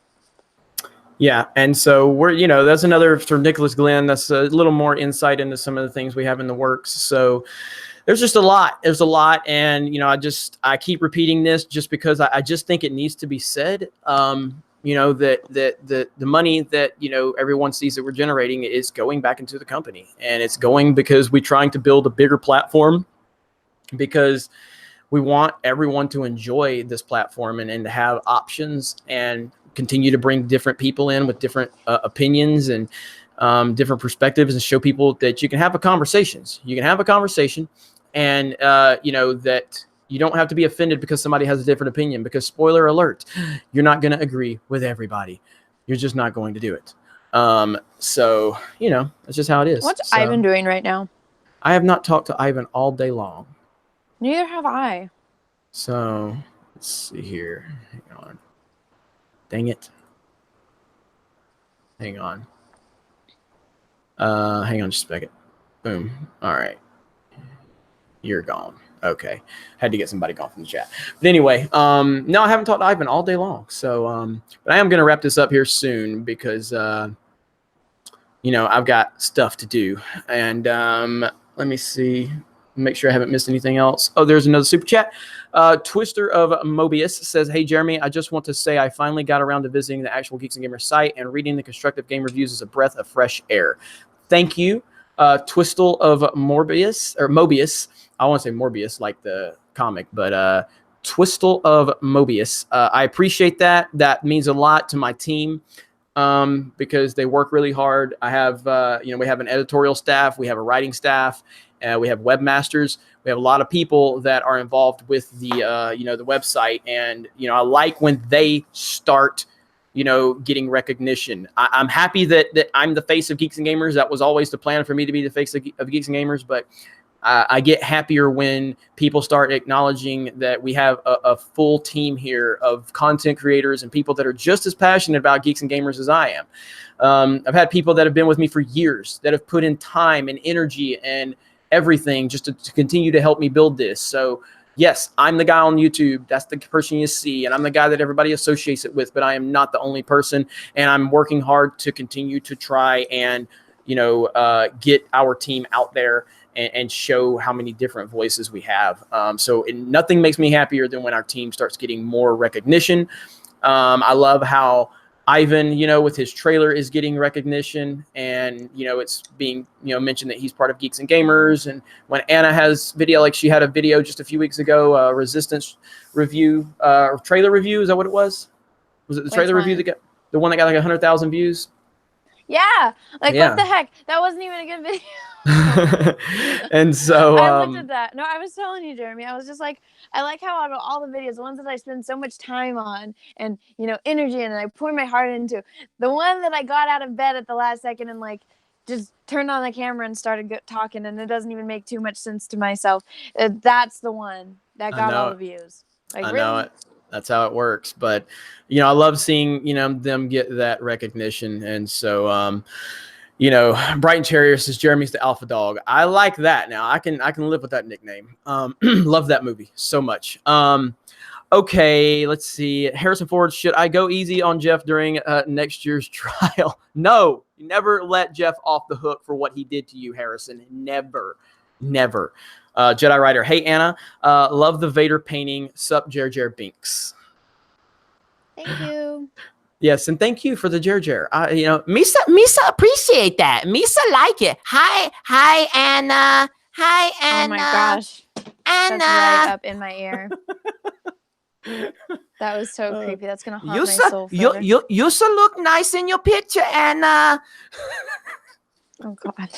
Yeah, and so we're, you know, that's another for Nicholas Glenn. That's a little more insight into some of the things we have in the works. So there's just a lot. There's a lot, and you know, I keep repeating this just because I just think it needs to be said. You know, that the money that, you know, everyone sees that we're generating is going back into the company, and it's going because we're trying to build a bigger platform, because we want everyone to enjoy this platform and to have options and continue to bring different people in with different opinions and different perspectives, and show people that you can have conversations. You can have a conversation, and you know, that you don't have to be offended because somebody has a different opinion, because spoiler alert, you're not going to agree with everybody. You're just not going to do it. So, you know, that's just how it is. What's Ivan doing right now? I have not talked to Ivan all day long. Neither have I. So let's see here. Hang on. Dang it. Hang on. Hang on just a second. Boom. All right. You're gone. Okay. Had to get somebody gone from the chat. But anyway, no, I haven't talked to Ivan all day long. So, but I am going to wrap this up here soon because, you know, I've got stuff to do. And let me see. Make sure I haven't missed anything else. Oh, there's another super chat. Twister of Mobius says, "Hey, Jeremy, I just want to say I finally got around to visiting the actual Geeks and Gamers site, and reading the constructive game reviews is a breath of fresh air." Thank you, Twistle of Mobius. I want to say Morbius like the comic, but Twistle of Mobius. I appreciate that. That means a lot to my team. Because they work really hard. I have, you know, we have an editorial staff, we have a writing staff, we have webmasters. We have a lot of people that are involved with the, you know, the website. And, you know, I like when they start, you know, getting recognition. I'm happy that I'm the face of Geeks and Gamers. That was always the plan for me to be the face of Geeks and Gamers. But I get happier when people start acknowledging that we have a full team here of content creators and people that are just as passionate about Geeks and Gamers as I am. I've had people that have been with me for years that have put in time and energy and everything just to continue to help me build this. So yes, I'm the guy on YouTube. That's the person you see. And I'm the guy that everybody associates it with, but I am not the only person. And I'm working hard to continue to try and, you know, get our team out there and show how many different voices we have. So nothing makes me happier than when our team starts getting more recognition. I love how Ivan, you know, with his trailer is getting recognition, and, you know, it's being, you know, mentioned that he's part of Geeks and Gamers. And when Anna has video, like she had a video just a few weeks ago, Resistance review, trailer review. Is that what it was? Was it the trailer review that got the one that got like 100,000 views? Yeah. Like, what the heck? That wasn't even a good video. And so I looked at that. No, I was telling you, Jeremy, I was just like, I like how out of all the videos, the ones that I spend so much time on and, you know, energy in, and I pour my heart into, the one that I got out of bed at the last second and like just turned on the camera and started talking, and it doesn't even make too much sense to myself. That's the one that got all the views. Like, I know it. That's how it works. But, you know, I love seeing, you know, them get that recognition. And so, you know, Brighton Terrier says Jeremy's the alpha dog. I like that. Now I can live with that nickname. Love that movie so much. Okay, let's see. Harrison Ford, should I go easy on Jeff during next year's trial? No, you never let Jeff off the hook for what he did to you, Harrison. Never. Jedi Rider, hey Anna, love the Vader painting. Sup, Jer Binks. Thank you. Yes, and thank you for the Jer. You know, Misa appreciate that. Misa like it. Hi Anna. Hi Anna. Oh my gosh, Anna. That's right up in my ear. That was so creepy. That's gonna haunt my soul forever. You so look nice in your picture, Anna. Oh God.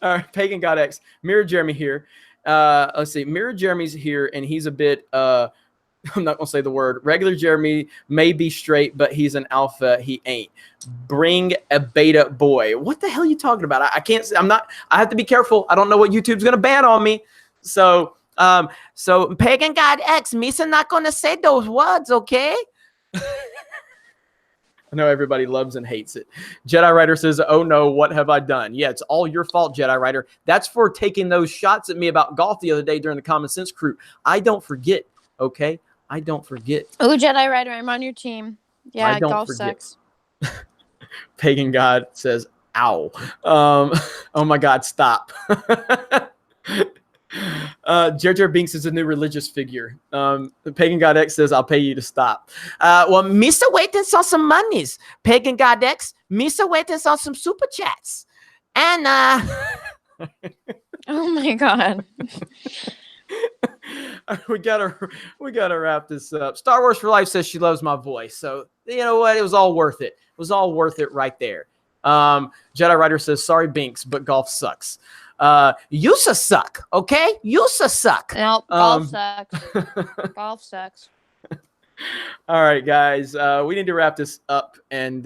All right, Pagan God X. Mirror Jeremy here. Let's see. Mirror Jeremy's here, and he's a bit, I'm not going to say the word. Regular Jeremy may be straight, but he's an alpha. He ain't. Bring a beta boy. What the hell are you talking about? I can't say, I have to be careful. I don't know what YouTube's going to ban on me. So Pagan God X, Misa not going to say those words, okay? I know everybody loves and hates it. Jedi Rider says, oh no, what have I done? Yeah, it's all your fault, Jedi Rider. That's for taking those shots at me about golf the other day during the Common Sense crew. I don't forget, okay? I don't forget. Oh, Jedi Rider, I'm on your team. Yeah, I don't golf forget. sucks. Pagan God says, ow. Oh my God, stop. Jar Jar Binks is a new religious figure. The Pagan God X says, I'll pay you to stop. Well, Mr. waiting on some monies. Pagan God X, Mr. waiting on some super chats. And Oh my God. we gotta wrap this up. Star Wars for Life says she loves my voice. So you know what? It was all worth it. It was all worth it right there. Jedi Rider says, sorry, Binks, but golf sucks. Used to suck, okay? Used to suck. No, golf sucks. Golf sucks. All right, guys. We need to wrap this up, and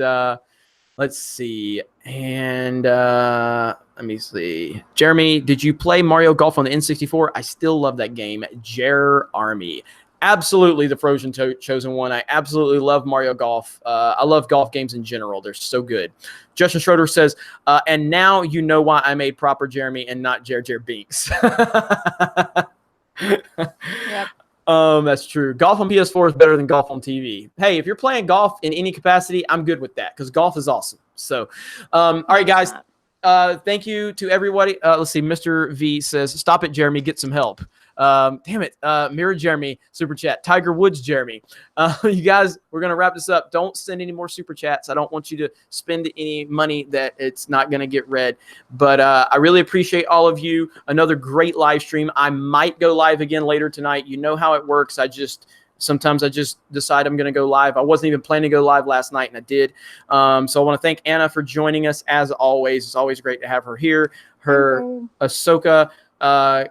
let's see. And let me see. Jeremy, did you play Mario Golf on the N64? I still love that game. Jer Army. Absolutely the Frozen chosen one. I absolutely love Mario Golf. I love golf games in general. They're so good. Justin Schroeder says, and now you know why I made proper Jeremy and not Jer Binks. Yep. That's true. Golf on PS4 is better than golf on TV. Hey, if you're playing golf in any capacity, I'm good with that because golf is awesome. So, all right, guys. Thank you to everybody. Let's see. Mr. V says, stop it, Jeremy. Get some help. Damn it. Mirror Jeremy, super chat. Tiger Woods Jeremy. You guys, we're going to wrap this up. Don't send any more super chats. I don't want you to spend any money that it's not going to get read. But I really appreciate all of you. Another great live stream. I might go live again later tonight. You know how it works. Sometimes I just decide I'm going to go live. I wasn't even planning to go live last night, and I did. So I want to thank Anna for joining us as always. It's always great to have her here. Her Ahsoka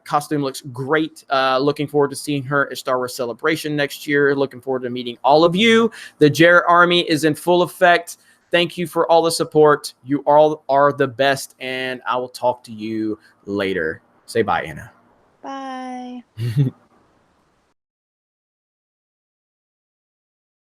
costume looks great. Looking forward to seeing her at Star Wars Celebration next year. Looking forward to meeting all of you. The Jer Army is in full effect. Thank you for all the support. You all are the best, and I will talk to you later. Say bye, Anna. Bye.